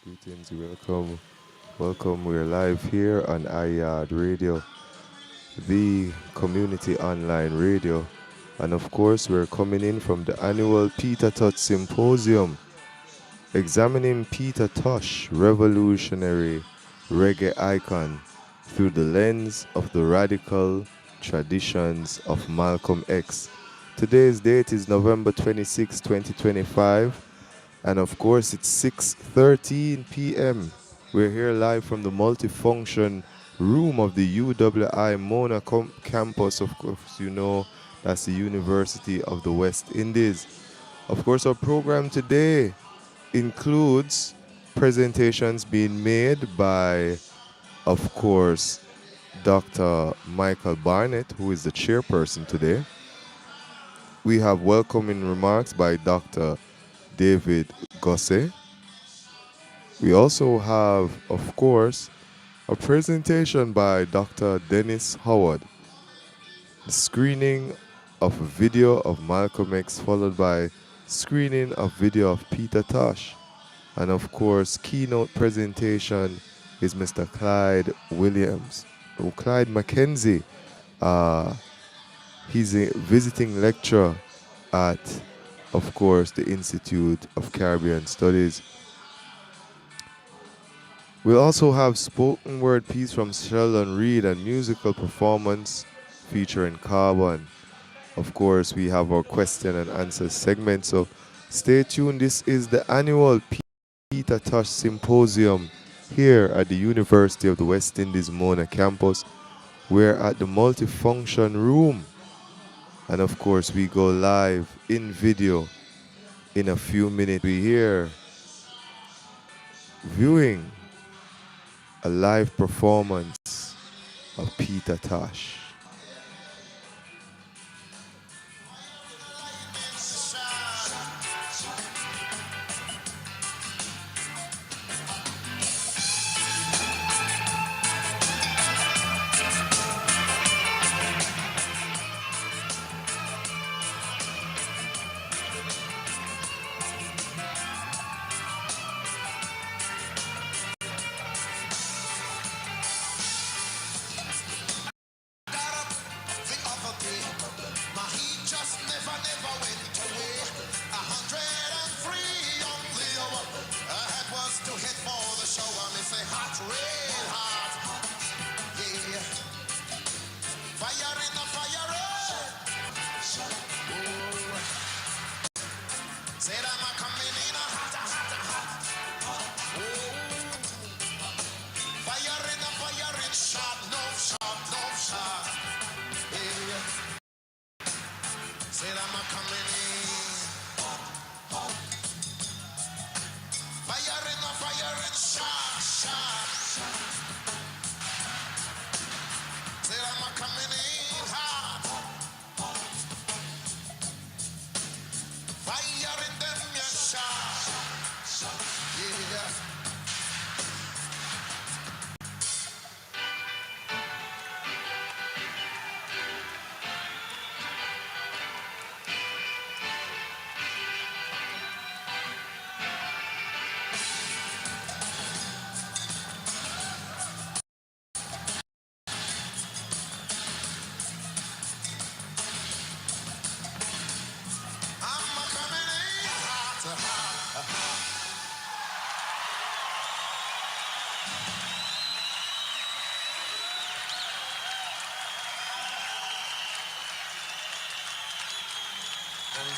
Greetings. Welcome. We're live here on iYard Radio, the community online radio. And of course, we're coming in from the annual TOSH Symposium, examining Peter Tosh, revolutionary reggae icon, through the lens of the radical traditions of Malcolm X. Today's date is November 26, 2025. And of course, it's 6:13 p.m. We're here live from the multifunction room of the U.W.I. Mona campus. Of course, you know that's the University of the West Indies. Of course, our program today includes presentations being made by, of course, Dr. Michael Barnett, who is the chairperson today. We have welcoming remarks by Dr. David Gosse. We also have, of course, a presentation by Dr. Dennis Howard, the screening of a video of Malcolm X, followed by screening of video of Peter Tosh. And of course, keynote presentation is Mr. Clyde Clyde McKenzie. He's a visiting lecturer at, of course, the Institute of Caribbean Studies. We'll also have spoken word piece from Sheldon, Reid, and musical performance featuring KARBON. Of course, we have our question and answer segment, so stay tuned. This is the annual Peter Tosh Symposium here at the University of the West Indies Mona campus. We're at the multifunction room. And of course, we go live in video in a few minutes. We're here viewing a live performance of Peter Tosh.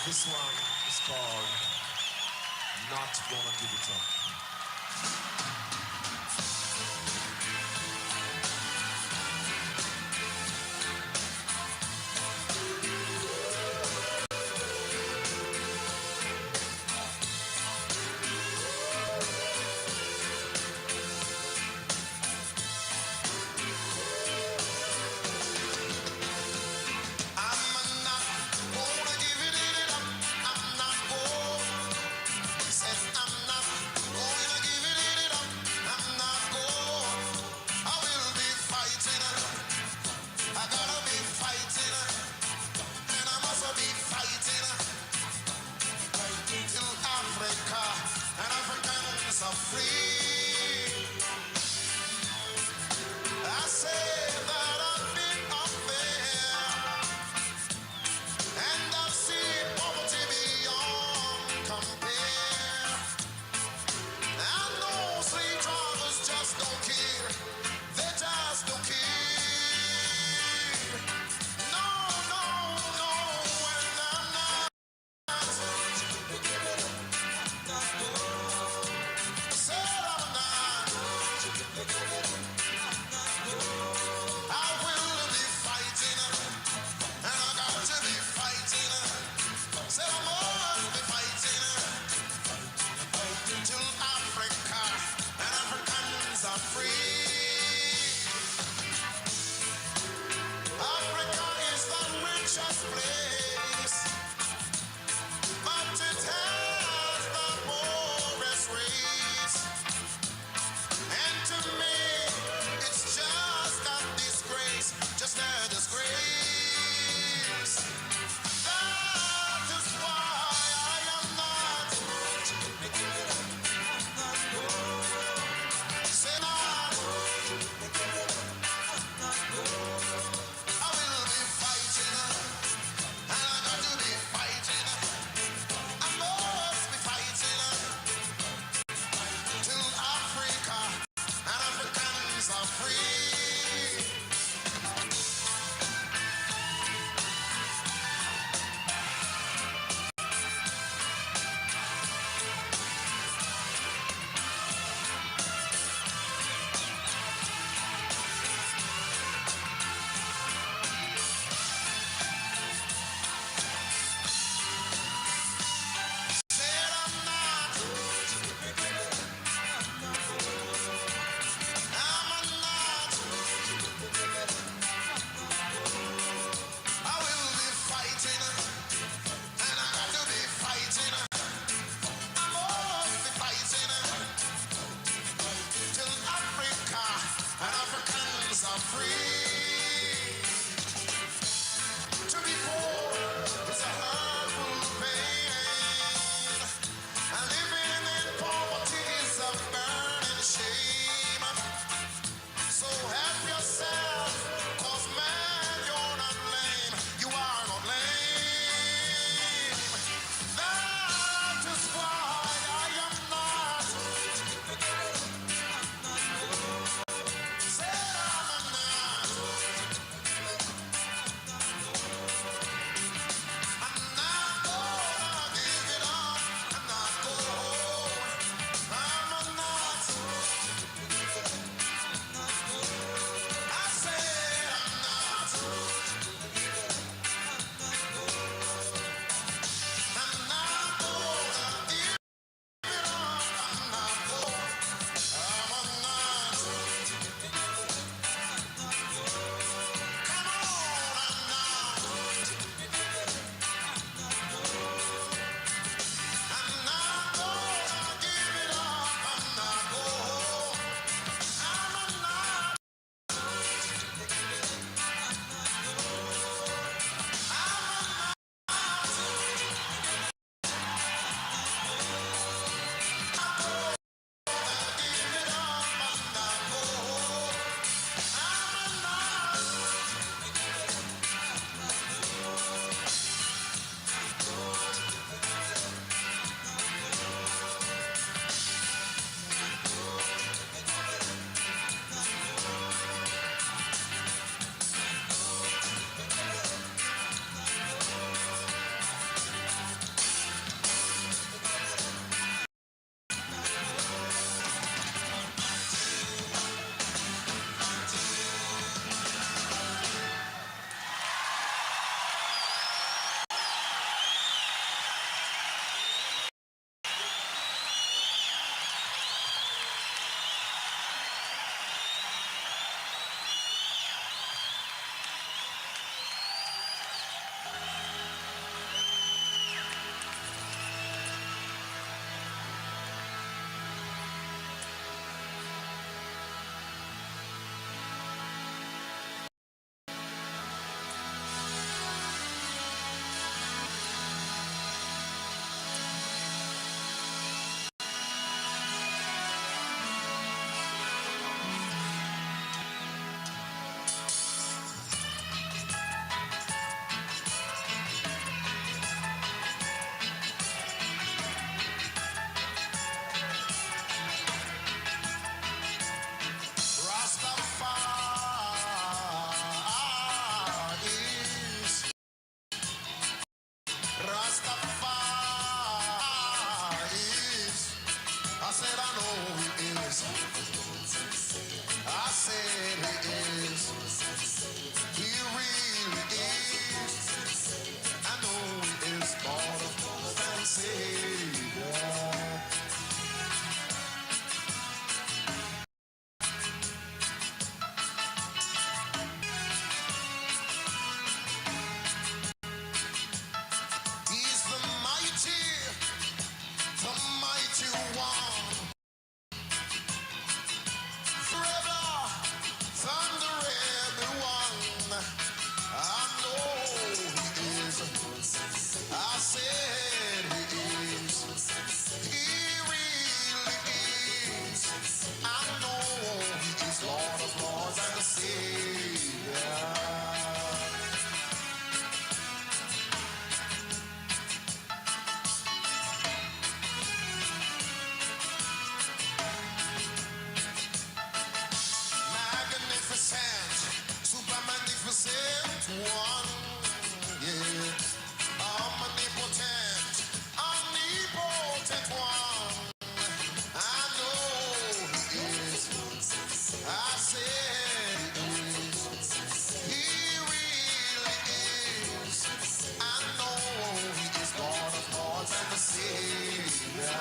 This one is called Not Gonna Give It Up. magnificent one, yeah, omnipotent, omnipotent one. I know he is. I said he really is. I know he is God of gods and the Savior.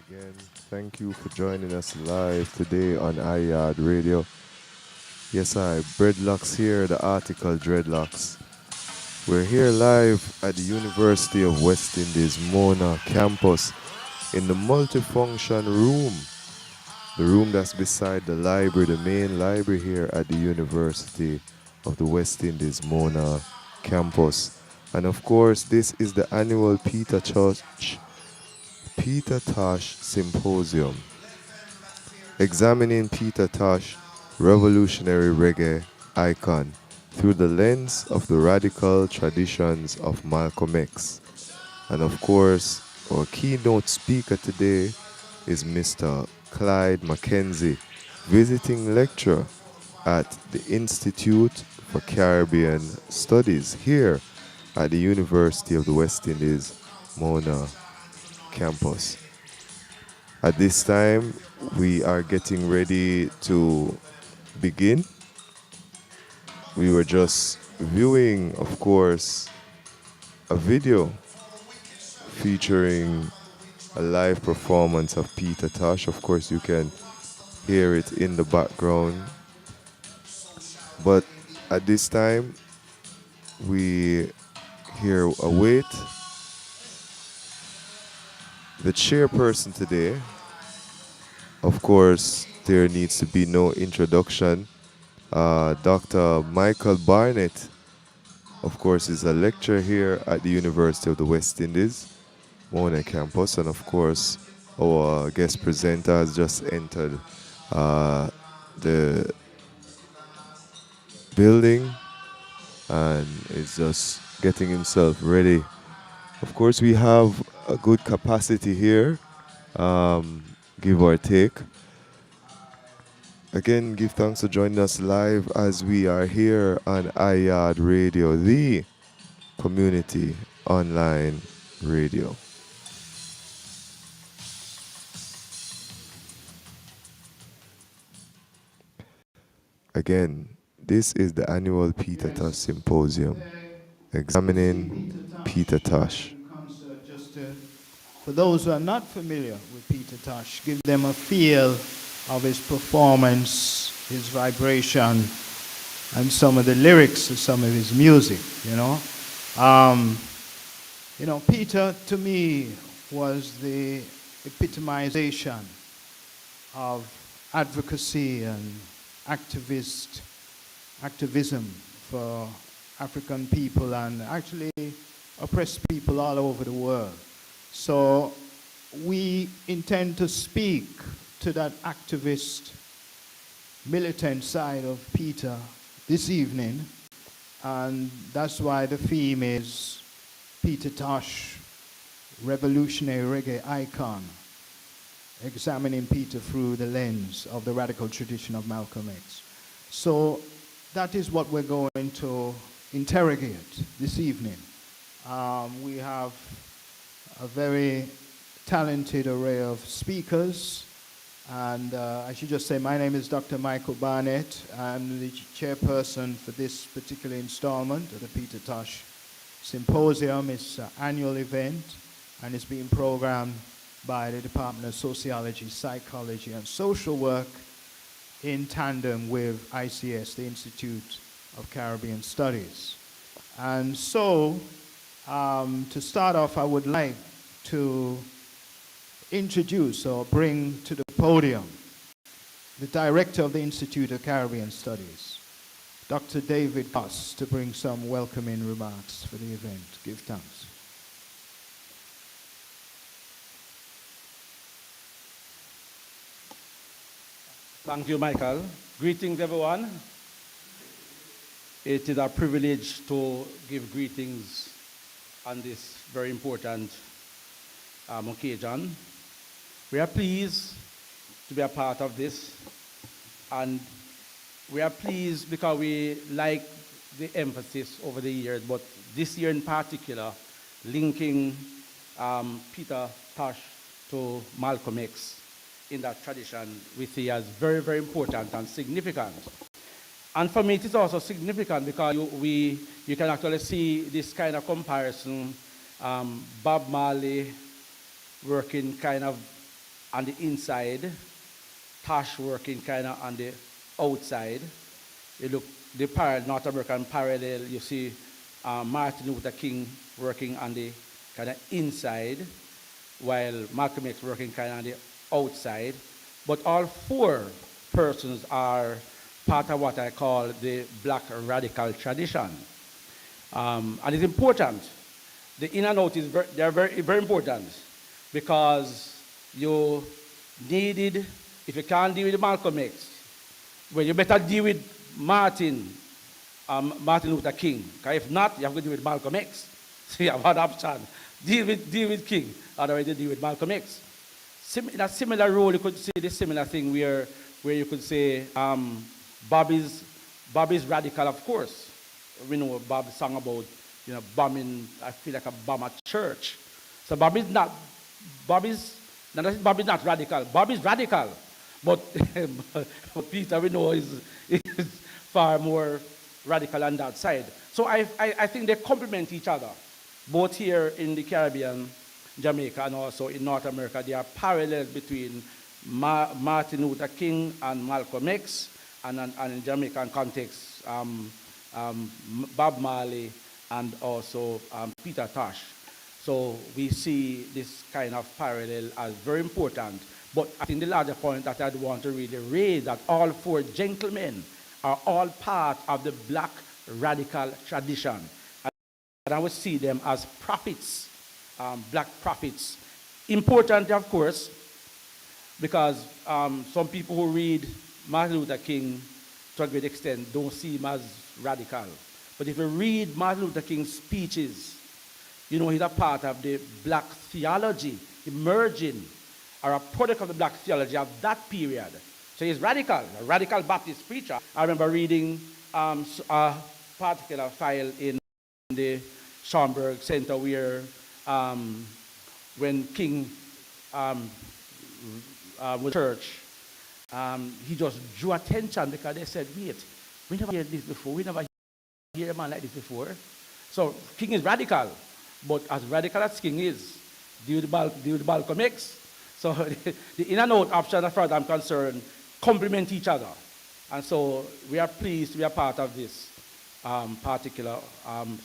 Again, thank you for joining us live today on iYard Radio. Yes, Breadlocks here, the article Dreadlocks. We're here live at the University of West Indies Mona campus in the multifunction room. The room that's beside the library, the main library here at the University of the West Indies Mona campus. And of course, this is the annual Peter Tosh Symposium, examining Peter Tosh, revolutionary reggae icon, through the lens of the radical traditions of Malcolm X. And of course, our keynote speaker today is Mr. Clyde McKenzie, visiting lecturer at the Institute for Caribbean Studies here at the University of the West Indies Mona campus. At this time, we are getting ready to begin. We were just viewing, of course, a video featuring a live performance of Peter Tosh. Of course, you can hear it in the background. But at this time, we here await the chairperson today. Of course, there needs to be no introduction. Dr. Michael Barnett, of course, is a lecturer here at the University of the West Indies, Mona campus, and of course, our guest presenter has just entered the building and is just getting himself ready. Of course, we have a good capacity here, give or take. Again, give thanks for joining us live as we are here on iYard Radio, the community online radio. Again, this is the annual Peter Tosh Symposium, examining Peter Tosh. For those who are not familiar with Peter Tosh, give them a feel of his performance, his vibration, and some of the lyrics of some of his music, you know. Peter, to me, was the epitomization of advocacy and activism for African people and actually oppressed people all over the world. So we intend to speak to that activist, militant side of Peter this evening, and that's why the theme is Peter Tosh, revolutionary reggae icon, examining Peter through the lens of the radical tradition of Malcolm X. So that is what we're going to interrogate this evening. We have a very talented array of speakers, and I should just say my name is Dr. Michael Barnett. I'm the chairperson for this particular installment of the Peter Tosh Symposium. It's an annual event, and it's being programmed by the Department of Sociology, Psychology, and Social Work in tandem with ICS, the Institute of Caribbean Studies. And so, to start off, I would like to introduce or bring to the podium the director of the Institute of Caribbean Studies, Dr. David Goss, to bring some welcoming remarks for the event. Give thanks. Thank you, Michael. Greetings, everyone. It is a privilege to give greetings on this very important occasion. We are pleased to be a part of this, and we are pleased because we like the emphasis over the years, but this year in particular, linking Peter Tosh to Malcolm X in that tradition we see as very, very important and significant. And for me, it is also significant because you can actually see this kind of comparison. Bob Marley working kind of on the inside, Tosh working kind of on the outside. You look the North American parallel, you see Martin Luther King working on the kind of inside, while Malcolm X working kind of on the outside. But all four persons are part of what I call the black radical tradition. And it's important. The in and out they're very, very important, because you needed, if you can't deal with Malcolm X, well, you better deal with Martin Luther King. Because if not, you have to deal with Malcolm X. So you have one option. Deal with King, otherwise you deal with Malcolm X. In a similar role, you could see the similar thing where you could say Bobby's radical, of course. We know Bob sang about, bombing, I feel like a bomb at church. So Bobby's not radical. Bobby's radical. But Peter, we know, is far more radical on that side. So I think they complement each other, both here in the Caribbean, Jamaica and also in North America, there are parallels between Martin Luther King and Malcolm X, and in Jamaican context, Bob Marley and also Peter Tosh. So we see this kind of parallel as very important. But I think the larger point that I'd want to really raise that all four gentlemen are all part of the black radical tradition. And I would see them as prophets, black prophets. Important, of course, because some people who read Martin Luther King to a great extent don't see him as radical. But if you read Martin Luther King's speeches, you know he's a part of the black theology, emerging, or a product of the black theology of that period. So he's radical, a radical Baptist preacher. I remember reading a particular file in the Schomburg Center where when King was church, he just drew attention because they said, wait, we never heard this before. We never hear a man like this before. So King is radical, but as radical as King is, due to Malcolm X. So the in and out option, as far as I'm concerned, complement each other. And so we are pleased to be a part of this particular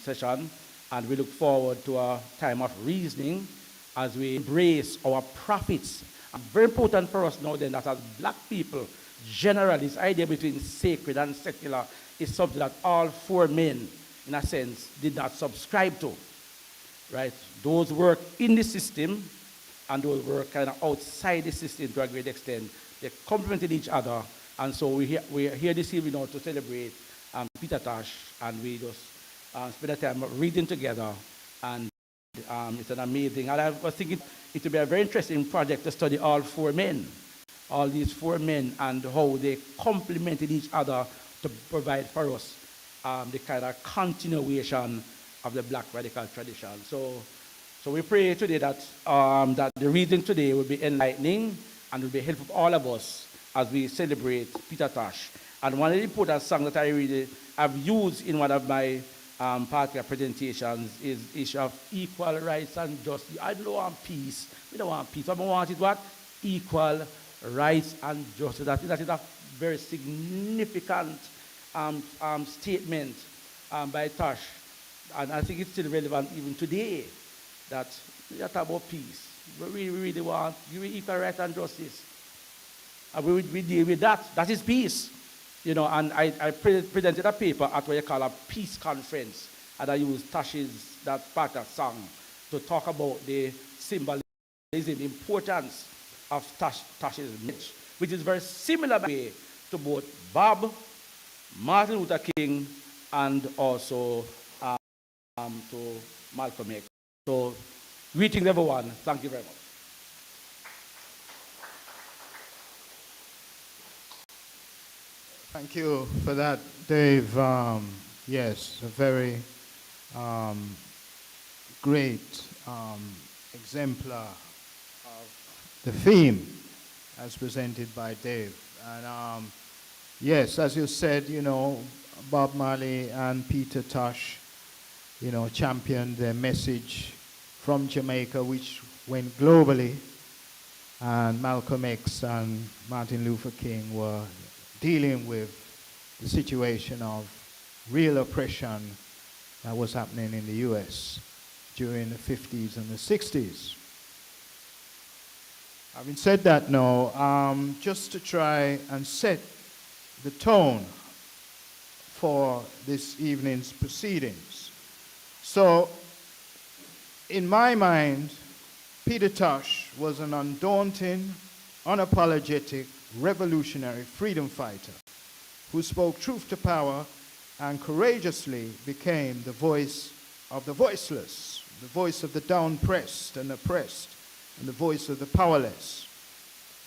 session, and we look forward to a time of reasoning as we embrace our prophets. Very important for us now then that as black people, generally, this idea between sacred and secular is something that all four men, in a sense, did not subscribe to. Right? Those work in the system and those work kind of outside the system to a great extent. They complemented each other. And so we're here this evening now to celebrate Peter Tosh, and we just spend a time reading together. And it's an amazing, and I was thinking it would be a very interesting project to study all four men, all these four men, and how they complemented each other to provide for us the kind of continuation of the black radical tradition. So we pray today that that the reading today will be enlightening and will be helpful for all of us as we celebrate Peter Tosh. And one of the important songs that I've used in one of my particular presentations is issue of equal rights and justice. I don't want peace. We don't want peace. What we want is what? Equal rights and justice. That is a very significant statement by Tosh. And I think it's still relevant even today that we talk about peace. We really want equal rights and justice. And we deal with that. That is peace. You know, and I presented a paper at what you call a peace conference, and I used Tosh's, that part of song, to talk about the symbolism, the importance of Tosh's message, which is very similar to both Bob, Martin Luther King, and also to Malcolm X. So, greetings everyone. Thank you very much. Thank you for that, Dave. Yes, a very great exemplar of the theme as presented by Dave. And yes, as you said, you know, Bob Marley and Peter Tosh, you know, championed their message from Jamaica, which went globally, and Malcolm X and Martin Luther King were dealing with the situation of real oppression that was happening in the US during the 50s and the 60s. Having said that now, just to try and set the tone for this evening's proceedings. So, in my mind, Peter Tosh was an undaunting, unapologetic, revolutionary freedom fighter who spoke truth to power and courageously became the voice of the voiceless, the voice of the down-pressed and oppressed, and the voice of the powerless.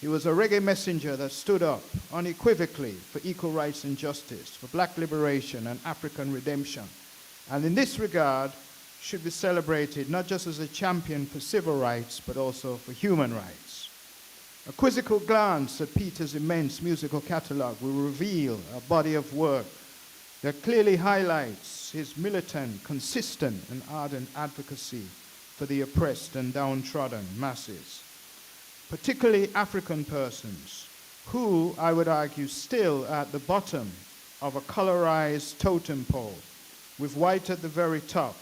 He was a reggae messenger that stood up unequivocally for equal rights and justice, for black liberation and African redemption, and in this regard should be celebrated not just as a champion for civil rights, but also for human rights. A quizzical glance at Peter's immense musical catalog will reveal a body of work that clearly highlights his militant, consistent, and ardent advocacy for the oppressed and downtrodden masses, particularly African persons, who, I would argue, still at the bottom of a colorized totem pole, with white at the very top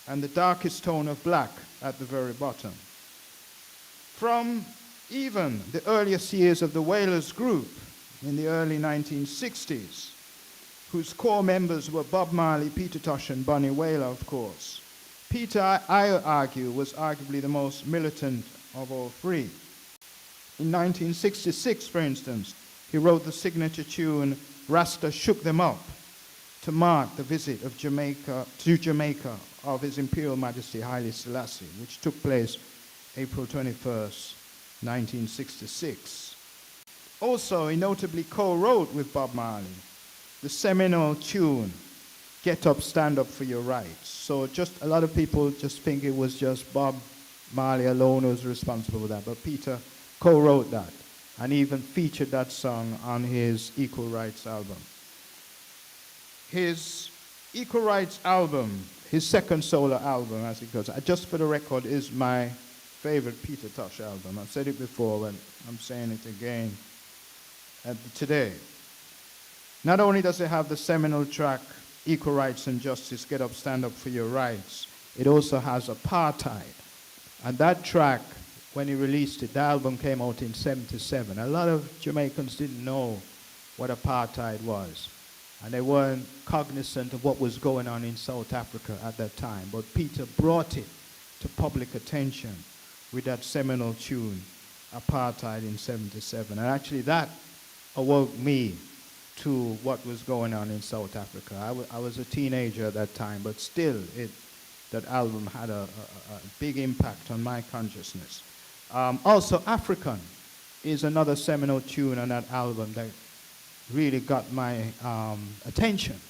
and the darkest tone of black at the very bottom. From even the earliest years of the Wailers group in the early 1960s, whose core members were Bob Marley, Peter Tosh, and Bunny Wailer, of course. Peter, I argue, was arguably the most militant of all three. In 1966, for instance, he wrote the signature tune, Rasta Shook Them Up, to mark the visit of Jamaica of His Imperial Majesty Haile Selassie, which took place April 21st, 1966. Also, he notably co-wrote with Bob Marley the seminal tune, Get Up, Stand Up for Your Rights. So just a lot of people just think it was just Bob Marley alone who was responsible for that, but Peter co-wrote that and even featured that song on his Equal Rights album. His Equal Rights album, his second solo album, as it goes, just for the record, is my favorite Peter Tosh album. I've said it before, and I'm saying it again today. Not only does it have the seminal track, Equal Rights and Justice, Get Up, Stand Up for Your Rights, it also has Apartheid. And that track, when he released it, the album came out in '77. A lot of Jamaicans didn't know what apartheid was. And they weren't cognizant of what was going on in South Africa at that time. But Peter brought it to public attention with that seminal tune, Apartheid, in '77. And actually that awoke me to what was going on in South Africa. I was a teenager at that time, but still that album had a big impact on my consciousness. Also, African is another seminal tune on that album that really got my attention.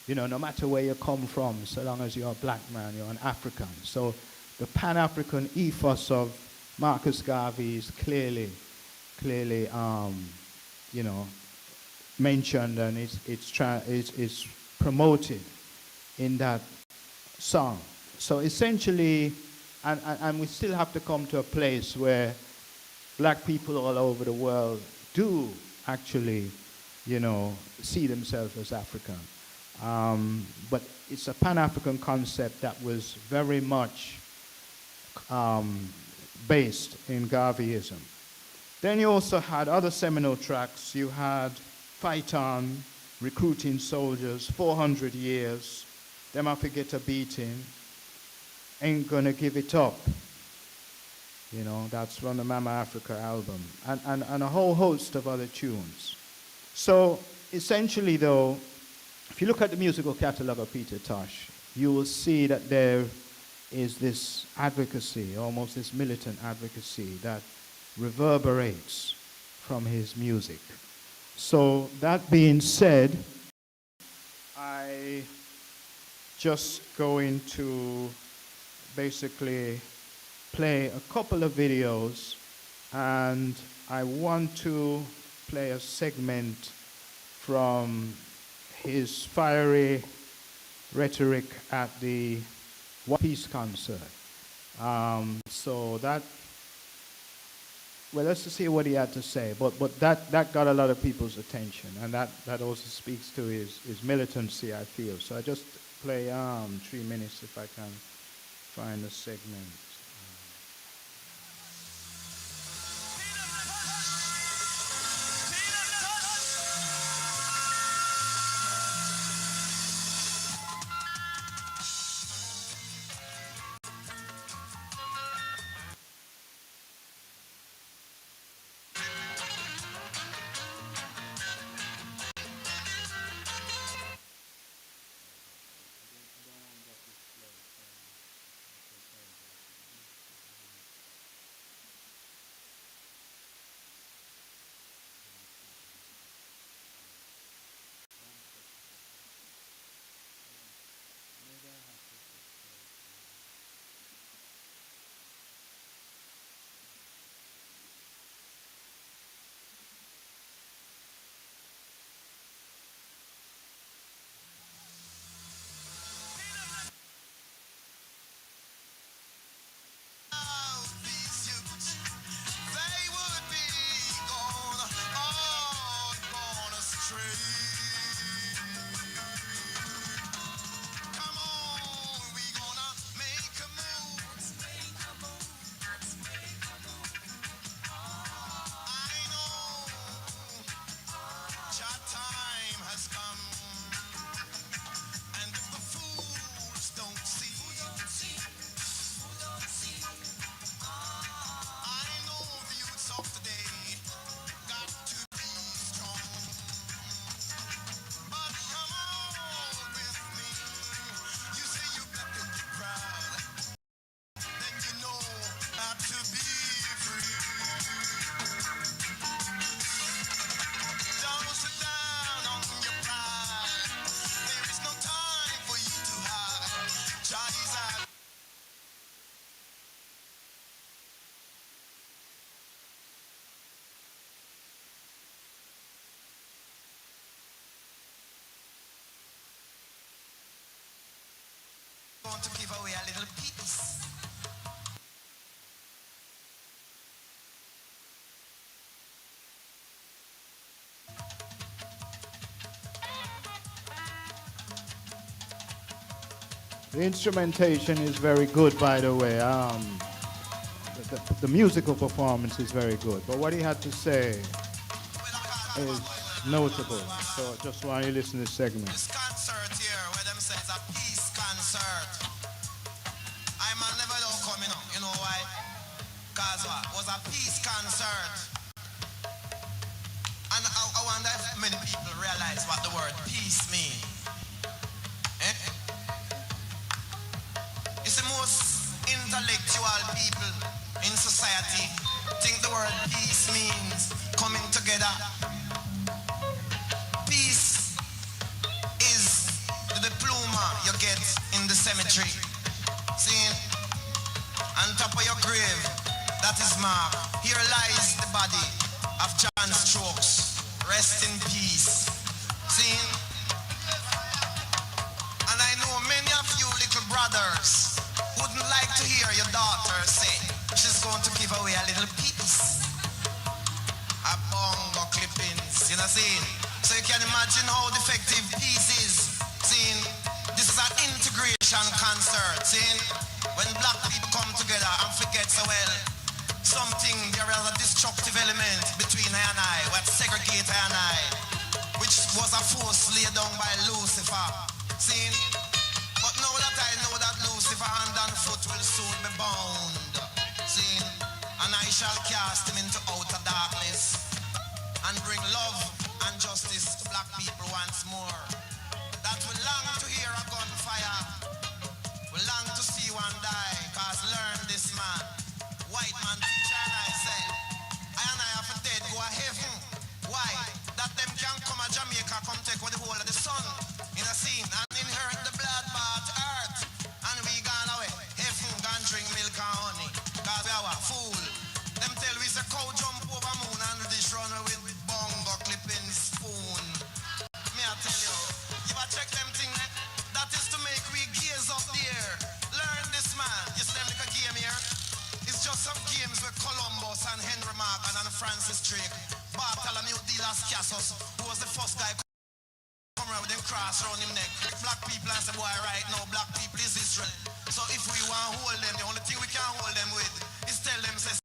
You know, no matter where you come from, so long as you're a black man, you're an African. So the Pan-African ethos of Marcus Garvey is clearly, you know, mentioned, and it's promoted in that song. So essentially, and we still have to come to a place where black people all over the world do actually, you know, see themselves as African. But it's a Pan-African concept that was very much based in Garveyism. Then you also had other seminal tracks. You had Fight On, Recruiting Soldiers, 400 Years, Them I Forget a Beating, Ain't Gonna Give It Up. You know, that's from the Mama Africa album, and a whole host of other tunes. So essentially though, if you look at the musical catalog of Peter Tosh, you will see that there is this advocacy, almost this militant advocacy that reverberates from his music. So that being said, I just going to basically play a couple of videos, and I want to play a segment from his fiery rhetoric at the Peace concert. So that, well, let's just see what he had to say. But that got a lot of people's attention, and that also speaks to his militancy, I feel. So I just play 3 minutes if I can find a segment. going to give away a little piece. The instrumentation is very good, by the way. The musical performance is very good. But what he had to say is notable. So just while you listen to this segment. This concert here, where them say it's a peace concert. I man never don't come, you know why? Cause what? It was a peace concert. And I wonder if many people realize what the word peace means. Eh? It's the most intellectual people in society think the word peace means coming together. Peace is the diploma you get in the cemetery. See, on top of your grave, that is marked. Here lies the body of John Strokes. Rest in peace. See, and I know many of you little brothers wouldn't like to hear your daughter say she's going to give away a little piece. A bongo clippings, you know, see? So you can imagine how defective peace is. See, this is an integration concert. See, when black people come together and forget so well something, there is a destructive element between I and I, what segregate I and I, which was a force laid down by Lucifer. See, but now that I know that Lucifer hand and foot will soon be bound. See, and I shall cast him into outer darkness and bring love and justice to black people once more. That will long to hear a gunfire, will long to see one die, cause learn this man, white man teacher, and I say, I and I have a dead go a heaven. Why? That them can come to Jamaica, come take with the whole of the sun in a scene and inherit the blood-bath earth. And we gone away, heaven gone drink milk and honey, cause we are a fool. Them tell we say cow jump over moon and this run with bongo clipping spoon. Me I tell you, if I check them thing, that is to make we gaze up there. Learn this man. You see them like a game here? It's just some games with Columbus and Henry Morgan and Francis Drake, Bartholomew de las Casas, who was the first guy come around with them cross around him neck. Black people and say, boy, right now, black people is Israel. So if we want to hold them, the only thing we can hold them with is tell them, say,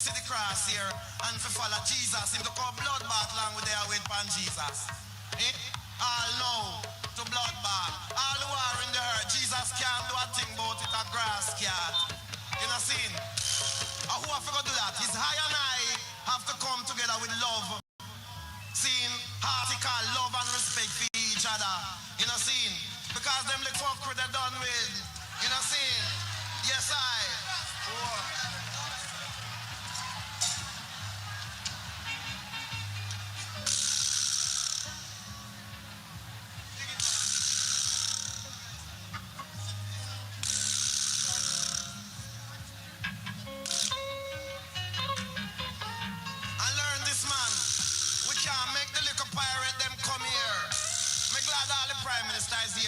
see the cross here and for follow Jesus. Him to call bloodbath along with their weight upon Jesus. Eh? All now to bloodbath. All who are in the earth, Jesus can't do a thing about it, a grass cat. You know, see? Who have to do that? His high and I have to come together with love. Seeing heartical love and respect for each other. You know, seeing? Because them little fuck they're done with. You know, seeing? Yes, I. Oh.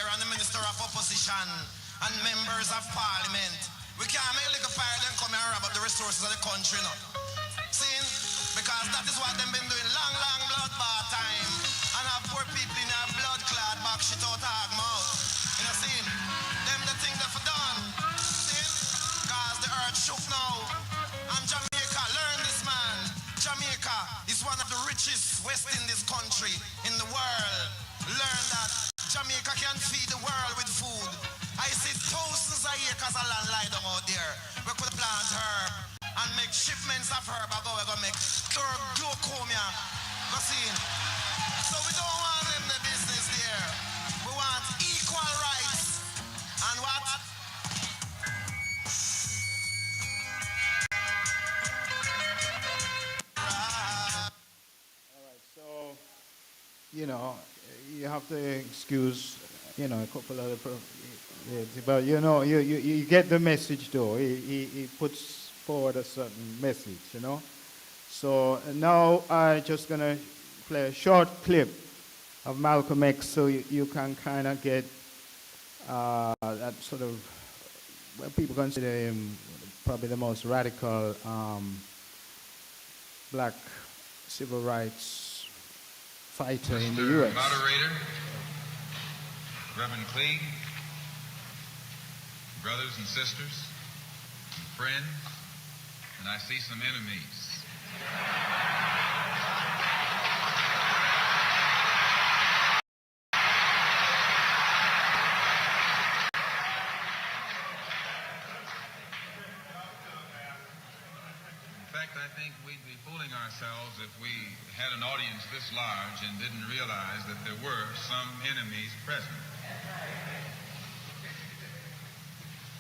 And the Minister of Opposition and members of Parliament. We can't make a little fire them come and rob up the resources of the country now. See? Because that is what they've been doing long, long bloodbath time. And have poor people in their blood clot back shit out of mouth. You know, see? Them the thing they've done. See? Because the earth shook now. And Jamaica, learn this man. Jamaica is one of the richest West Indies country in the world. Learn that. Jamaica can feed the world with food. I see thousands of acres of land lie down out there. We could plant herb and make shipments of herb. We're going to make glaucomia. Go see. So we don't want them the business there. We want equal rights. And what? All right, so, you know, you have to excuse, you know, a couple of the, but you know, you get the message though. He puts forward a certain message, you know. So now I'm just gonna play a short clip of Malcolm X so you can kind of get that sort of, well, people consider him probably the most radical black civil rights fighter in the U.S. Moderator, Reverend Clyde, brothers and sisters, and friends, and I see some enemies. I think we'd be fooling ourselves if we had an audience this large and didn't realize that there were some enemies present.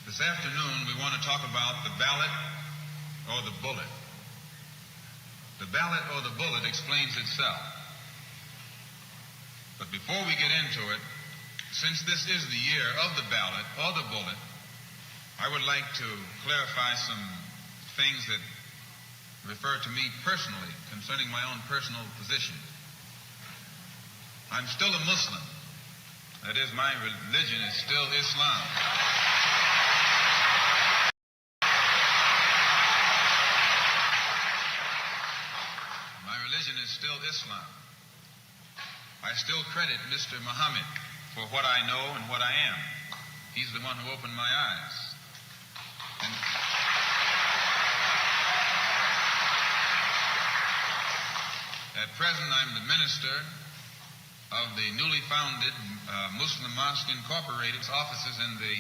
This afternoon, we want to talk about the ballot or the bullet. The ballot or the bullet explains itself. But before we get into it, since this is the year of the ballot or the bullet, I would like to clarify some things that refer to me personally concerning my own personal position. I'm still a Muslim. That is, my religion is still Islam. My religion is still Islam. I still credit Mr. Muhammad for what I know and what I am. He's the one who opened my eyes. And at present, I'm the minister of the newly founded Muslim Mosque Incorporated's offices in the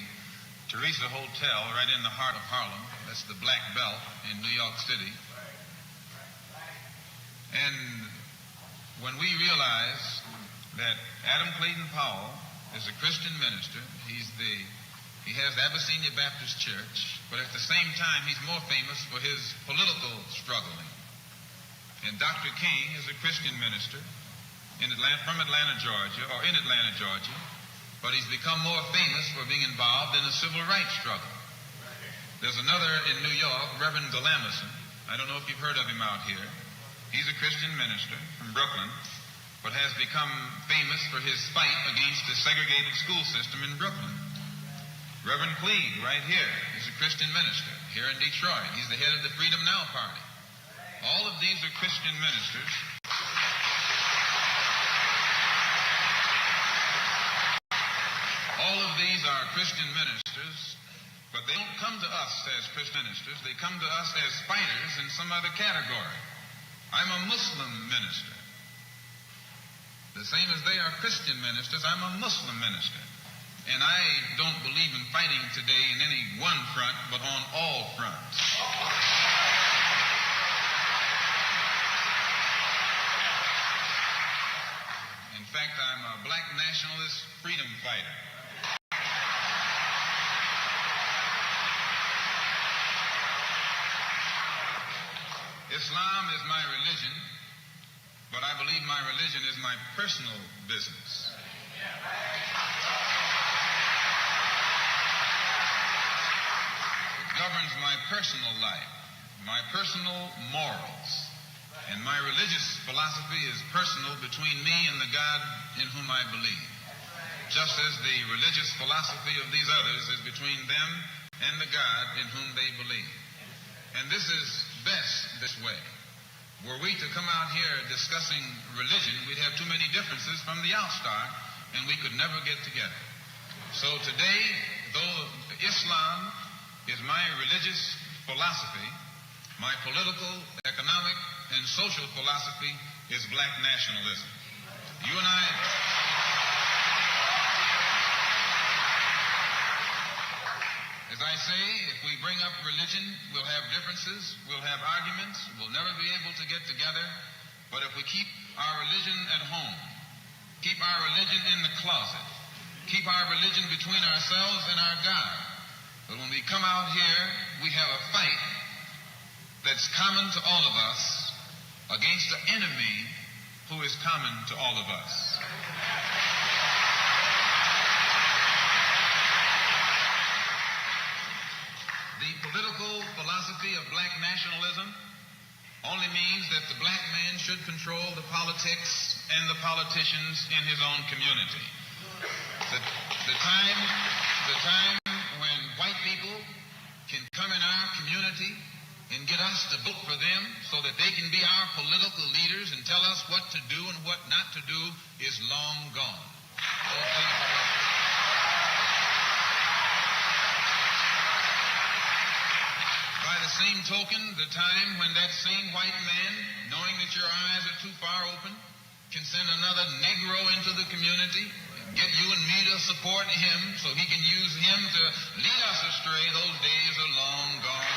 Teresa Hotel right in the heart of Harlem. That's the Black Belt in New York City. And when we realize that Adam Clayton Powell is a Christian minister, he has the Aficionado Baptist Church, but at the same time, he's more famous for his political struggling. And Dr. King is a Christian minister from Atlanta, Georgia, or in Atlanta, Georgia, but he's become more famous for being involved in the civil rights struggle. There's another in New York, Reverend Galamison. I don't know if you've heard of him out here. He's a Christian minister from Brooklyn, but has become famous for his fight against the segregated school system in Brooklyn. Reverend Clyde, right here, is a Christian minister here in Detroit. He's the head of the Freedom Now Party. All of these are Christian ministers. All of these are Christian ministers, but they don't come to us as Christian ministers. They come to us as fighters in some other category. I'm a Muslim minister. The same as they are Christian ministers, I'm a Muslim minister. And I don't believe in fighting today in any one front, but on all fronts. In fact, I'm a black nationalist freedom fighter. Islam is my religion, but I believe my religion is my personal business. It governs my personal life, my personal morals. And my religious philosophy is personal between me and the God in whom I believe. Just as the religious philosophy of these others is between them and the God in whom they believe. And this is best this way. Were we to come out here discussing religion, we'd have too many differences from the outstart, and we could never get together. So today, though Islam is my religious philosophy, my political, economic, and social philosophy is black nationalism. You and I... As I say, if we bring up religion, we'll have differences, we'll have arguments, we'll never be able to get together. But if we keep our religion at home, keep our religion in the closet, keep our religion between ourselves and our God, but when we come out here, we have a fight that's common to all of us against the enemy who is common to all of us. The political philosophy of black nationalism only means that the black man should control the politics and the politicians in his own community. The the time when white people can come in our community and get us to vote for them so that they can be our political leaders and tell us what to do and what not to do is long gone. Those days are over. By the same token, the time when that same white man, knowing that your eyes are too far open, can send another Negro into the community, get you and me to support him so he can use him to lead us astray, those days are long gone.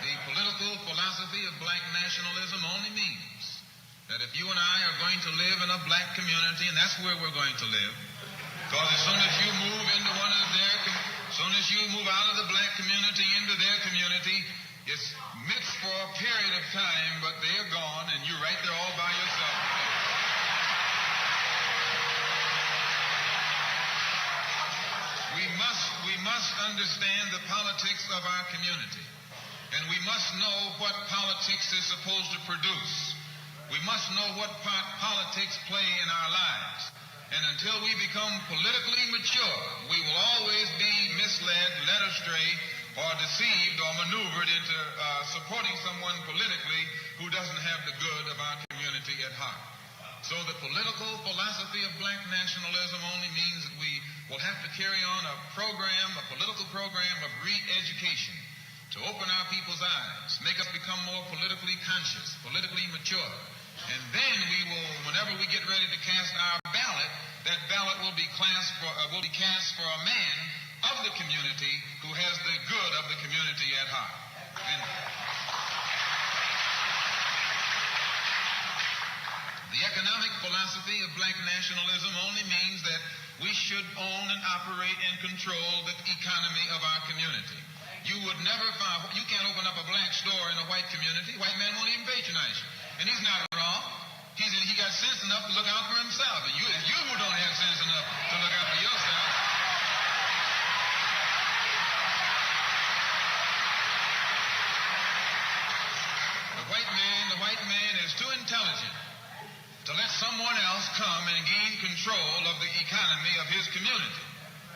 The political philosophy of black nationalism only means that if you and I are going to live in a black community, and that's where we're going to live, because as soon as you move into one of their, as soon as you move out of the black community into their community, it's mixed for a period of time, but they're gone, and you're right there all by yourself. We must understand the politics of our community, and we must know what politics is supposed to produce. We must know what part politics play in our lives. And until we become politically mature, we will always be misled, led astray, or deceived or maneuvered into supporting someone politically who doesn't have the good of our community at heart. So the political philosophy of black nationalism only means that we will have to carry on a program, a political program of re-education to open our people's eyes, make us become more politically conscious, politically mature. And then we will, whenever we get ready to cast our ballot, that ballot will be cast for a man of the community who has the good of the community at heart. And the economic philosophy of black nationalism only means that we should own and operate and control the economy of our community. You would never find, you can't open up a black store in a white community. White man won't even patronize you. And he's not wrong. He got sense enough to look out for himself. And you who don't have sense enough to look out for yourself. The white man is too intelligent to let someone else come and gain control of the economy of his community.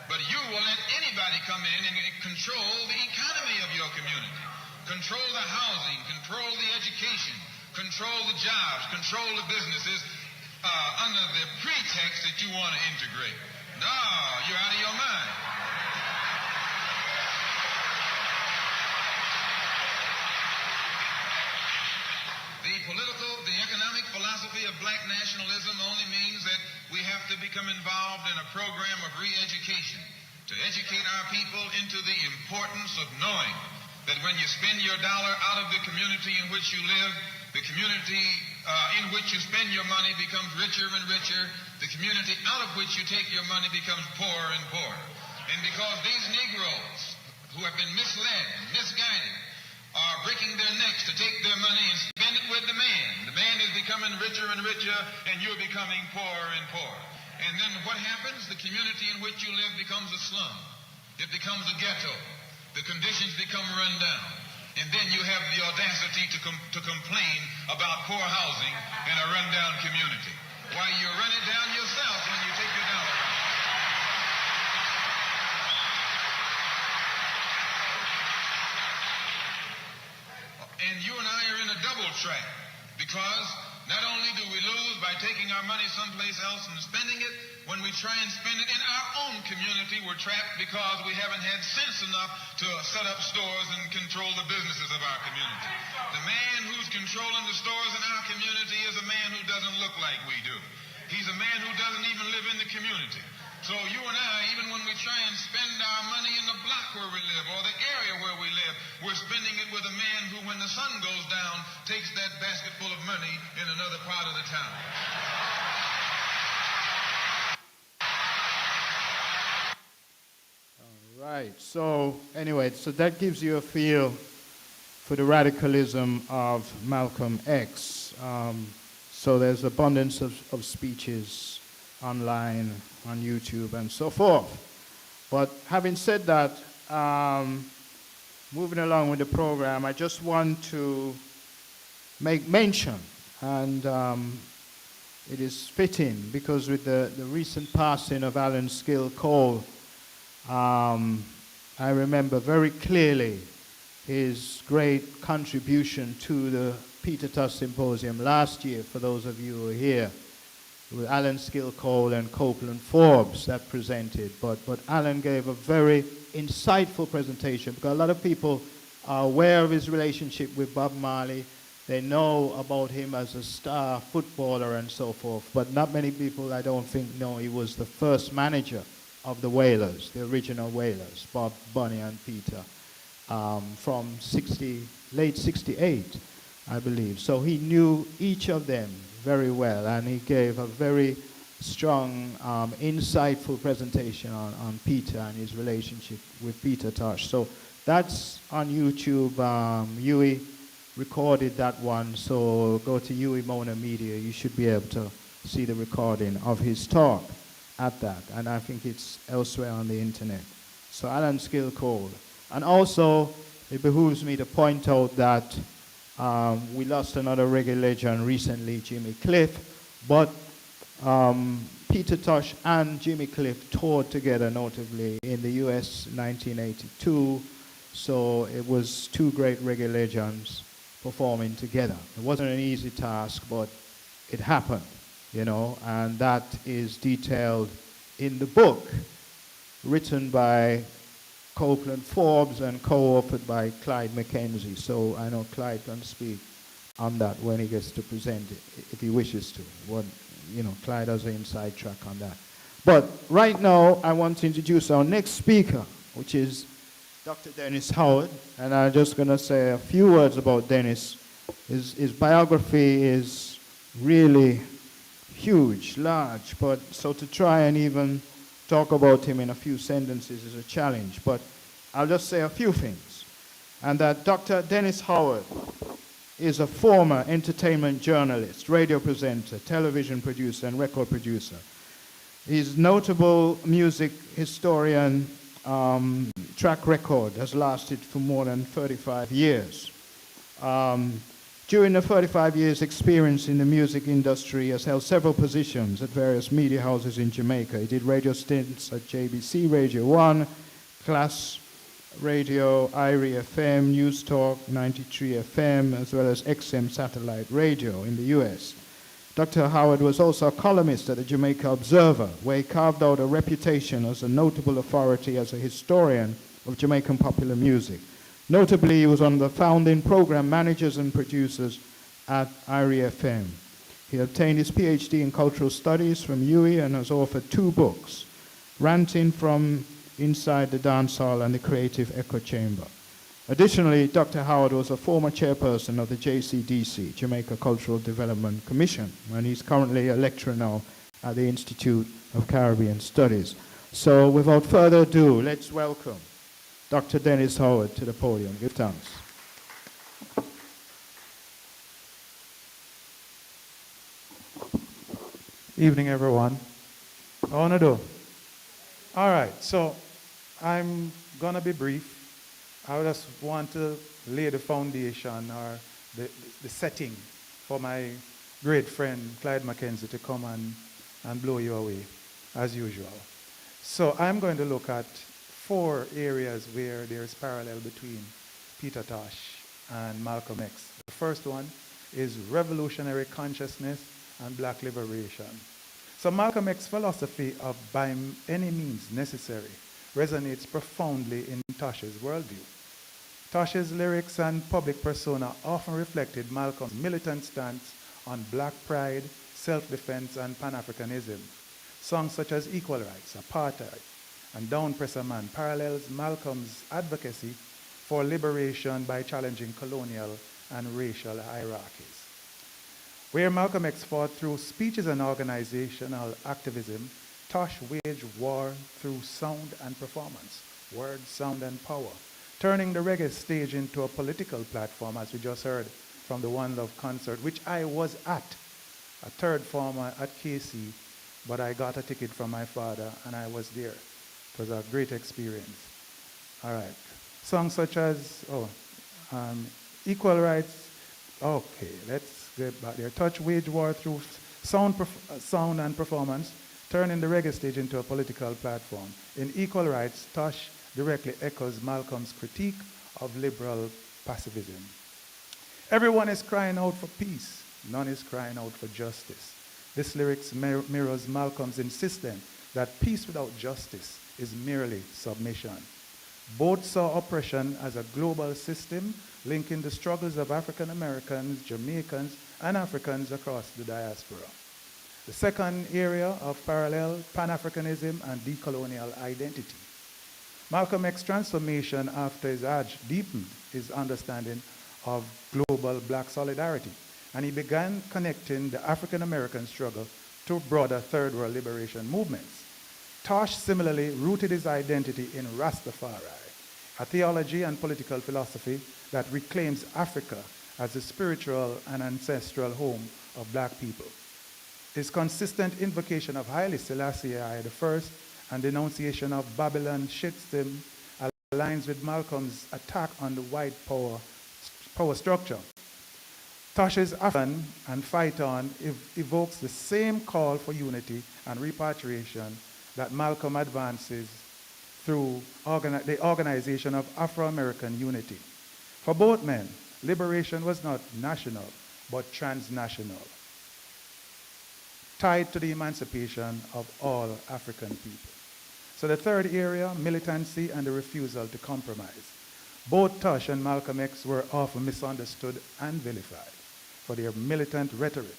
But you will let anybody come in and control the economy of your community. Control the housing, control the education, control the jobs, control the businesses under the pretext that you want to integrate. No, you're out of your mind. The economic philosophy of black nationalism only means that we have to become involved in a program of re-education to educate our people into the importance of knowing that when you spend your dollar out of the community in which you live, the community in which you spend your money becomes richer and richer. The community out of which you take your money becomes poorer and poorer. And because these Negroes who have been misled, misguided, are breaking their necks to take their money and spend it with the man. The man is becoming richer and richer, and you're becoming poorer and poorer. And then what happens? The community in which you live becomes a slum. It becomes a ghetto. The conditions become run down. And then you have the audacity to complain about poor housing in a rundown community. Why, you run it down yourself when you take your dollar out. And you and I are in a double trap, because not only do we lose by taking our money someplace else and spending it, when we try and spend it in our own community, we're trapped because we haven't had sense enough to set up stores and control the businesses of our community. The man who's controlling the stores in our community is a man who doesn't look like we do. He's a man who doesn't even live in the community. So you and I, even when we try and spend our money in the block where we live or the area where we live, we're spending it with a man who, when the sun goes down, takes that basket full of money in another part of the town. Right. So anyway, so that gives you a feel for the radicalism of Malcolm X. So there's abundance of speeches online, on YouTube, and so forth. But having said that, moving along with the program, I just want to make mention. And it is fitting because with the recent passing of Alan Skill Cole, I remember very clearly his great contribution to the Peter TOSH Symposium last year, for those of you who are here, with Alan Skill Cole and Copeland Forbes that presented. But Alan gave a very insightful presentation because a lot of people are aware of his relationship with Bob Marley. They know about him as a star footballer and so forth, but not many people, I don't think, know he was the first manager of the Wailers, the original Wailers, Bob, Bunny, and Peter, from late 68, I believe. So he knew each of them very well, and he gave a very strong, insightful presentation on Peter and his relationship with Peter Tosh. So that's on YouTube. U.W.I recorded that one, so go to U.W.I Mona Media. You should be able to see the recording of his talk at that, and I think it's elsewhere on the internet. So Alan Skill Cole. And also, it behooves me to point out that we lost another reggae legend recently, Jimmy Cliff, but Peter Tosh and Jimmy Cliff toured together, notably in the US 1982, so it was two great reggae legends performing together. It wasn't an easy task, but it happened, you know, and that is detailed in the book written by Copeland Forbes and co-authored by Clyde McKenzie. So I know Clyde can speak on that when he gets to present it, if he wishes to. What, you know, Clyde has an inside track on that. But right now, I want to introduce our next speaker, which is Dr. Dennis Howard, and I'm just going to say a few words about Dennis. His biography is really huge, large, but so to try and even talk about him in a few sentences is a challenge, but I'll just say a few things. And that Dr. Dennis Howard is a former entertainment journalist, radio presenter, television producer, and record producer. His notable music historian track record has lasted for more than 35 years. During the 35 years experience in the music industry, he has held several positions at various media houses in Jamaica. He did radio stints at JBC Radio 1, Class Radio, IRI FM, News Talk 93 FM, as well as XM Satellite Radio in the US. Dr. Howard was also a columnist at the Jamaica Observer, where he carved out a reputation as a notable authority as a historian of Jamaican popular music. Notably, he was one of the founding program managers and producers at IRI FM. He obtained his PhD in cultural studies from U.W.I and has authored 2 books, Ranting from Inside the Dance Hall and the Creative Echo Chamber. Additionally, Dr. Howard was a former chairperson of the JCDC, Jamaica Cultural Development Commission, and he's currently a lecturer now at the Institute of Caribbean Studies. So without further ado, let's welcome Dr. Dennis Howard to the podium. Give thanks. Evening, everyone. How wanna do? All right, so I'm gonna be brief. I just want to lay the foundation or the setting for my great friend Clyde McKenzie to come and blow you away, as usual. So I'm going to look at 4 areas where there's parallel between Peter Tosh and Malcolm X. The first one is revolutionary consciousness and black liberation. So Malcolm X's philosophy of by any means necessary resonates profoundly in Tosh's worldview. Tosh's lyrics and public persona often reflected Malcolm's militant stance on black pride, self-defense, and Pan-Africanism. Songs such as Equal Rights, Apartheid, and Down Presser Man parallels Malcolm's advocacy for liberation by challenging colonial and racial hierarchies. Where Malcolm X fought through speeches and organizational activism, Tosh waged war through sound and performance, word, sound, and power, turning the reggae stage into a political platform, as we just heard from the One Love concert, which I was at, a third former at KC, but I got a ticket from my father and I was there. It was a great experience. All right. Songs such as Equal Rights Okay, let's get back there. Touch wage war through sound and performance, turning the reggae stage into a political platform. In Equal Rights, TOSH directly echoes Malcolm's critique of liberal pacifism. Everyone is crying out for peace. None is crying out for justice. This lyrics mirrors Malcolm's insistence that peace without justice is merely submission. Both saw oppression as a global system linking the struggles of African Americans, Jamaicans, and Africans across the diaspora. The second area of parallel, Pan-Africanism and decolonial identity. Malcolm X's transformation after his Hajj deepened his understanding of global black solidarity, and he began connecting the African American struggle to broader third world liberation movements. Tosh similarly rooted his identity in Rastafari, a theology and political philosophy that reclaims Africa as the spiritual and ancestral home of black people. His consistent invocation of Haile Selassie I and denunciation of Babylon system aligns with Malcolm's attack on the white power structure. Tosh's Afghan and Fight On evokes the same call for unity and repatriation that Malcolm advances through the organization of Afro-American unity. For both men, liberation was not national, but transnational, tied to the emancipation of all African people. So the third area, militancy and the refusal to compromise. Both Tosh and Malcolm X were often misunderstood and vilified for their militant rhetoric.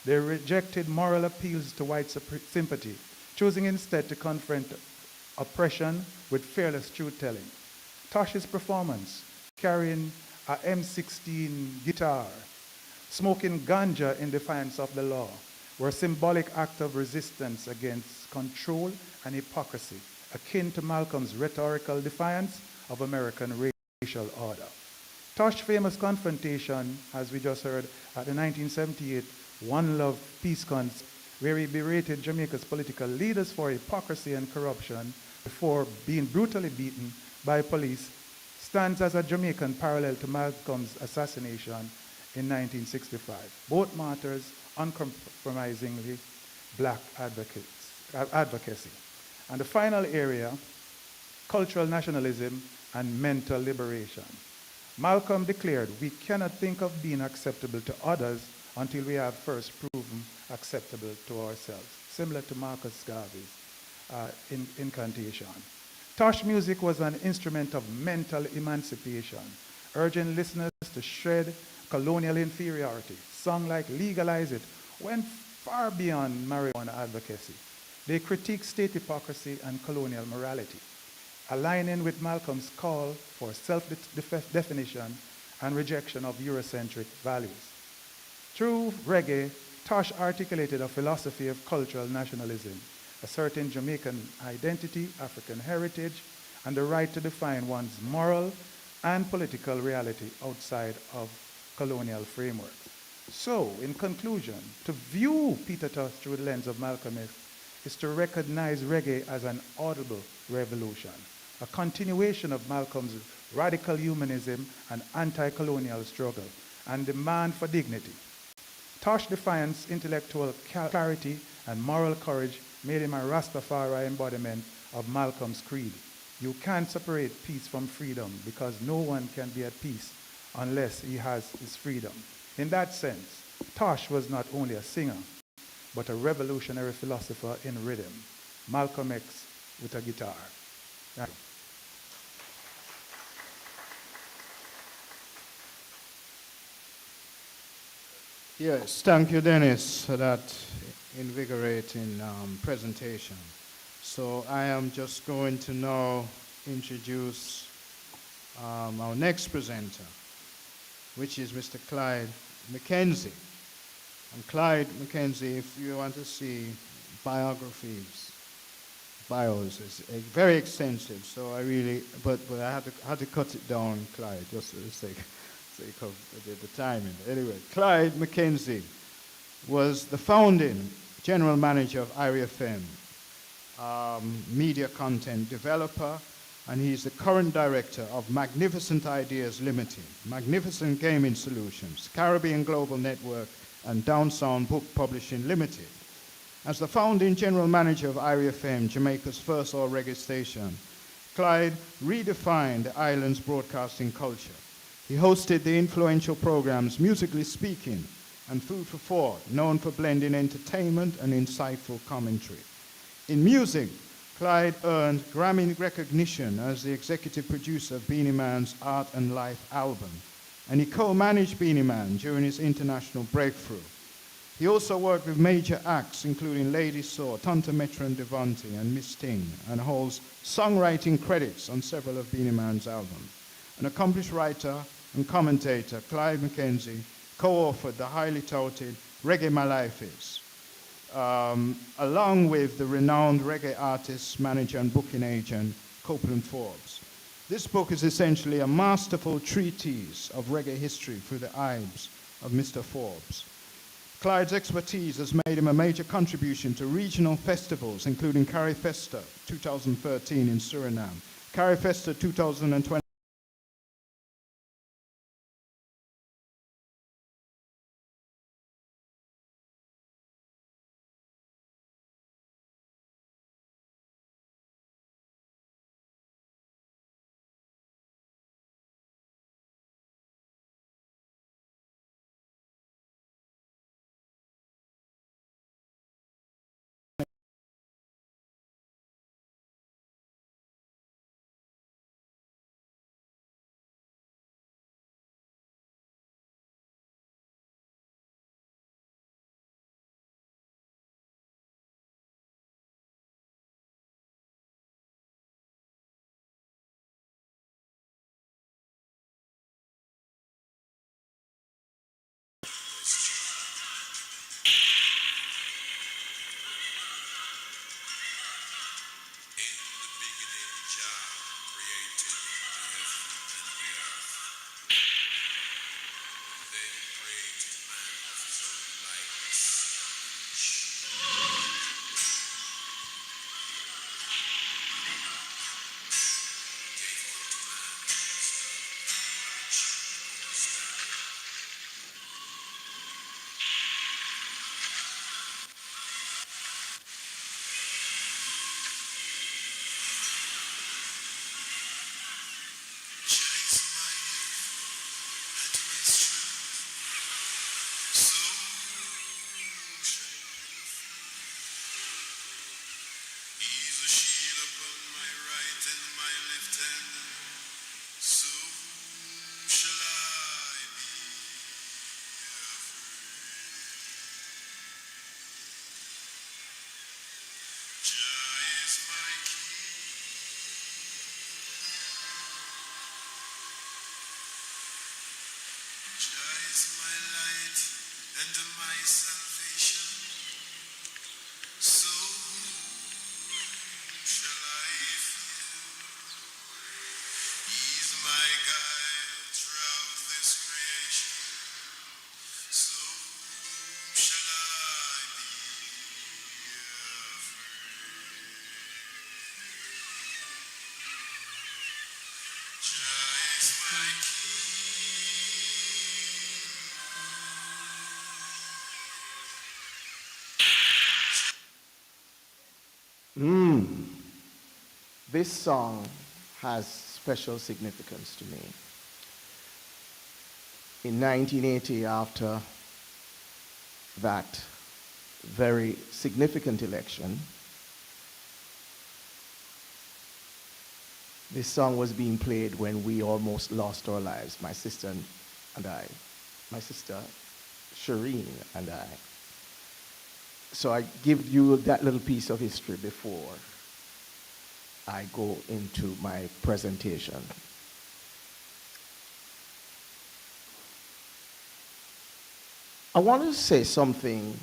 They rejected moral appeals to white sympathy, choosing instead to confront oppression with fearless truth-telling. Tosh's performance, carrying a M16 guitar, smoking ganja in defiance of the law, were a symbolic act of resistance against control and hypocrisy, akin to Malcolm's rhetorical defiance of American racial order. Tosh's famous confrontation, as we just heard, at the 1978 One Love Peace Conference, where he berated Jamaica's political leaders for hypocrisy and corruption before being brutally beaten by police, stands as a Jamaican parallel to Malcolm's assassination in 1965. Both martyrs uncompromisingly black advocacy. And the final area, cultural nationalism and mental liberation. Malcolm declared, we cannot think of being acceptable to others until we have first proven acceptable to ourselves, similar to Marcus Garvey's incantation. Tosh music was an instrument of mental emancipation, urging listeners to shred colonial inferiority. Songs like Legalize It went far beyond marijuana advocacy. They critiqued state hypocrisy and colonial morality, aligning with Malcolm's call for self-definition and rejection of Eurocentric values. Through reggae, Tosh articulated a philosophy of cultural nationalism, asserting Jamaican identity, African heritage, and the right to define one's moral and political reality outside of colonial frameworks. So, in conclusion, to view Peter Tosh through the lens of Malcolm X is to recognize reggae as an audible revolution, a continuation of Malcolm's radical humanism and anti-colonial struggle, and demand for dignity. Tosh defiance, intellectual clarity, and moral courage made him a Rastafari embodiment of Malcolm's creed. You can't separate peace from freedom because no one can be at peace unless he has his freedom. In that sense, Tosh was not only a singer, but a revolutionary philosopher in rhythm. Malcolm X with a guitar. Thank you. Yes, thank you, Dennis, for that invigorating presentation. So I am just going to now introduce our next presenter, which is Mr. Clyde McKenzie. And Clyde McKenzie, if you want to see bios, is very extensive. So I really, but I had to cut it down, Clyde, just for the sake of the timing. Anyway, Clyde McKenzie was the founding general manager of IRIFM, media content developer, and he's the current director of Magnificent Ideas Limited, Magnificent Gaming Solutions, Caribbean Global Network, and Downsound Book Publishing Limited. As the founding general manager of IRI FM, Jamaica's first all reggae station, Clyde redefined the island's broadcasting culture. He hosted the influential programs Musically Speaking and Food for Thought, known for blending entertainment and insightful commentary. In music, Clyde earned Grammy recognition as the executive producer of Beenie Man's Art and Life album, and he co-managed Beenie Man during his international breakthrough. He also worked with major acts including Lady Saw, Tonta Metro and Devontae, and Miss Ting, and holds songwriting credits on several of Beenie Man's albums. An accomplished writer and commentator, Clyde McKenzie, co-authored the highly touted Reggae My Life Is, along with the renowned reggae artist, manager, and booking agent, Copeland Forbes. This book is essentially a masterful treatise of reggae history through the eyes of Mr. Forbes. Clyde's expertise has made him a major contribution to regional festivals, including Carifesta 2013 in Suriname, Carifesta 2020, This song has special significance to me. In 1980, after that very significant election, this song was being played when we almost lost our lives, my sister and I, my sister Shireen and I. So I give you that little piece of history before I go into my presentation. I want to say something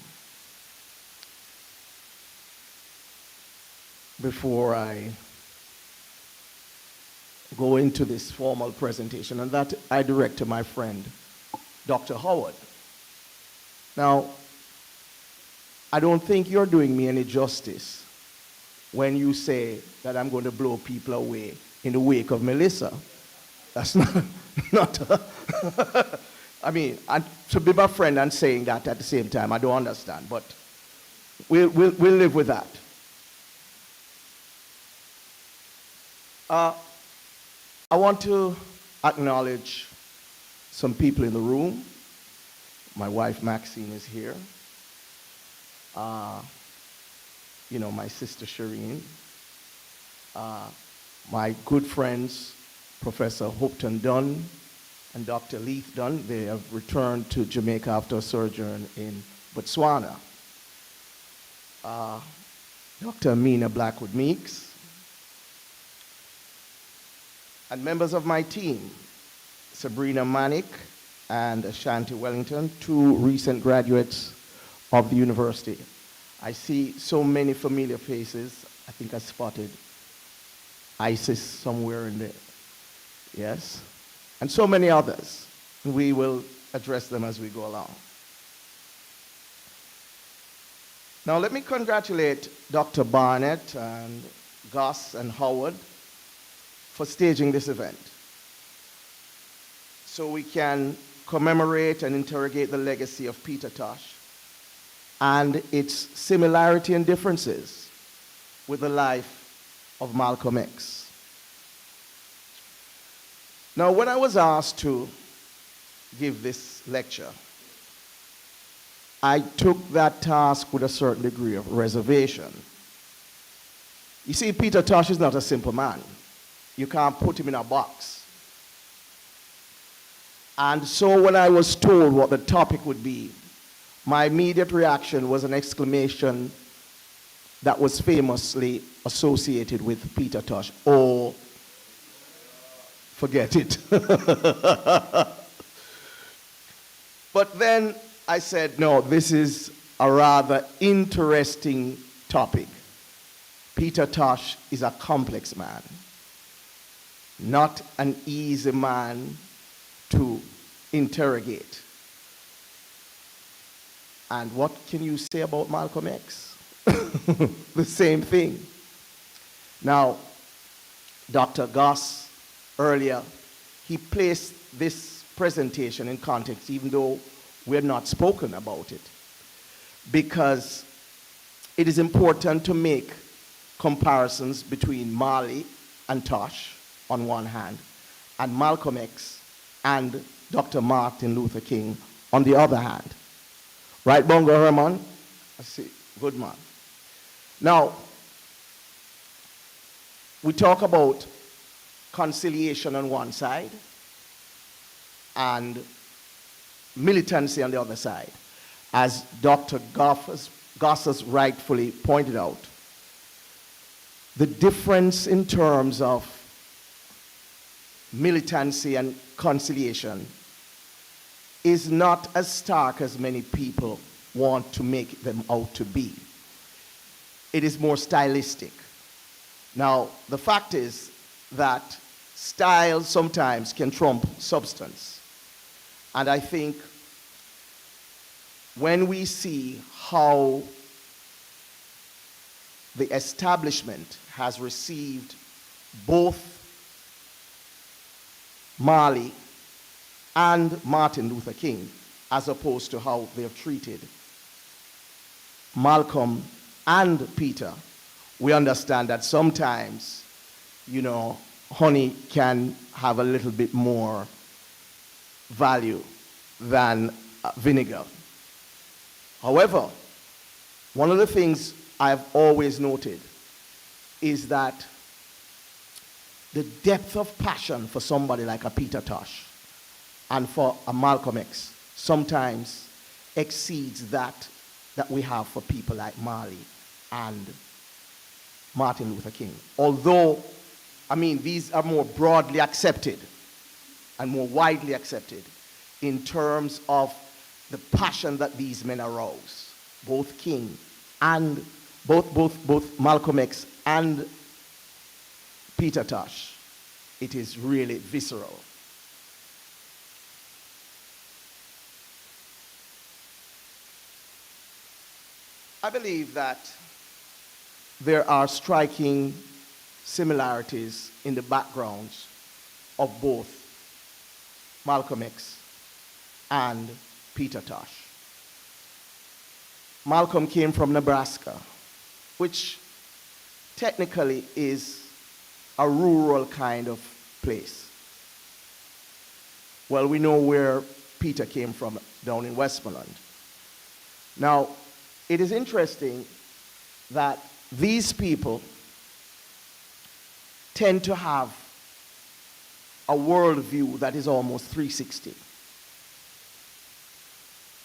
before I go into this formal presentation, and that I direct to my friend, Dr. Howard. Now, I don't think you're doing me any justice when you say that I'm going to blow people away in the wake of Melissa. That's not I mean, and to be my friend and saying that at the same time, I don't understand, but we'll live with that. I want to acknowledge some people in the room. My wife Maxine is here. You know, my sister Shireen. My good friends, Professor Hopton Dunn and Dr. Leith Dunn. They have returned to Jamaica after a sojourn in Botswana. Dr. Amina Blackwood Meeks. And members of my team, Sabrina Manick and Asante Wellington, two recent graduates of the university. I see so many familiar faces. I think I spotted Isis somewhere in there. Yes. And so many others. We will address them as we go along. Now let me congratulate Dr. Barnett and Gus and Howard for staging this event, so we can commemorate and interrogate the legacy of Peter Tosh and its similarity and differences with the life of Malcolm X. Now, when I was asked to give this lecture, I took that task with a certain degree of reservation. You see, Peter Tosh is not a simple man. You can't put him in a box. And so when I was told what the topic would be, my immediate reaction was an exclamation that was famously associated with Peter Tosh. Oh, forget it. But then I said, no, this is a rather interesting topic. Peter Tosh is a complex man, not an easy man to interrogate. And what can you say about Malcolm X? The same thing. Now, Dr. Goss earlier, he placed this presentation in context, even though we had not spoken about it, because it is important to make comparisons between Marley and Tosh on one hand, and Malcolm X and Dr. Martin Luther King on the other hand. Right, Bongo Herman? I see. Good man. Now, we talk about conciliation on one side and militancy on the other side. As Dr. Goss has rightfully pointed out, the difference in terms of militancy and conciliation is not as stark as many people want to make them out to be. It is more stylistic. Now, the fact is that style sometimes can trump substance. And I think when we see how the establishment has received both Marley and Martin Luther King, as opposed to how they have treated Malcolm and Peter, we understand that sometimes, you know, honey can have a little bit more value than vinegar. However, one of the things I've always noted is that the depth of passion for somebody like a Peter Tosh and for a Malcolm X sometimes exceeds that we have for people like Marley and Martin Luther King. Although, I mean, these are more broadly accepted and more widely accepted in terms of the passion that these men arouse, both King and both Malcolm X and Peter Tosh. It is really visceral. I believe that there are striking similarities in the backgrounds of both Malcolm X and Peter Tosh. Malcolm came from Nebraska, which technically is a rural kind of place. Well, we know where Peter came from, down in Westmoreland. Now, it is interesting that these people tend to have a worldview that is almost 360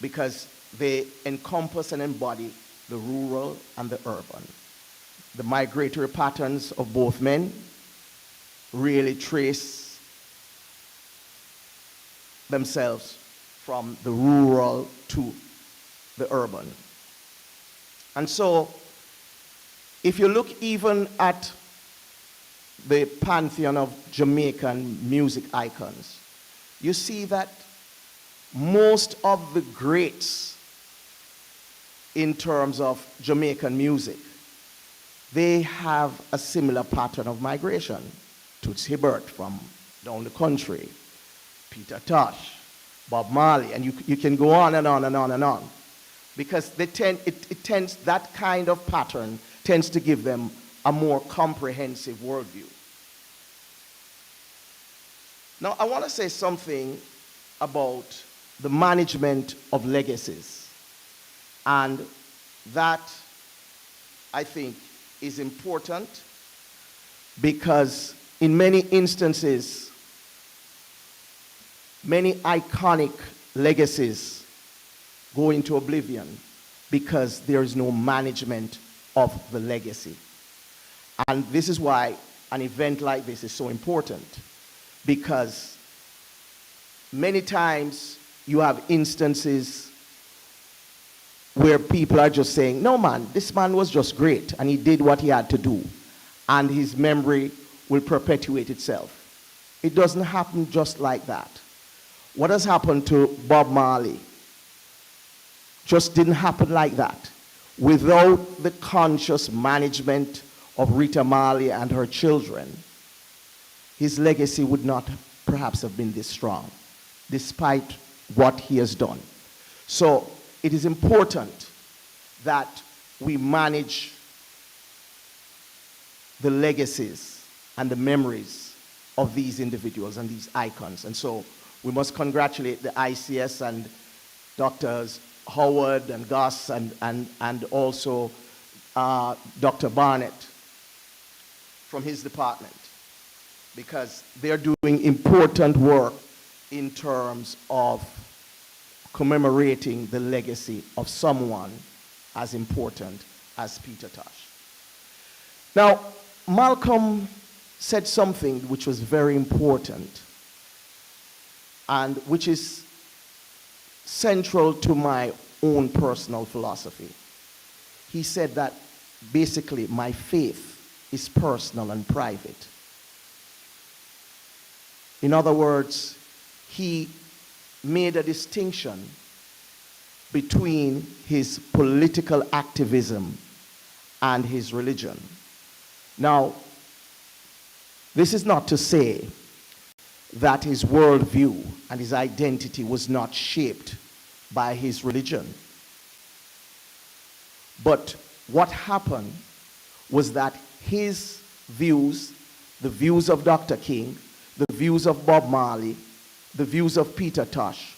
because they encompass and embody the rural and the urban. The migratory patterns of both men really trace themselves from the rural to the urban. And so, if you look even at the pantheon of Jamaican music icons, you see that most of the greats in terms of Jamaican music, they have a similar pattern of migration. Toots Hibbert from down the country, Peter Tosh, Bob Marley, and you can go on and on and on and on. Because they tends, that kind of pattern tends to give them a more comprehensive worldview. Now, I want to say something about the management of legacies. And that, I think, is important because in many instances, many iconic legacies go into oblivion because there is no management of the legacy. And this is why an event like this is so important, because many times you have instances where people are just saying, no man, this man was just great and he did what he had to do and his memory will perpetuate itself. It doesn't happen just like that. What has happened to Bob Marley just didn't happen like that. Without the conscious management of Rita Marley and her children, his legacy would not perhaps have been this strong, despite what he has done. So it is important that we manage the legacies and the memories of these individuals and these icons. And so we must congratulate the ICS and Drs. Howard and Gus and also Dr. Barnett from his department, because they're doing important work in terms of commemorating the legacy of someone as important as Peter Tosh. Now, Malcolm said something which was very important and which is central to my own personal philosophy. He said that basically my faith is personal and private. In other words, he made a distinction between his political activism and his religion. Now, this is not to say that his worldview and his identity was not shaped by his religion. But what happened was that his views, the views of Dr. King, the views of Bob Marley, the views of Peter Tosh,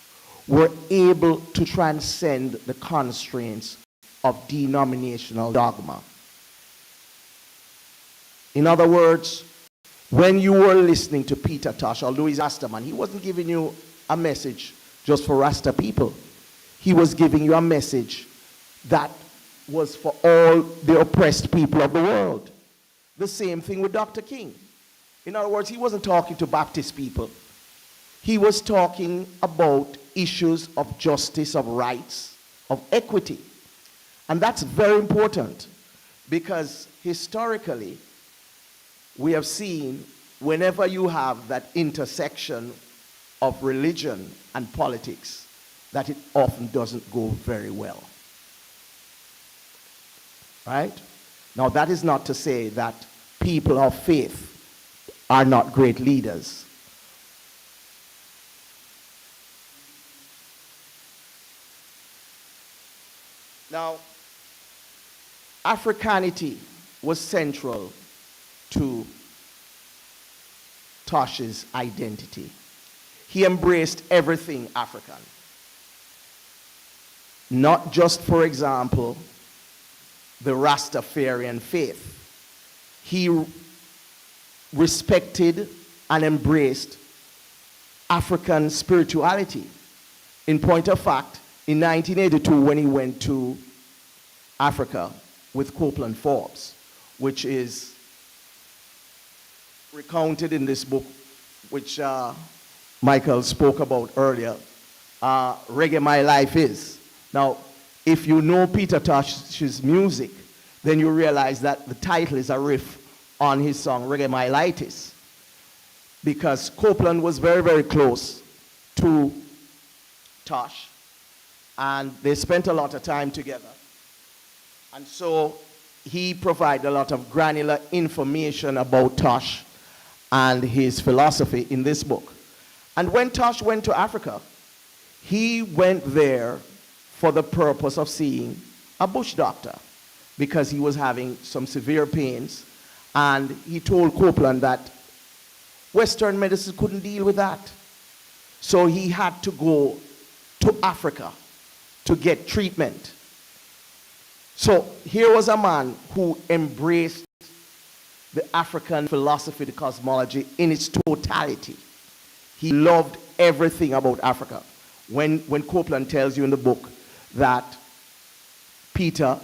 were able to transcend the constraints of denominational dogma. In other words, when you were listening to Peter Tosh, although he's Rastaman, he wasn't giving you a message just for Rasta people. He was giving you a message that was for all the oppressed people of the world. The same thing with Dr. King. In other words, he wasn't talking to Baptist people. He was talking about issues of justice, of rights, of equity. And that's very important because historically, we have seen whenever you have that intersection of religion and politics, that it often doesn't go very well. Right? Now, that is not to say that people of faith are not great leaders. Now, Africanity was central to Tosh's identity. He embraced everything African. Not just, for example, the Rastafarian faith. He respected and embraced African spirituality. In point of fact, in 1982, when he went to Africa with Copeland Forbes, which is recounted in this book, which Michael spoke about earlier, Reggae My Life Is. Now, if you know Peter Tosh's music, then you realize that the title is a riff on his song Reggae My Life Is, because Copeland was very, very close to Tosh, and they spent a lot of time together. And so he provided a lot of granular information about Tosh and his philosophy in this book. And when Tosh went to Africa, he went there for the purpose of seeing a bush doctor because he was having some severe pains. And he told Copeland that Western medicine couldn't deal with that. So he had to go to Africa to get treatment. So here was a man who embraced the African philosophy, the cosmology in its totality. He loved everything about Africa. When Copeland tells you in the book that Peter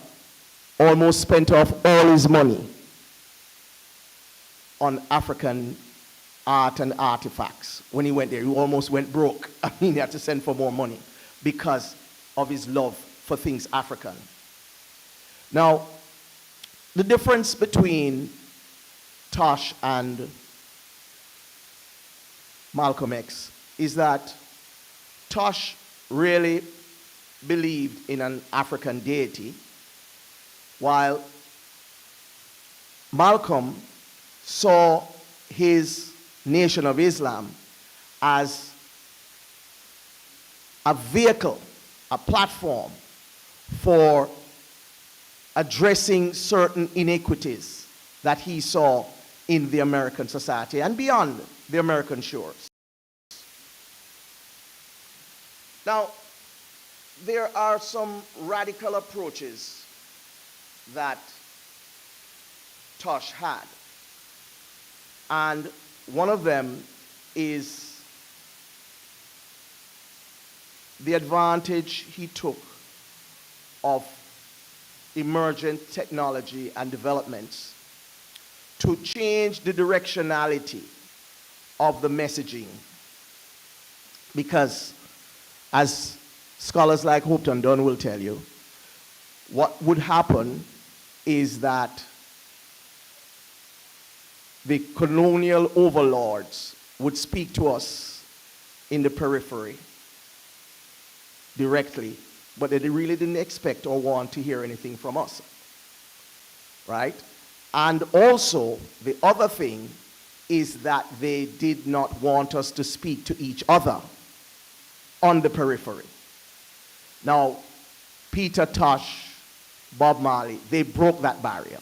almost spent off all his money on African art and artifacts. When he went there, he almost went broke. I mean, he had to send for more money because of his love for things African. Now, the difference between Tosh and Malcolm X is that Tosh really believed in an African deity, while Malcolm saw his Nation of Islam as a vehicle, a platform for addressing certain inequities that he saw in the American society and beyond the American shores. Now, there are some radical approaches that Tosh had. And one of them is the advantage he took of emergent technology and developments to change the directionality of the messaging. Because, as scholars like Houghton Dunn will tell you, what would happen is that the colonial overlords would speak to us in the periphery directly, but they really didn't expect or want to hear anything from us, right? And also, the other thing is that they did not want us to speak to each other on the periphery. Now, Peter Tosh, Bob Marley, they broke that barrier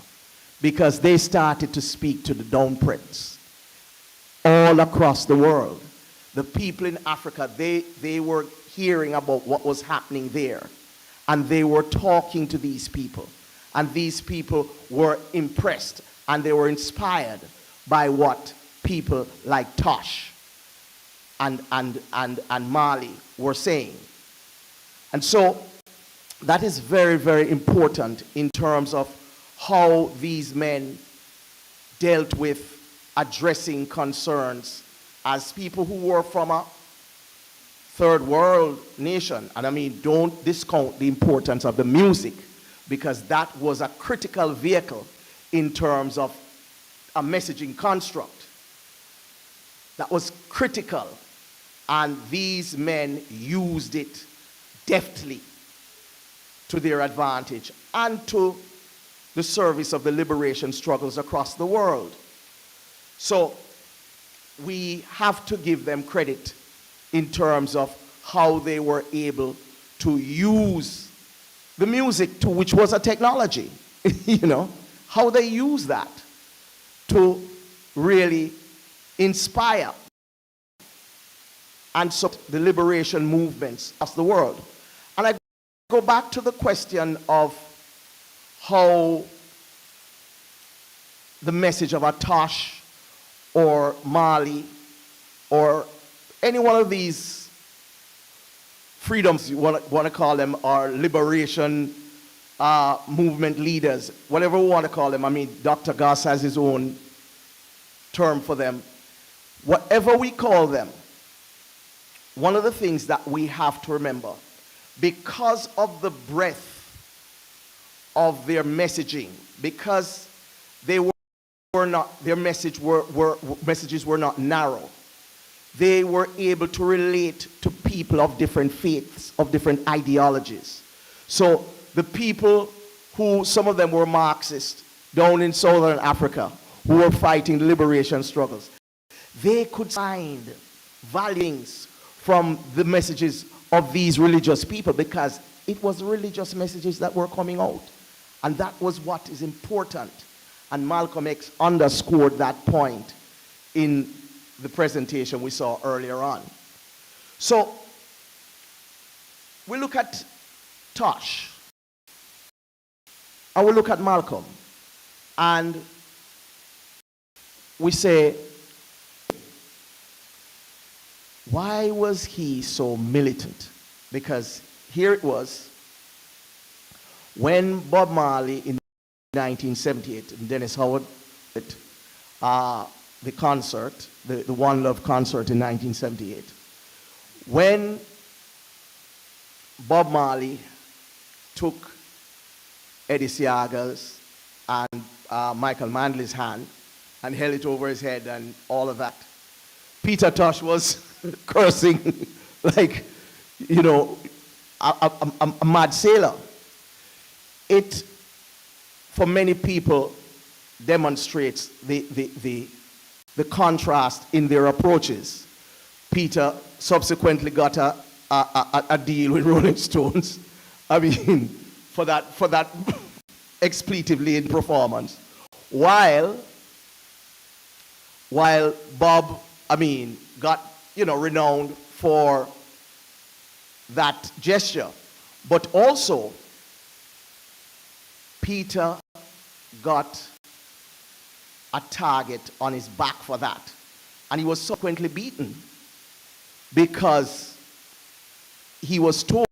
because they started to speak to the Down Prince all across the world. The people in Africa, they were hearing about what was happening there, and they were talking to these people, and these people were impressed and they were inspired by what people like Tosh and Marley were saying. And so that is very, very important in terms of how these men dealt with addressing concerns as people who were from a third world nation. And I mean, don't discount the importance of the music, because that was a critical vehicle in terms of a messaging construct. That was critical, and these men used it deftly to their advantage and to the service of the liberation struggles across the world. So we have to give them credit in terms of how they were able to use the music, to which was a technology, you know, how they use that to really inspire and support the liberation movements across the world. And I go back to the question of how the message of a TOSH or Mali or any one of these freedoms, you want to call them, or liberation movement leaders, whatever we want to call them. I mean, Dr. Goss has his own term for them. Whatever we call them, one of the things that we have to remember, because of the breadth of their messaging, because they were not, their messages were not narrow, they were able to relate to people of different faiths, of different ideologies. So the people who, some of them were Marxists down in Southern Africa, who were fighting the liberation struggles, they could find values from the messages of these religious people, because it was religious messages that were coming out. And that was what is important. And Malcolm X underscored that point in the presentation we saw earlier on. So we look at Tosh, and we look at Malcolm, and we say, why was he so militant? Because here it was, when Bob Marley in 1978, and Dennis Howard, the concert, the One Love concert in 1978, when Bob Marley took Eddie Seaga's and Michael Manley's hand and held it over his head and all of that, Peter Tosh was cursing like, you know, a mad sailor. It, for many people, demonstrates the contrast in their approaches. Peter subsequently got a deal with Rolling Stones, I mean, for that expletive-laden performance, while Bob, I mean, got, you know, renowned for that gesture. But also, Peter got a target on his back for that. And he was subsequently beaten because he was told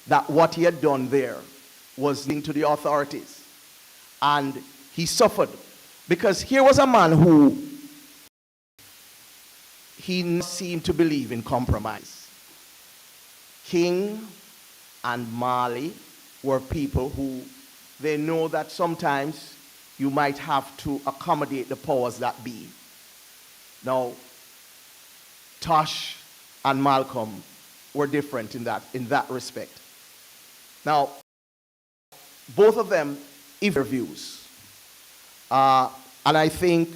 that what he had done there was linked to the authorities. And he suffered, because here was a man who he seemed to believe in compromise. King and Marley were people who, they know that sometimes you might have to accommodate the powers that be. Now, Tosh and Malcolm were different in that respect. Now, both of them interviews. And I think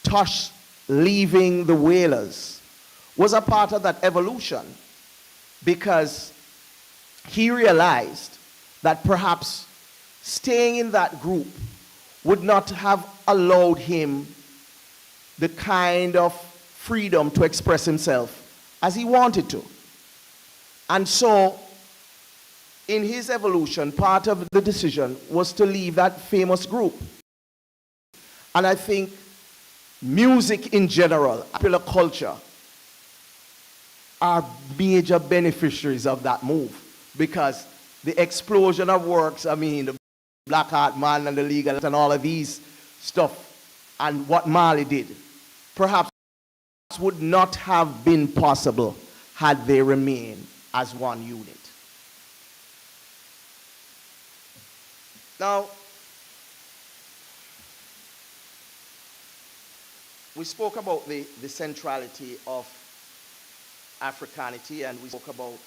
Tosh leaving the Wailers was a part of that evolution, because he realized that perhaps staying in that group would not have allowed him the kind of freedom to express himself as he wanted to. And so, in his evolution, part of the decision was to leave that famous group. And I think music in general, popular culture, are major beneficiaries of that move, because the explosion of works, I mean, the Black Heart Man and the Legal and all of these stuff, and what Marley did, perhaps would not have been possible had they remained as one unit. Now, we spoke about the centrality of Africanity, and we spoke about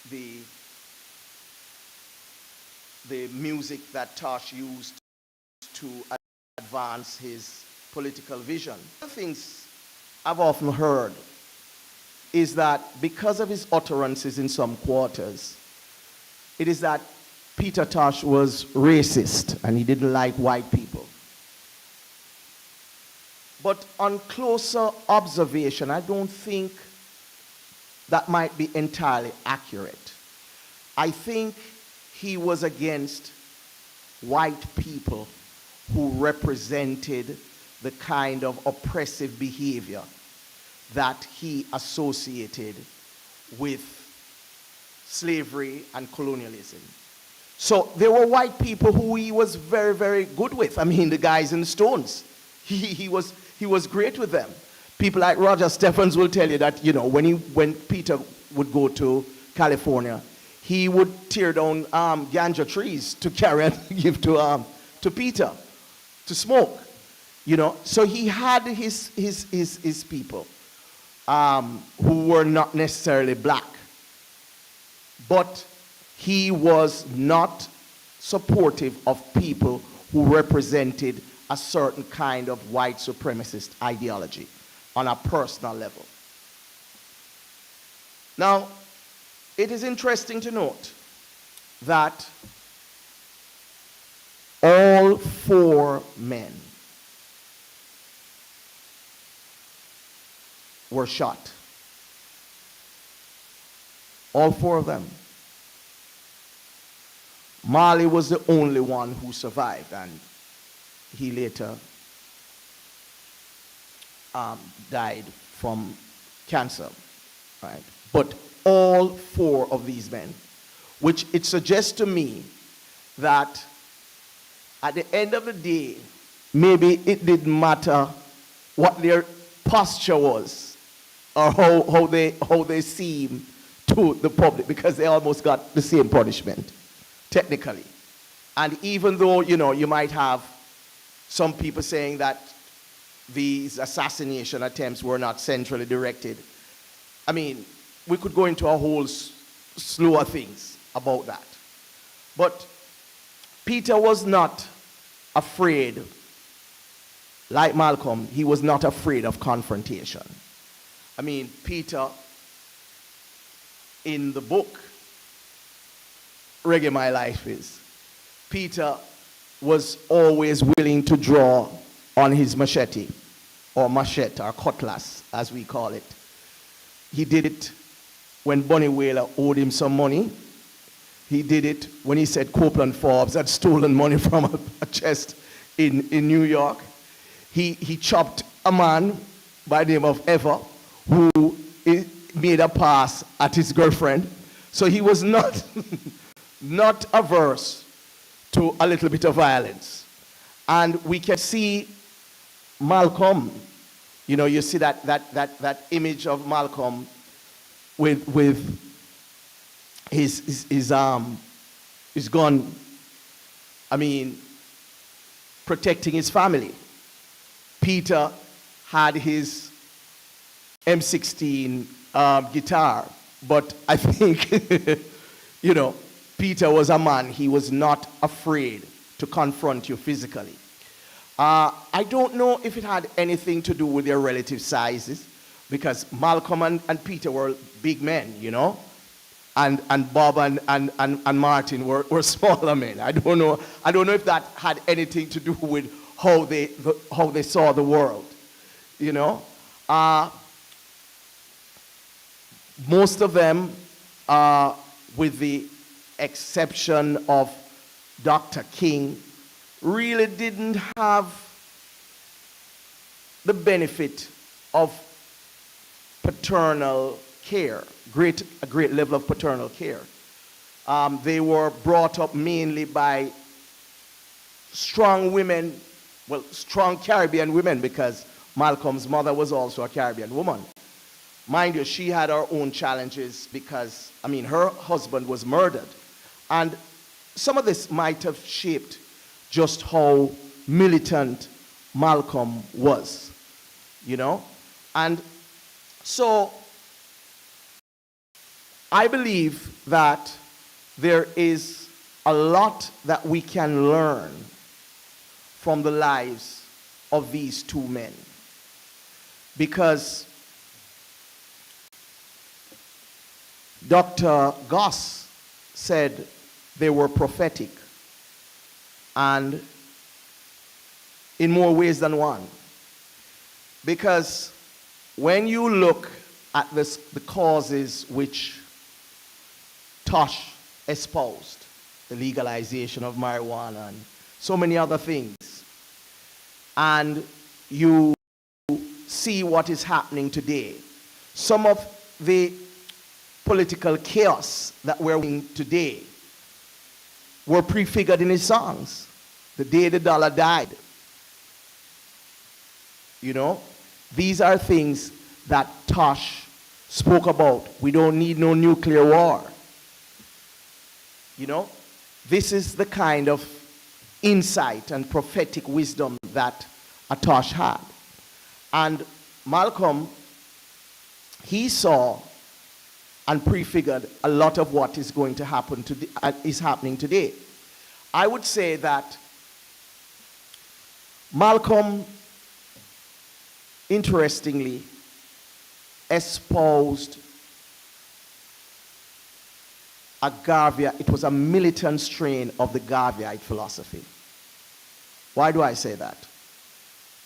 the the music that Tosh used to advance his political vision. One of the things I've often heard is that because of his utterances in some quarters, it is that Peter Tosh was racist and he didn't like white people. But on closer observation, I don't think that might be entirely accurate. I think he was against white people who represented the kind of oppressive behavior that he associated with slavery and colonialism. So there were white people who he was very, very good with. I mean, the guys in the Stones, he was great with them. People like Roger Stephens will tell you that, you know, when Peter would go to California, he would tear down ganja trees to carry and give to Peter to smoke. You know, so he had his people who were not necessarily black, but he was not supportive of people who represented a certain kind of white supremacist ideology on a personal level. Now, it is interesting to note that all four men were shot. All four of them. Marley was the only one who survived, and he later died from cancer, right? But all four of these men, which it suggests to me that at the end of the day, maybe it didn't matter what their posture was or how they seem to the public, because they almost got the same punishment, technically. And even though, you know, you might have some people saying that these assassination attempts were not centrally directed, I mean, we could go into a whole slew of things about that. But Peter was not afraid, like Malcolm, he was not afraid of confrontation. I mean, Peter, in the book, Reggae My Life Is, Peter was always willing to draw on his machete, or cutlass, as we call it. He did it when Bunny Wailer owed him some money. He did it when he said Copeland Forbes had stolen money from a chest in New York. He chopped a man by the name of Eva who made a pass at his girlfriend. So he was not, not averse to a little bit of violence. And we can see Malcolm, you know, you see that image of Malcolm with his gun, I mean, protecting his family. Peter had his M16 guitar, but I think, you know, Peter was a man, he was not afraid to confront you physically. I don't know if it had anything to do with their relative sizes, because Malcolm and Peter were big men, you know, and Bob and Martin were smaller men. I don't know if that had anything to do with how they saw the world, you know. Most of them, with the exception of Dr. King, really didn't have the benefit of paternal care, a great level of paternal care. They were brought up mainly by strong women, well, strong Caribbean women, because Malcolm's mother was also a Caribbean woman. Mind you, she had her own challenges because, I mean, her husband was murdered. And some of this might have shaped just how militant Malcolm was, you know? And so I believe that there is a lot that we can learn from the lives of these two men. Because Dr. Goss said they were prophetic, and in more ways than one. Because when you look at the causes which TOSH espoused, the legalization of marijuana and so many other things, and you see what is happening today, some of the political chaos that we're in today were prefigured in his songs. The day the dollar died. You know, these are things that TOSH spoke about. We don't need no nuclear war. You know, this is the kind of insight and prophetic wisdom that TOSH had. And Malcolm, he saw and prefigured a lot of what is going to happen is happening today. I would say that Malcolm, interestingly, espoused it was a militant strain of the Garveyite philosophy. Why do I say that?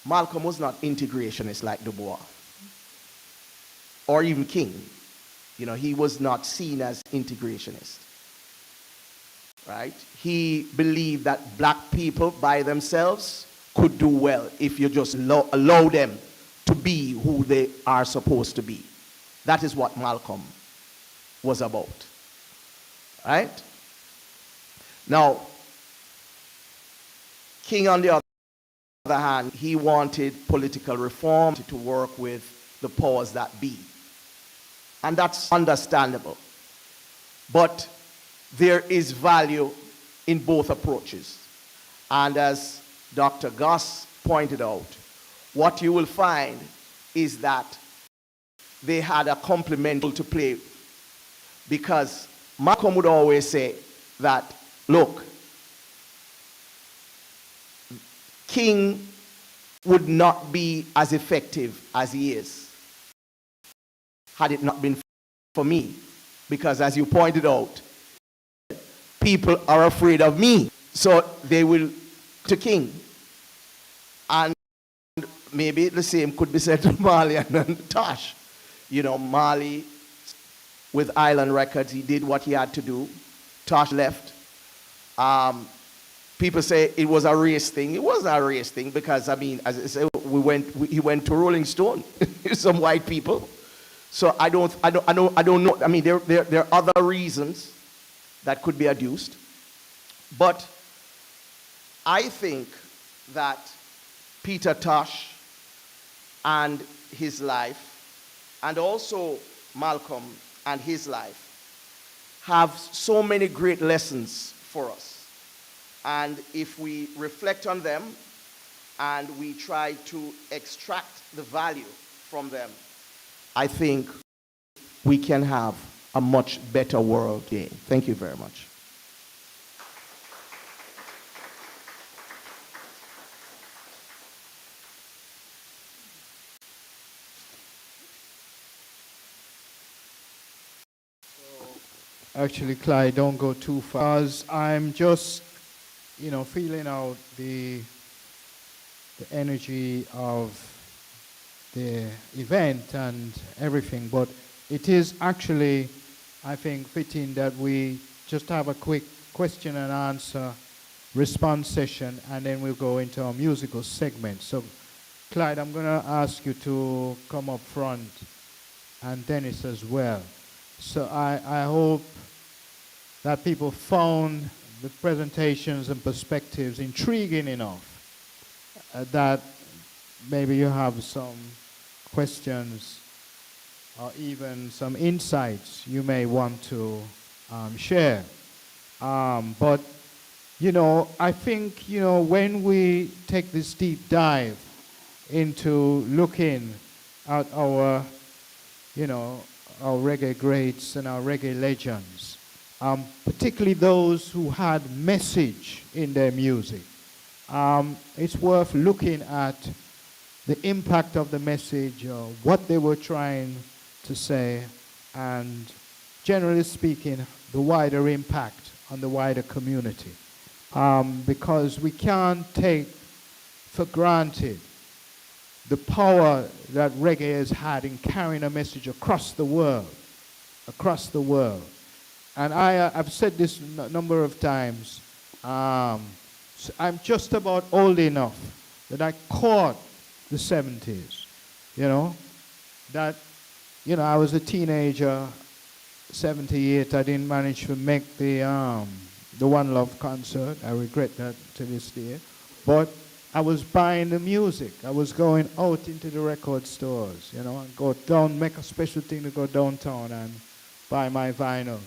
Malcolm was not integrationist like Du Bois, or even King. You know, he was not seen as integrationist, right? He believed that black people by themselves could do well if you just allow them to be who they are supposed to be. That is what Malcolm was about, right? Now, King, on the other hand, he wanted political reform to work with the powers that be. And that's understandable. But there is value in both approaches. And as Dr. Goss pointed out, what you will find is that they had a complementary to play, because Malcolm would always say that, look, King would not be as effective as he is had it not been for me. Because as you pointed out, people are afraid of me. So they will to King. And maybe the same could be said to Marley and TOSH. You know, Marley with Island Records, he did what he had to do. TOSH left. People say it was a race thing. It wasn't a race thing because, I mean, as I say, he went to Rolling Stone, some white people. So I don't know. I mean, there are other reasons that could be adduced. But I think that Peter Tosh and his life, and also Malcolm and his life, have so many great lessons for us. And if we reflect on them and we try to extract the value from them, I think we can have a much better world. Thank you very much. Actually, Clyde, don't go too far. Because I'm just, feeling out the energy of the event and everything. But it is actually, I think, fitting that we just have a quick question and answer response session, and then we'll go into our musical segment. So, Clyde, I'm going to ask you to come up front, and Dennis as well. So I hope that people found the presentations and perspectives intriguing enough that maybe you have some questions or even some insights you may want to share. But, I think, when we take this deep dive into looking at our, our reggae greats and our reggae legends, particularly those who had message in their music. It's worth looking at the impact of the message, what they were trying to say, and generally speaking, the wider impact on the wider community. Because we can't take for granted the power that reggae has had in carrying a message across the world, across the world. And I've said this a number of times. So I'm just about old enough that I caught the 70s, you know, that, you know, I was a teenager, 78, I didn't manage to make the One Love concert. I regret that to this day. But I was buying the music. I was going out into the record stores, you know, and go down, make a special thing to go downtown and buy my vinyl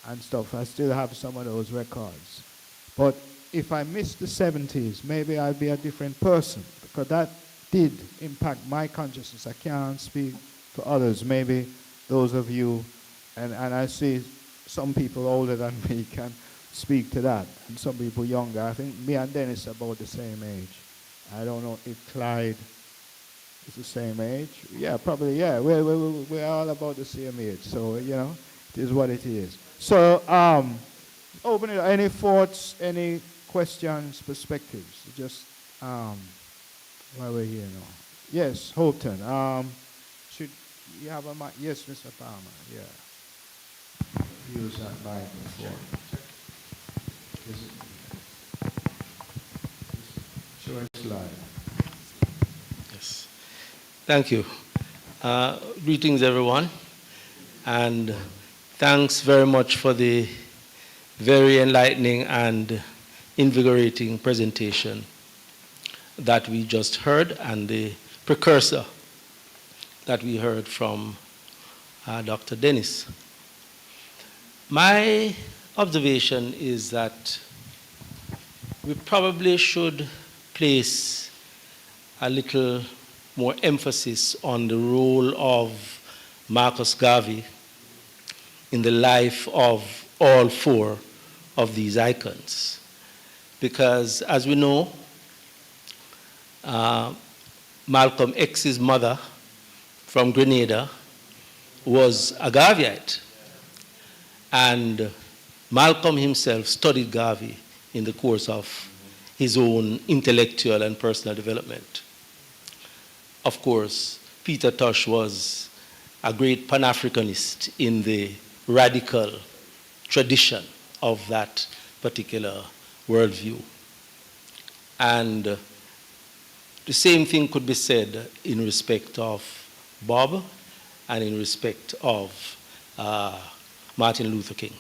and stuff. I still have some of those records. But if I missed the 70s, maybe I'd be a different person, because that did impact my consciousness. I can't speak for others. Maybe those of you, and I see some people older than me can speak to that, and some people younger. I think me and Dennis are about the same age. I don't know if Clyde is the same age. Yeah, probably, yeah. We're all about the same age, so, you know, it is what it is. So, open it up. Any thoughts, any questions, perspectives? Just while we're here now. Yes, Houghton. Should you have a mic? Yes, Mr. Palmer. Yeah. Use that microphone. Is it? Show it slide. Yes. Thank you. Greetings, everyone, and thanks very much for the very enlightening and invigorating presentation that we just heard, and the precursor that we heard from Dr. Dennis. My observation is that we probably should place a little more emphasis on the role of Marcus Garvey in the life of all four of these icons. Because as we know, Malcolm X's mother from Grenada was a Garveyite. And Malcolm himself studied Garvey in the course of his own intellectual and personal development. Of course, Peter Tosh was a great Pan-Africanist in the radical tradition of that particular worldview. And the same thing could be said in respect of Bob and in respect of Martin Luther King.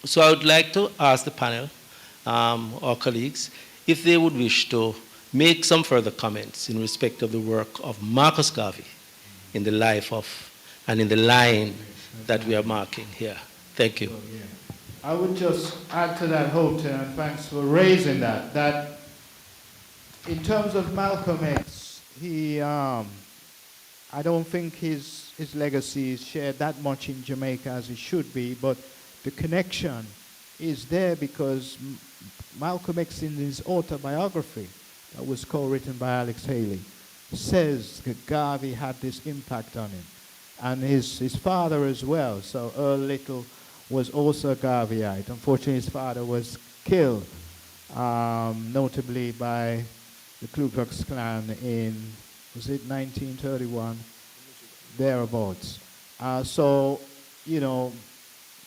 So I would like to ask the panel, our colleagues, if they would wish to make some further comments in respect of the work of Marcus Garvey in the life of and in the line that we are marking here. Thank you. I would just add to that, Houghton, and thanks for raising that, that in terms of Malcolm X, he, I don't think his legacy is shared that much in Jamaica as it should be, but the connection is there because Malcolm X, in his autobiography that was co-written by Alex Haley, says that Garvey had this impact on him, and his father as well. So Earl Little was also a Garveyite. Unfortunately, his father was killed, notably by the Ku Klux Klan in, was it 1931? Thereabouts. So, you know,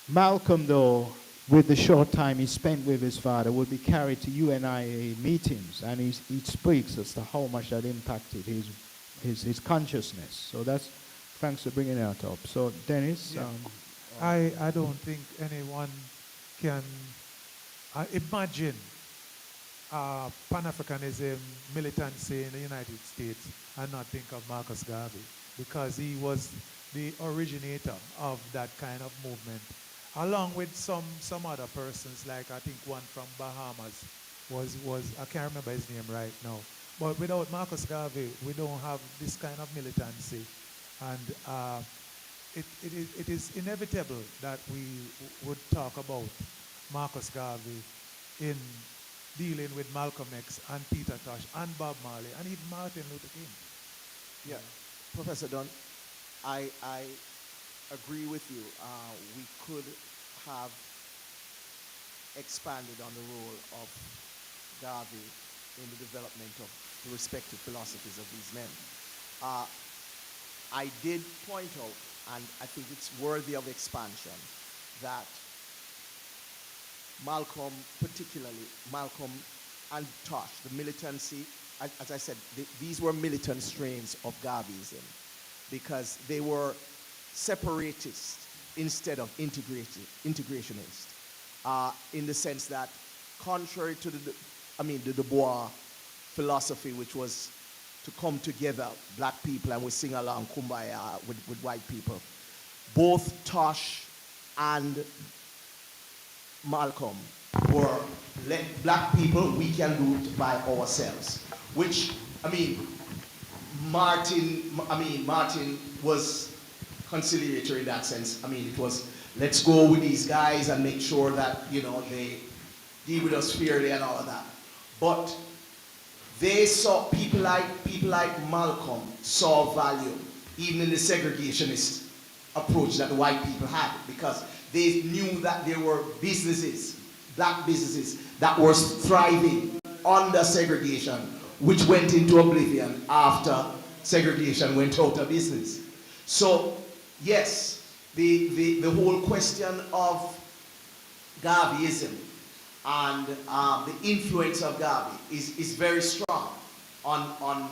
Malcolm, though, with the short time he spent with his father, would be carried to UNIA meetings, and he speaks as to how much that impacted his consciousness. So that's, thanks for bringing that up. So, Dennis? Yeah. I don't think anyone can imagine Pan-Africanism militancy in the United States and not think of Marcus Garvey, because he was the originator of that kind of movement, along with some other persons, like I think one from Bahamas was I can't remember his name right now. But without Marcus Garvey, we don't have this kind of militancy. And it is inevitable that we would talk about Marcus Garvey in dealing with Malcolm X and Peter Tosh and Bob Marley and even Martin Luther King. Yeah, Professor Dunn, I agree with you. We could have expanded on the role of Garvey in the development of the respective philosophies of these men. I did point out, and I think it's worthy of expansion, that Malcolm, particularly Malcolm and Tosh, the militancy, as I said, these were militant strains of Garveyism because they were separatist instead of integrationist, in the sense that contrary to the Du Bois philosophy, which was to come together, black people, and we sing along Kumbaya with white people, both Tosh and Malcolm were black people, we can do it by ourselves. Which, Martin was conciliatory in that sense. It was, let's go with these guys and make sure that, they deal with us fairly and all of that. But they saw, people like Malcolm saw value, even in the segregationist approach that the white people had, because they knew that there were businesses, black businesses, that were thriving under segregation, which went into oblivion after segregation went out of business. So, yes, the whole question of Garveyism and the influence of Garvey is very strong on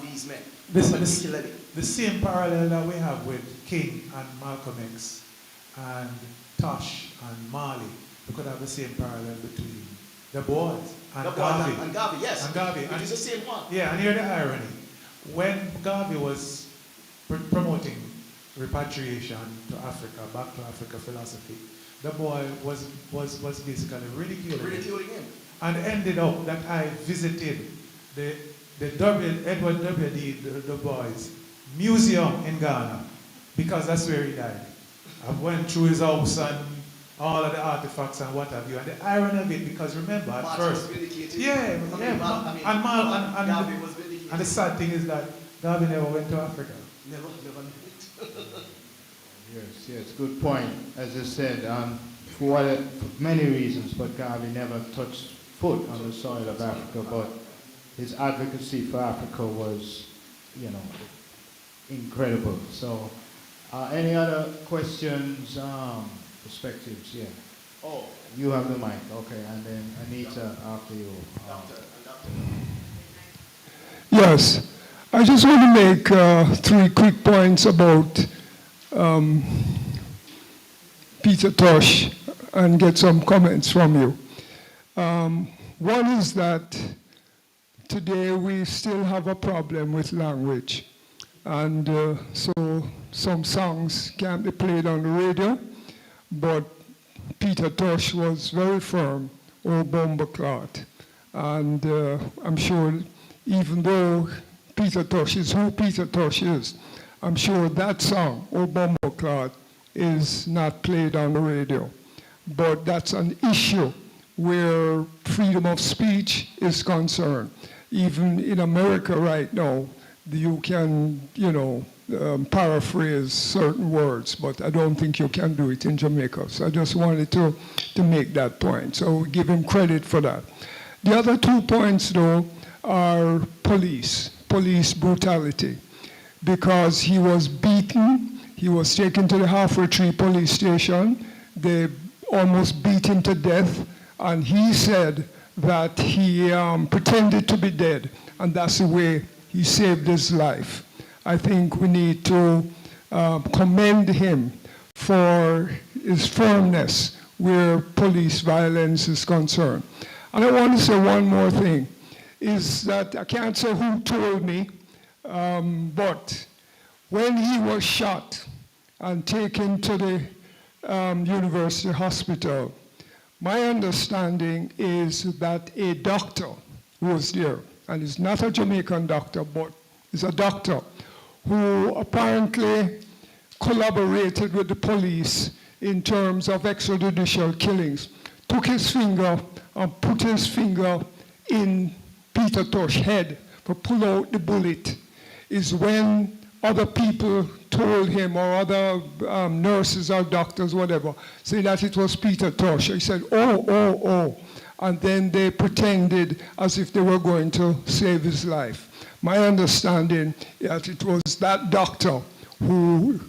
these men, particularly. The same parallel that we have with King and Malcolm X and Tosh and Marley, we could have the same parallel between the boys and Garvey. And Garvey, yes. And Garvey. It is the same one. Yeah, and here's the irony. When Garvey was promoting repatriation to Africa, back to Africa philosophy, the boy was basically ridiculing him. And ended up that I visited the Edward W.D. Du Bois Museum in Ghana, because that's where he died. I went through his house and all of the artifacts and what have you. And the irony of it, because remember at first, and the sad thing is that Garvey never went to Africa. Never went. Yes, good point. As I said, for many reasons, but Garvey never touched foot on the soil of Africa, but his advocacy for Africa was, incredible. So, any other questions, perspectives? Yeah. Oh. You have the mic, okay, and then Anita after you. Yes, I just want to make 3 quick points about Peter Tosh and get some comments from you. One is that today we still have a problem with language, and so some songs can't be played on the radio, but Peter Tosh was very firm, "Oh Bomber Clot," and I'm sure even though Peter Tosh is who Peter Tosh is, I'm sure that song, "Oh Bomber Clot," is not played on the radio. But that's an issue where freedom of speech is concerned. Even in America right now, you can, paraphrase certain words, but I don't think you can do it in Jamaica. So I just wanted to make that point. So give him credit for that. The other 2 points, though, are police brutality. Because he was beaten, he was taken to the Halfway Tree police station, they almost beat him to death, and he said that he pretended to be dead, and that's the way he saved his life. I think we need to commend him for his firmness where police violence is concerned. And I want to say one more thing, is that I can't say who told me, but when he was shot and taken to the university hospital, my understanding is that a doctor was there, and he's not a Jamaican doctor, but he's a doctor who apparently collaborated with the police in terms of extrajudicial killings, took his finger and put his finger in Peter Tosh's head to pull out the bullet, is when other people told him, or other nurses or doctors, whatever, say that it was Peter Tosh. He said, oh, oh, oh. And then they pretended as if they were going to save his life. My understanding is that it was that doctor who,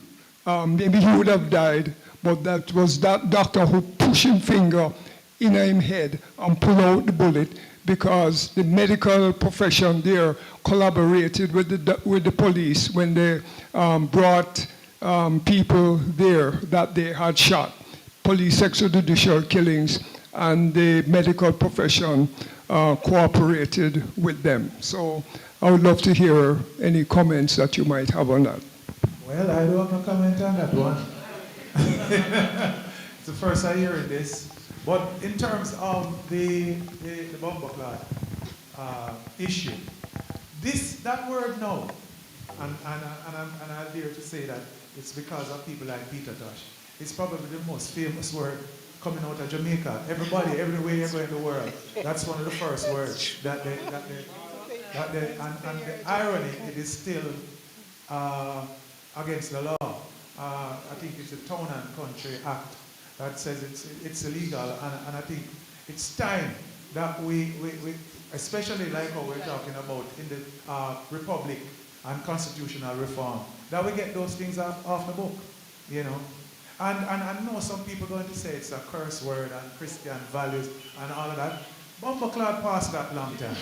maybe he would have died, but that was that doctor who pushed his finger in his head and pulled out the bullet, because the medical profession there collaborated with the police when they brought people there that they had shot. Police extrajudicial killings, and the medical profession cooperated with them. So I would love to hear any comments that you might have on that. Well, I don't have a comment on that one. It's the first I hear this. But in terms of the bomber clot issue, that word no, and I dare to say that it's because of people like Peter Tosh. It's probably the most famous word coming out of Jamaica. Everybody, everywhere you go in the world, that's one of the first words and the irony, it is still against the law. I think it's the Town and Country Act that says it's illegal, and I think it's time that we especially like how we're talking about in the Republic and constitutional reform, that we get those things off the book, you know. And I know some people are going to say it's a curse word and Christian values and all of that. Bumbleclad passed that long time.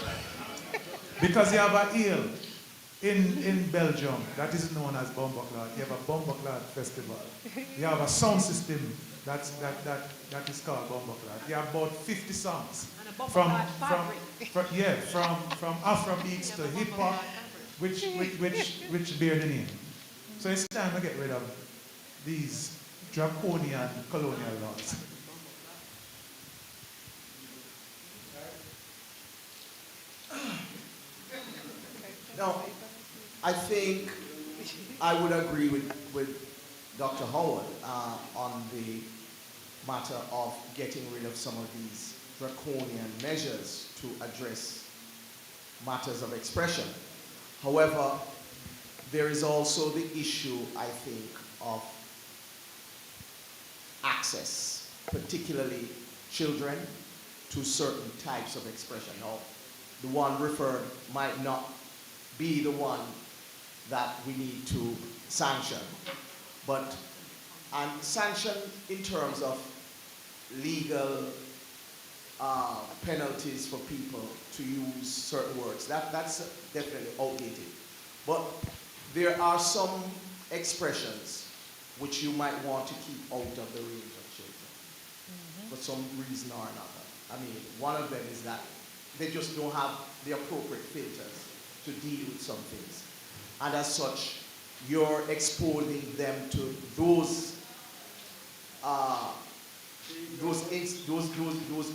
Because you have a hill in Belgium that is known as Bumbleclad. You have a Bumbleclad festival. You have a sound system that is called Bumbleclad. You have about 50 songs. From Afrobeats to hip hop, which bear the name. So it's time to get rid of these draconian colonial laws. Now, I think I would agree with Dr. Howard on the matter of getting rid of some of these draconian measures to address matters of expression. However, there is also the issue, I think, of access, particularly children, to certain types of expression. Now, the one referred might not be the one that we need to sanction, but sanction in terms of legal penalties for people to use certain words. That's definitely outdated. But there are some expressions which you might want to keep out of the range of children for some reason or another. I mean, one of them is that they just don't have the appropriate filters to deal with some things. And as such, you're exposing them to those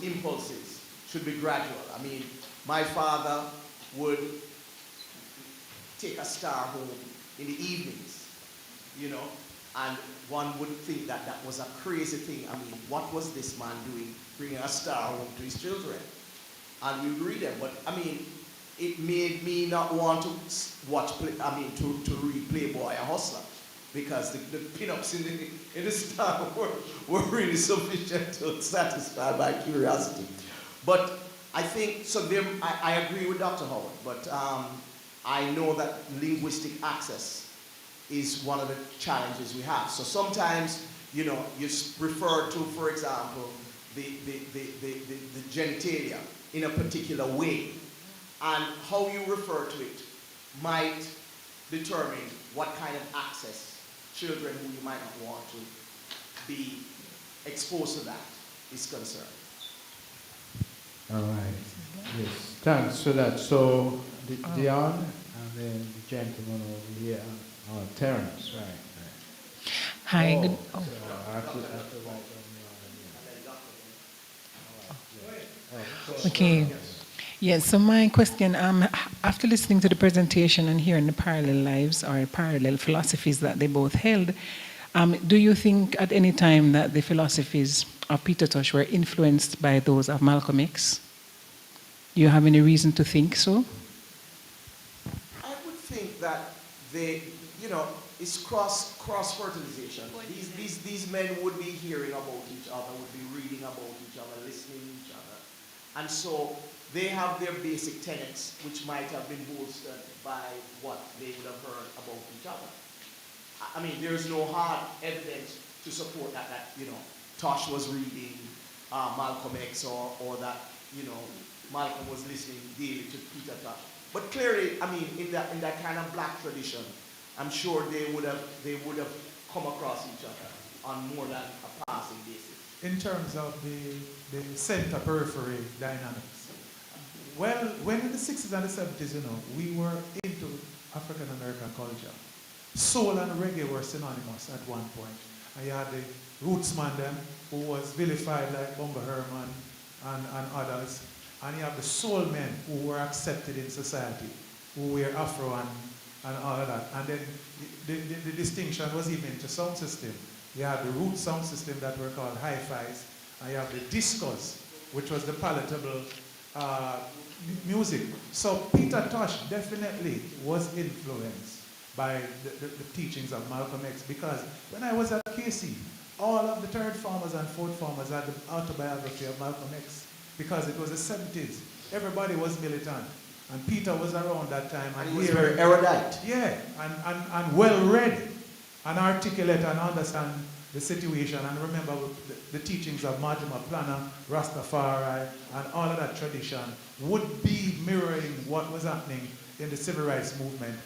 impulses should be gradual. I mean, my father would take a star home in the evenings, you know, and one would think that that was a crazy thing. I mean, what was this man doing, bringing a star home to his children? And we would read them, but I mean, it made me not want to to read Playboy and Hustler, because the pin-ups in the star were really sufficient to satisfy my curiosity. But I think, so there, I agree with Dr. Howard, but I know that linguistic access is one of the challenges we have. So sometimes, you know, you refer to, for example, the genitalia in a particular way, and how you refer to it might determine what kind of access children who you might not want to be exposed to that is concerned. All right. Yes. Thanks for that. So, Dion, and then the gentleman over here, Terrence, right. Hi. Good. Oh. Okay. Yes, so my question, after listening to the presentation and hearing the parallel lives or parallel philosophies that they both held, do you think at any time that the philosophies of Peter Tosh were influenced by those of Malcolm X? Do you have any reason to think so? I would think that it's cross-fertilization. These men would be hearing about each other, would be reading about each other, listening to each other. And so they have their basic tenets, which might have been bolstered by what they would have heard about each other. I mean, there's no hard evidence to support that Tosh was reading Malcolm X or that, Malcolm was listening daily to Peter Tosh. But clearly, I mean, in that kind of black tradition, I'm sure they would have come across each other on more than a passing basis. In terms of the center-periphery dynamics, well, when in the 60s and the 70s, we were into African-American culture. Soul and reggae were synonymous at one point. And you had the rootsman them, who was vilified like Bunga Herman and others. And you have the soul men who were accepted in society, who were Afro and all of that. And then the distinction was even into sound system. You had the root sound system that were called hi-fis, and you have the discos, which was the palatable music. So Peter Tosh definitely was influenced by the teachings of Malcolm X, because when I was at KC, all of the third farmers and fourth farmers had the autobiography of Malcolm X, because it was the 70s. Everybody was militant. And Peter was around that time. And he was very erudite. Yeah, and well-read and articulate and understand the situation. And remember the teachings of Majuma Plana, Rastafari, and all of that tradition would be mirroring what was happening in the civil rights movement.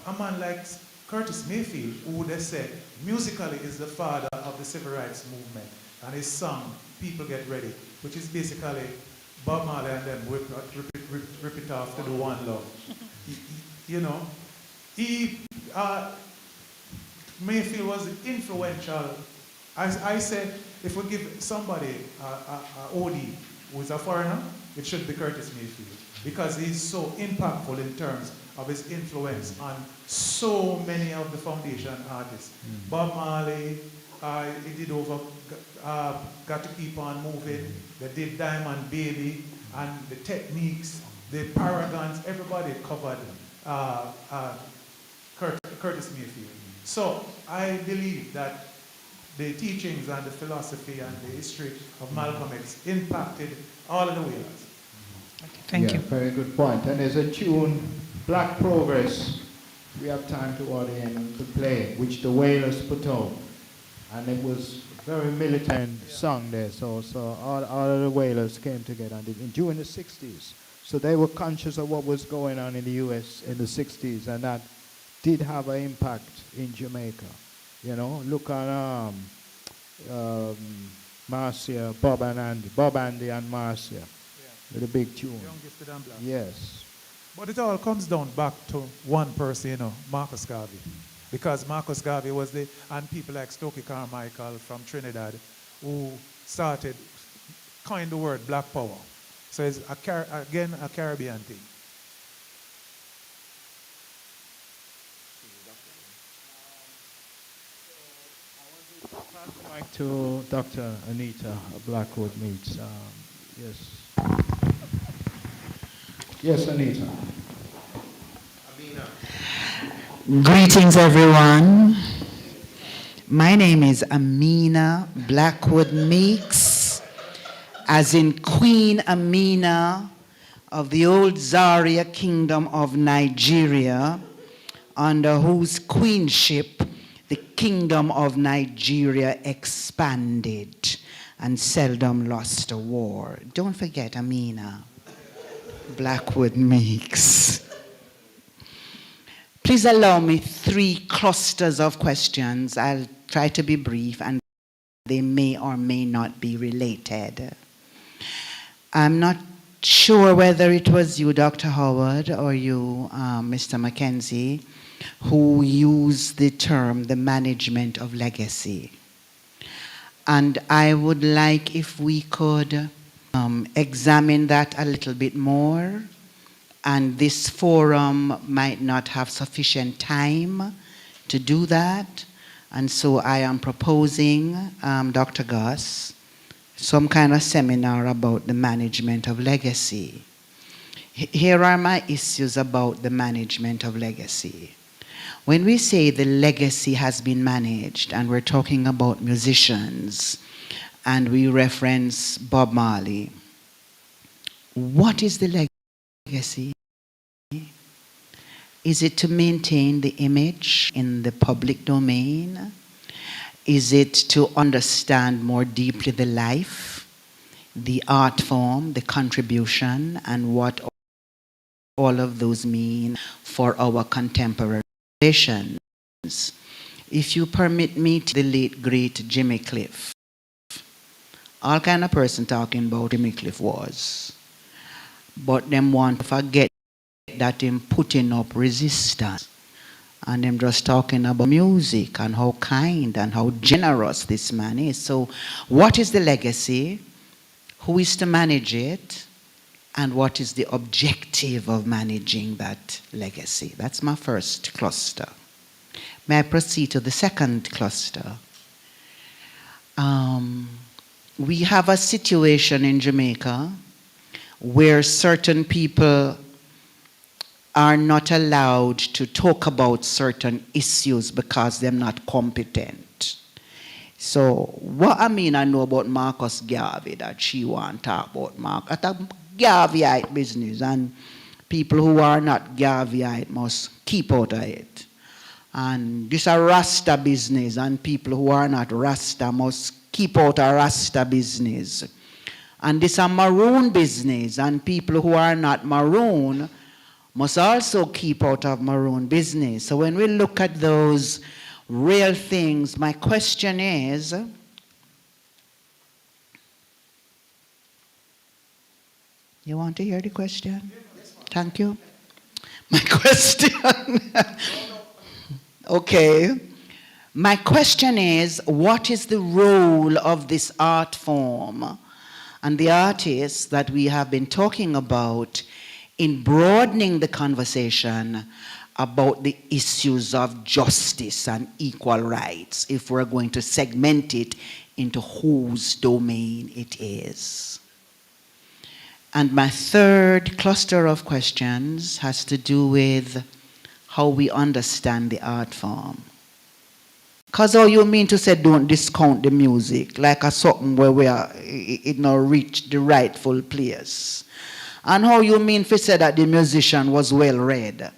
A man like Curtis Mayfield, who they said musically is the father of the civil rights movement, and his song, People Get Ready, which is basically Bob Marley and them rip it off to the One Love. Mayfield was influential. I said, if we give somebody a OD who is a foreigner, it should be Curtis Mayfield, because he's so impactful in terms of his influence on so many of the foundation artists. Bob Marley, he did Got to Keep On Moving, they did Diamond Baby, and the Techniques, the Paragons, everybody covered Curtis Mayfield. So I believe that the teachings and the philosophy and the history of Malcolm X impacted all of the Whalers. Thank you. Very good point. And there's a tune, Black Progress, we have time to audience to play, which the Whalers put out. And it was a very militant song there. So all of the Whalers came together and during the 60s. So they were conscious of what was going on in the US in the 60s, and that did have an impact in Jamaica. Look on Marcia, Bob Andy and Marcia, with a big tune. Yes. But it all comes down back to one person, Marcus Garvey. Because Marcus Garvey was and people like Stokely Carmichael from Trinidad, who coined the word Black Power. So it's again a Caribbean thing. Pass the mic to Dr. Anita Blackwood Meets. Yes. Yes, Anita. Greetings, everyone. My name is Amina Blackwood Meeks, as in Queen Amina of the old Zaria Kingdom of Nigeria, under whose queenship the Kingdom of Nigeria expanded and seldom lost a war. Don't forget Amina Blackwood Meeks. Please allow me 3 clusters of questions. I'll try to be brief, and they may or may not be related. I'm not sure whether it was you, Dr. Howard, or you, Mr. McKenzie, who used the term the management of legacy. And I would like if we could examine that a little bit more, and this forum might not have sufficient time to do that, and so I am proposing, Dr. Goss, some kind of seminar about the management of legacy. Here are my issues about the management of legacy. When we say the legacy has been managed, and we're talking about musicians, and we reference Bob Marley, what is the legacy? Is it to maintain the image in the public domain? Is it to understand more deeply the life, the art form, the contribution, and what all of those mean for our contemporary relations? If you permit me, to the late, great Jimmy Cliff, all kind of person talking about Jimmy Cliff was, but them want to forget that him putting up resistance, and them just talking about music and how kind and how generous this man is. So what is the legacy? Who is to manage it? And what is the objective of managing that legacy? That's my first cluster. May I proceed to the second cluster? We have a situation in Jamaica where certain people are not allowed to talk about certain issues because they're not competent. So what I know about Marcus Garvey, that she want to talk about Marcus, that's a Garveyite business, and people who are not Garveyite must keep out of it. And this is a Rasta business, and people who are not Rasta must keep out of Rasta business. And this is a Maroon business, and people who are not Maroon must also keep out of Maroon business. So when we look at those real things, my question is, you want to hear the question? Thank you. My question, okay. My question is, what is the role of this art form and the artists that we have been talking about in broadening the conversation about the issues of justice and equal rights, if we're going to segment it into whose domain it is? And my third cluster of questions has to do with how we understand the art form. Because how you mean to say don't discount the music like a something where it not reach the rightful place? And how you mean to say that the musician was well read?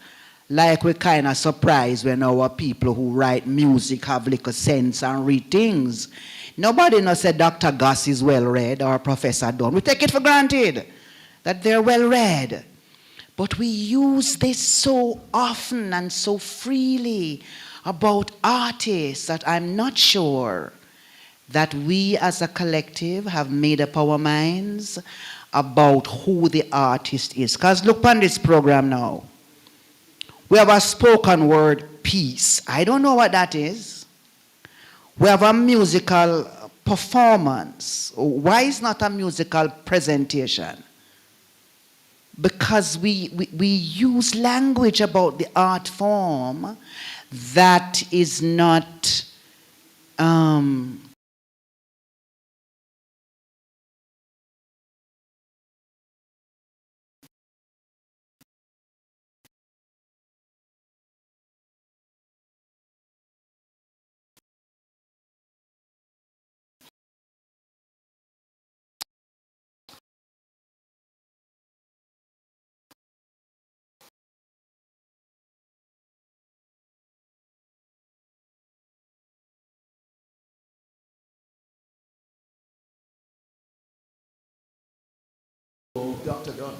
Like we kind of surprised when our people who write music have little sense and read things. Nobody no said Dr. Goss is well read or Professor Dunn. We take it for granted that they're well read. But we use this so often and so freely about artists that I'm not sure that we as a collective have made up our minds about who the artist is. Because look on this program now. We have a spoken word piece. I don't know what that is. We have a musical performance. Why is not a musical presentation? Because we use language about the art form that is not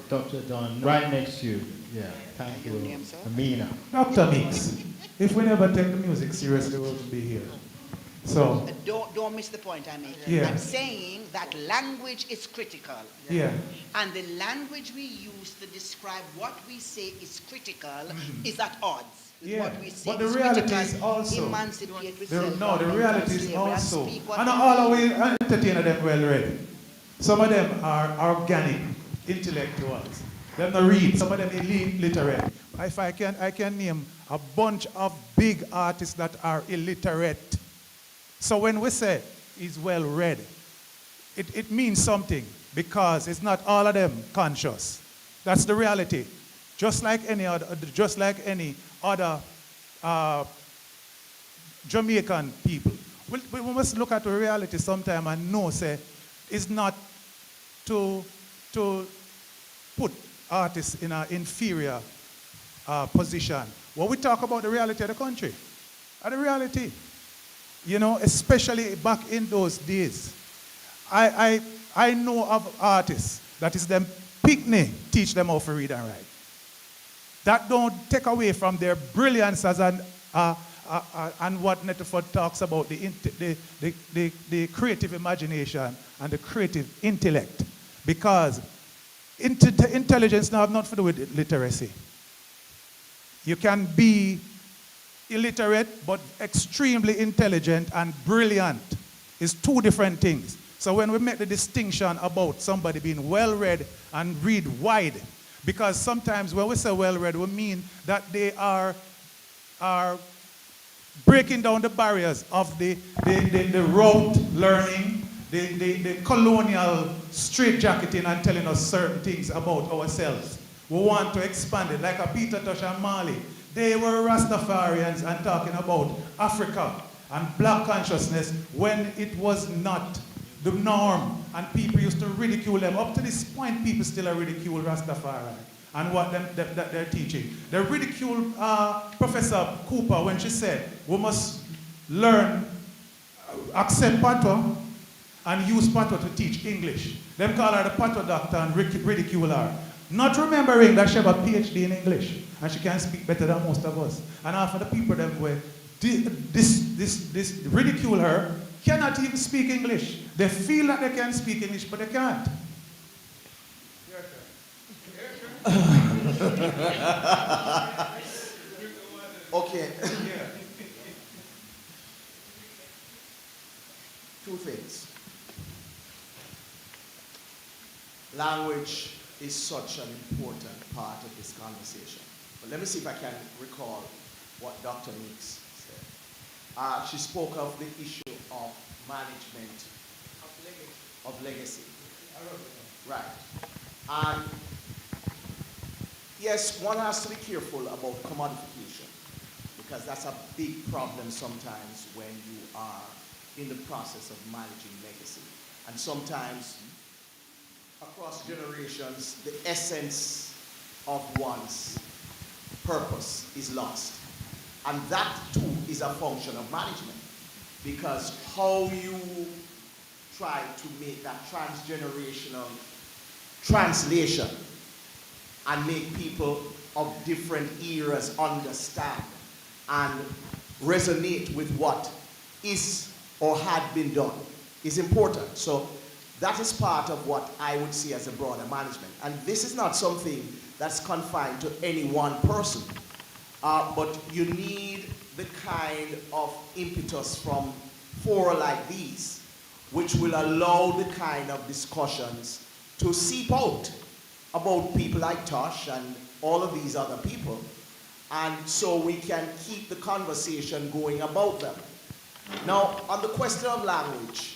Dr. Don, right next to you. Yeah, thank you. Amina. Dr. Mix, if we never take the music seriously, we wouldn't be here. So Don't miss the point I make. Yeah. I'm saying that language is critical. Yeah. And the language we use to describe what we say is critical is at odds with Yeah, what we say but the is reality critical. is also, Emancipate the yourself reality from is slavery and also, speak what and you all mean. our entertainer them well read. Some of them are organic intellectuals. They're not read. Some of them illiterate. If I can name a bunch of big artists that are illiterate. So when we say he's well read, it means something because it's not all of them conscious. That's the reality. Just like any other Jamaican people. We must look at the reality sometime and know, say, it's not to put artists in an inferior position. When we talk about the reality of the country, the reality, you know, especially back in those days, I know of artists that is them picnic, teach them how to read and write. That don't take away from their brilliance as an and what Netterford talks about, the creative imagination and the creative intellect. Because intelligence now have nothing to do with literacy. You can be illiterate but extremely intelligent and brilliant. It's two different things. So when we make the distinction about somebody being well-read and read wide, because sometimes when we say well-read, we mean that they are breaking down the barriers of the rote learning, the colonial straitjacketing and telling us certain things about ourselves. We want to expand it, like a Peter, Tosh, and Marley. They were Rastafarians and talking about Africa and black consciousness when it was not the norm, and people used to ridicule them. Up to this point, people still ridicule Rastafari and what that they're teaching. They ridiculed Professor Cooper when she said, we must learn, accept Patois and use Patois to teach English. Them call her the Patois doctor and ridicule her. Not remembering that she have a PhD in English and she can speak better than most of us. And half of the people them were this ridicule her, cannot even speak English. They feel that they can speak English, but they can't. Okay. Two things. Language is such an important part of this conversation. But let me see if I can recall what Dr. Meeks said. She spoke of the issue of management of legacy. Right. And yes, one has to be careful about commodification because that's a big problem sometimes when you are in the process of managing legacy. And sometimes across generations, the essence of one's purpose is lost. And that too is a function of management because how you try to make that transgenerational translation and make people of different eras understand and resonate with what is or had been done is important. So that is part of what I would see as a broader management. And this is not something that's confined to any one person, but you need the kind of impetus from fora like these, which will allow the kind of discussions to seep out about people like Tosh and all of these other people, and so we can keep the conversation going about them. Now, on the question of language,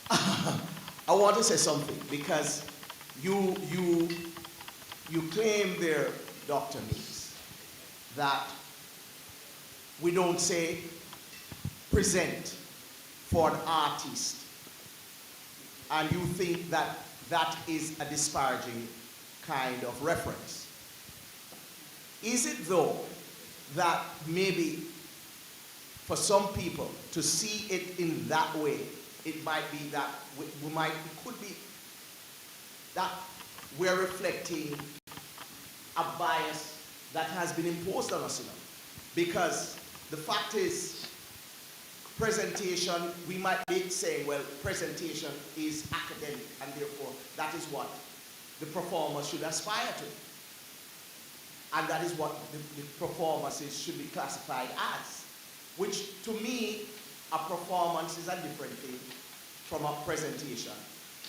I want to say something because you claim there, Dr. Meeks, that we don't say present for an artist, and you think that that is a disparaging kind of reference. Is it though that maybe for some people to see it in that way, it might be that it could be that we're reflecting a bias that has been imposed on us, because the fact is, presentation, we might be saying, well, presentation is academic, and therefore that is what the performer should aspire to. And that is what the performances should be classified as. Which, to me, a performance is a different thing from a presentation.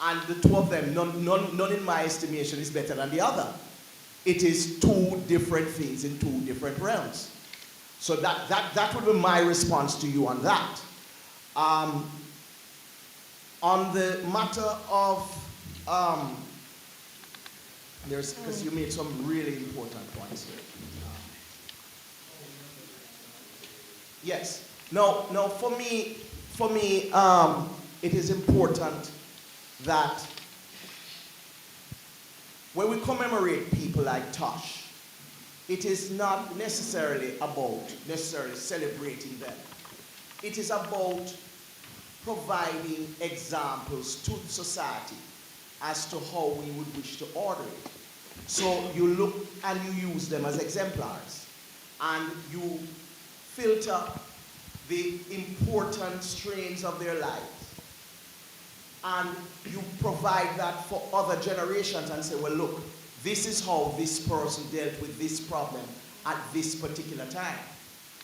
And the two of them, none in my estimation is better than the other. It is two different things in two different realms. So that would be my response to you on that. On the matter of, because you made some really important points here. Yes. No, for me, it is important that when we commemorate people like Tosh, it is not necessarily about celebrating them. It is about providing examples to society as to how we would wish to order it. So you look and you use them as exemplars, and you filter the important strains of their lives. And you provide that for other generations and say, well, look, this is how this person dealt with this problem at this particular time.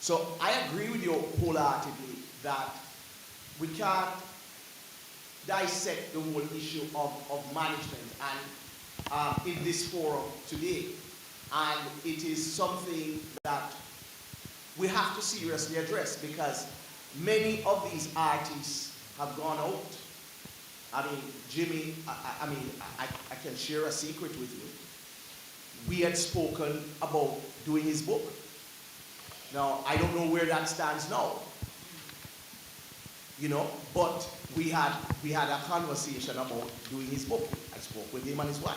So I agree with you wholeheartedly that we can't dissect the whole issue of management and in this forum today. And it is something that we have to seriously address, because many of these artists have gone out. I mean, Jimmy, I can share a secret with you. We had spoken about doing his book. Now, I don't know where that stands now, you know, but we had a conversation about doing his book. I spoke with him and his wife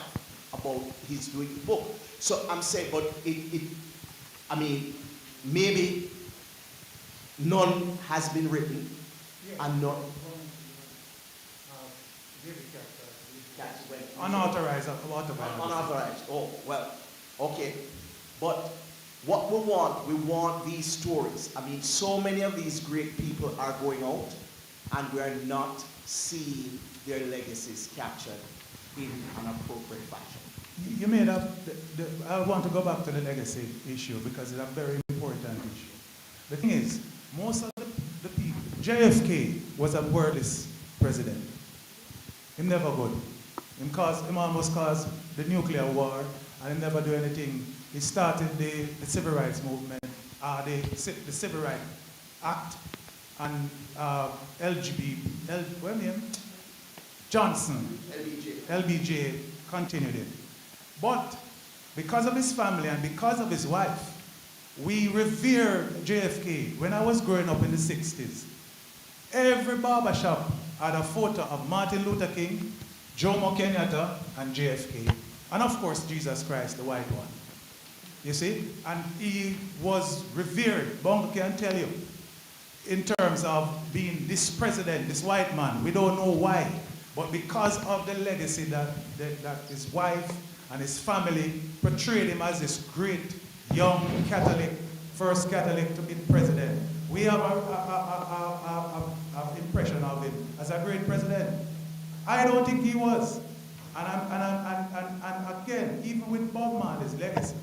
about his doing the book. So I'm saying, but maybe none has been written, and none. Unauthorized. Unauthorized. Oh, well, okay. But what we want these stories. I mean, so many of these great people are going out, and we are not seeing their legacies captured in an appropriate fashion. You made up, I want to go back to the legacy issue because it's a very important issue. The thing is, most of the people, JFK was a wordless president. He never good. He almost caused the nuclear war, and he never do anything. He started the civil rights movement, the Civil Rights Act, and LBJ continued it. But because of his family and because of his wife, we revere JFK. When I was growing up in the 60s, every barbershop had a photo of Martin Luther King, Jomo Kenyatta, and JFK. And of course, Jesus Christ, the white one. You see? And he was revered, Bongo can tell you, in terms of being this president, this white man. We don't know why, but because of the legacy that his wife and his family portrayed him as this great young Catholic, first Catholic to be president. We have an impression of him as a great president. I don't think he was. And again, even with Bob Marley's legacy,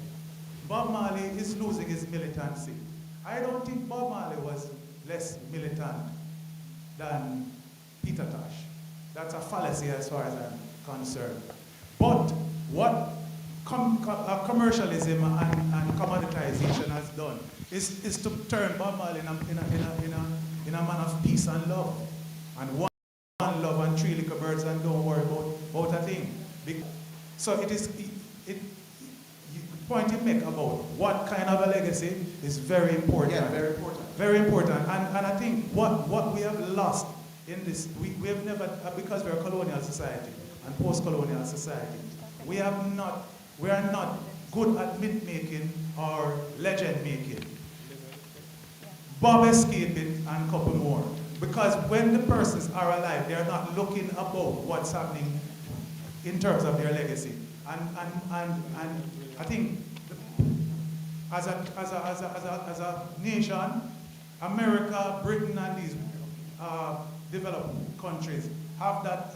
Bob Marley is losing his militancy. I don't think Bob Marley was less militant than Peter Tosh. That's a fallacy as far as I'm concerned. But what commercialism and commoditization has done is to turn Bob Marley in a man of peace and love. And one love and three little birds and don't worry about a thing. So the point you make about what kind of a legacy is very important. Yeah, very important. Very important. And I think what we have lost in this, we have never, because we're a colonial society and post-colonial society, we are not good at myth-making or legend-making. Bob escaped it and a couple more. Because when the persons are alive, they're not looking about what's happening in terms of their legacy. And I think as a nation, America, Britain, and these developed countries have that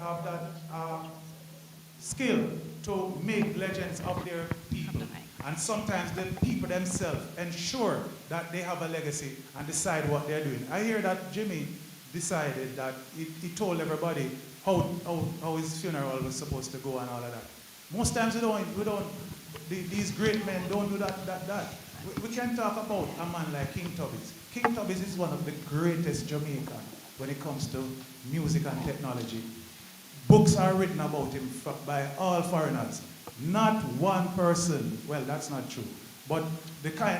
skill to make legends of their people. And sometimes the people themselves ensure that they have a legacy and decide what they're doing. I hear that Jimmy decided that he told everybody how his funeral was supposed to go and all of that. Most times these great men don't do that. We can talk about a man like King Tubby's. King Tubby's is one of the greatest Jamaicans when it comes to music and technology. Books are written about him by all foreigners. Not one person, well, that's not true, but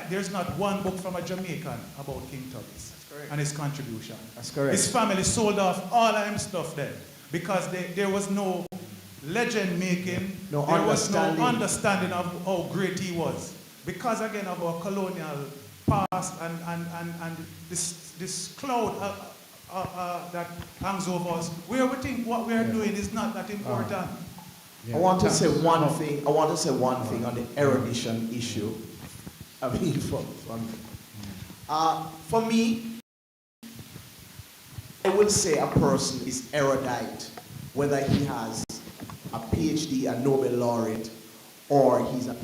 there's not one book from a Jamaican about King Tubby's and his contribution. That's correct. His family sold off all of him stuff then because there was no legend making, there was no understanding of how great he was. Because again of our colonial past and this cloud that hangs over us, where we think what we are doing is not that important. I want to say one thing. I want to say one thing on the erudition issue. I mean, for me, I would say a person is erudite, whether he has a PhD, a Nobel laureate, or he's a...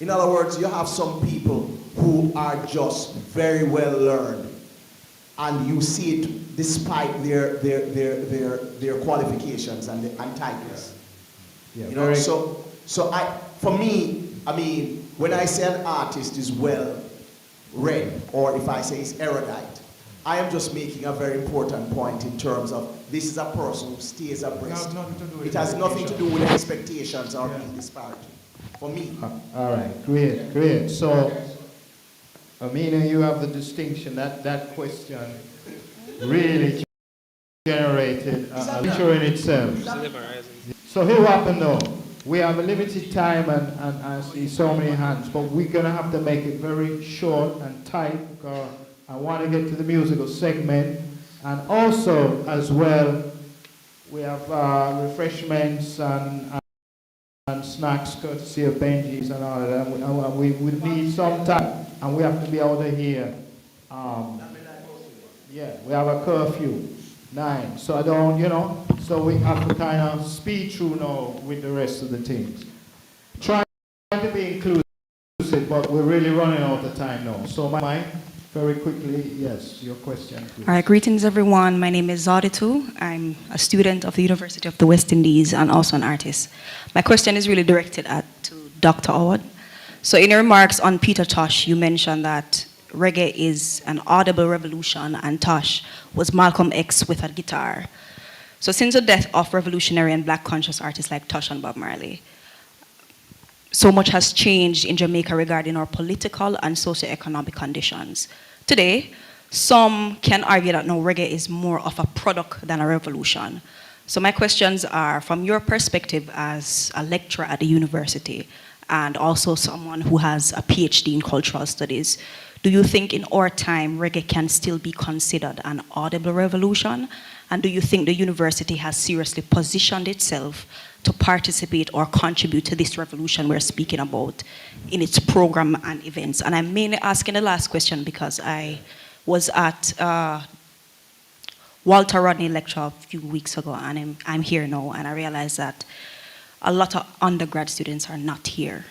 In other words, you have some people who are just very well learned, and you see it despite their qualifications and titles. Yeah, you know, for me, I mean, when I say an artist is well read, or if I say he's erudite, I am just making a very important point in terms of this is a person who stays abreast. It has nothing to do with expectations or being disparate. For me. All right, great. So, Amina, you have the distinction that question really generated a lecture in itself. So here what happened though, we have a limited time and I see so many hands, but we're gonna have to make it very short and tight because I want to get to the musical segment, and also as well we have refreshments and snacks courtesy of Benji's and all of that. And we need some time, and we have to be out of here. Yeah, we have a curfew, 9. So I don't, so we have to kind of speed through now with the rest of the things. Trying to be inclusive, but we're really running out of time now. So Mike, very quickly, yes, your question, please. All right, greetings everyone. My name is Zaditu. I'm a student of the University of the West Indies and also an artist. My question is really directed to Dr. Howard. So in your remarks on Peter Tosh, you mentioned that reggae is an audible revolution and Tosh was Malcolm X with a guitar. So since the death of revolutionary and black conscious artists like Tosh and Bob Marley, so much has changed in Jamaica regarding our political and socio-economic conditions. Today, some can argue that no, reggae is more of a product than a revolution. So my questions are, from your perspective as a lecturer at the university, and also someone who has a PhD in cultural studies, do you think in our time reggae can still be considered an audible revolution? And do you think the university has seriously positioned itself to participate or contribute to this revolution we're speaking about in its program and events? And I'm mainly asking the last question because I was at Walter Rodney lecture a few weeks ago, and I'm here now, and I realized that a lot of undergrad students are not here.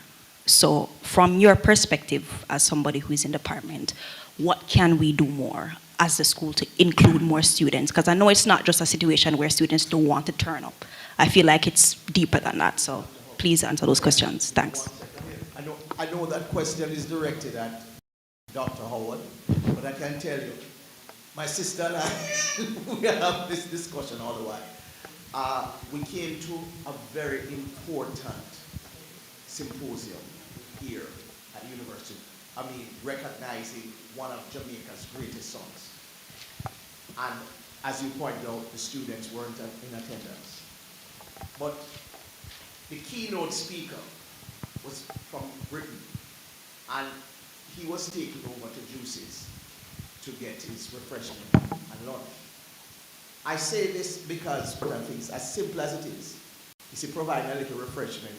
So from your perspective as somebody who is in the department, what can we do more as the school to include more students? Because I know it's not just a situation where students don't want to turn up. I feel like it's deeper than that, so please answer those questions. Thanks. I know that question is directed at Dr. Howard, but I can tell you, my sister and I, we have this discussion all the while. We came to a very important symposium here at the university. I mean, recognizing one of Jamaica's greatest songs. And as you pointed out, the students weren't in attendance. But the keynote speaker was from Britain, and he was taking over to Juicy's to get his refreshment and lunch. I say this because things, as simple as it is providing a little refreshment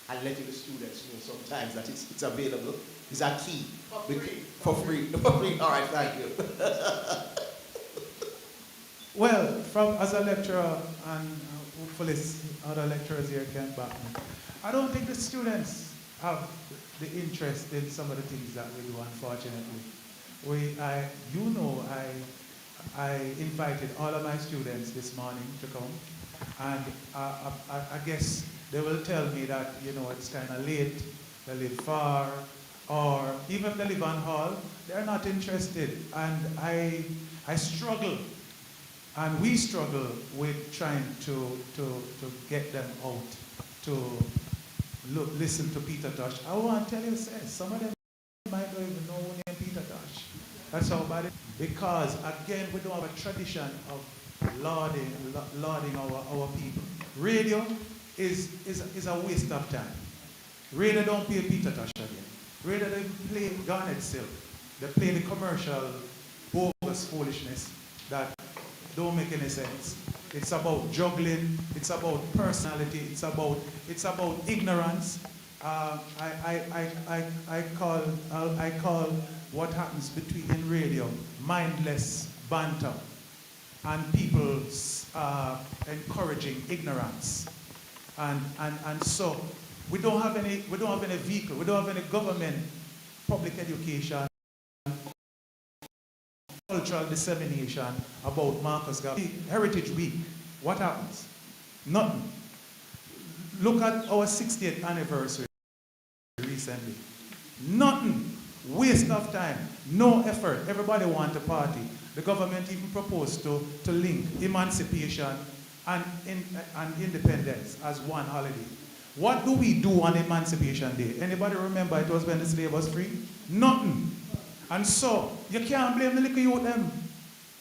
and letting the students know sometimes that it's available is a key. For free. All right, thank you. Well, as a lecturer, and hopefully other lecturers here can back me, I don't think the students have the interest in some of the things that we do, unfortunately. I invited all of my students this morning to come, and I guess they will tell me that, you know, it's kind of late, they live far, or even if they live on Hall, they're not interested. And I struggle, and we struggle with trying to get them out to listen to Peter Tosh. I want to tell you, some of them might not even know who named Peter Tosh. That's how bad it is. Because, again, we don't have a tradition of lauding our people. Radio is a waste of time. Radio don't play Peter Tosh again. Radio they play Garnet Silk. They play the commercial, bogus foolishness that don't make any sense. It's about juggling. It's about personality. It's about ignorance. I call what happens in radio mindless banter, and people encouraging ignorance, and so we don't have any vehicle. We don't have any government, public education, cultural dissemination about Marcus Garvey. Heritage Week, what happens? Nothing. Look at our 60th anniversary recently. Nothing. Waste of time. No effort. Everybody wants a party. The government even proposed to link emancipation and independence as one holiday. What do we do on Emancipation Day? Anybody remember it was when the slave was free? Nothing. And so, you can't blame the little youth them.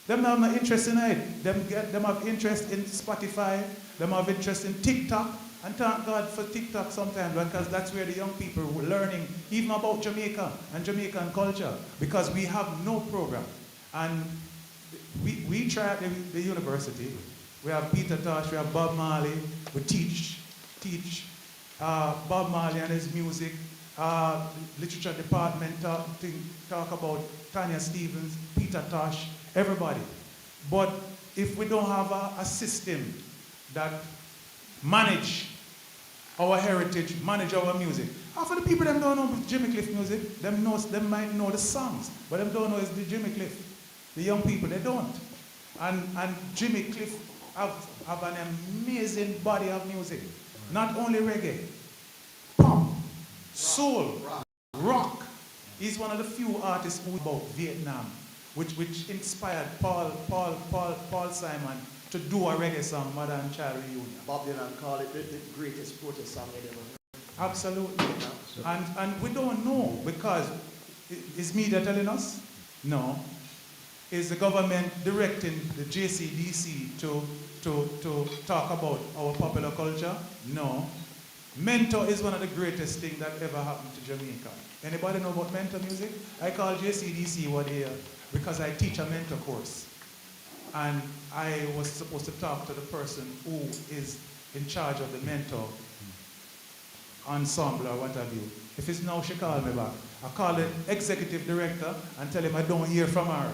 Them have no interest in it. Them have interest in Spotify. Them have interest in TikTok. And thank God for TikTok sometimes, because that's where the young people were learning even about Jamaica and Jamaican culture, because we have no program. And we try at the university. We have Peter Tosh, we have Bob Marley. We teach Bob Marley and his music. Literature department talk about Tanya Stevens, Peter Tosh, everybody. But if we don't have a system that manage our heritage, manage our music. Half of the people them don't know Jimmy Cliff music. Them might know the songs, but them don't know it's the Jimmy Cliff. The young people, they don't. And Jimmy Cliff have an amazing body of music. Not only reggae, pop, soul, rock. He's one of the few artists who about Vietnam, which inspired Paul Simon to do a reggae song, Mother and Child Reunion. Bob Dylan called it the greatest protest song ever heard. Absolutely. And we don't know, because is media telling us? No. Is the government directing the JCDC to talk about our popular culture? No. Mentor is one of the greatest things that ever happened to Jamaica. Anybody know about mentor music? I call JCDC one year because I teach a mentor course. And I was supposed to talk to the person who is in charge of the mentor ensemble or what have you. If it's now, she called me back. I call the executive director and tell him I don't hear from her.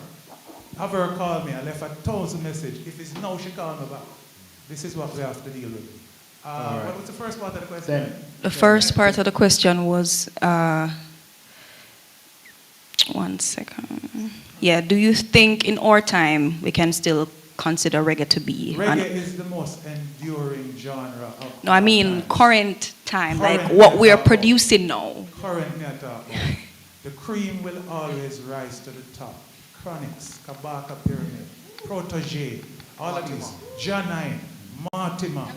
Have her call me. I left 1,000 messages. If it's now, she called me back. This is what we have to deal with. Right. What was the first part of the question? The first part of the question was, one second. Yeah, do you think in our time we can still consider reggae to be? Reggae is the most enduring genre of No, I mean current time, Current like what we are time. producing now. Current meta. The cream will always rise to the top. Chronix, Kabaka Pyramid, Protege, all of these, Janine, Mortimer,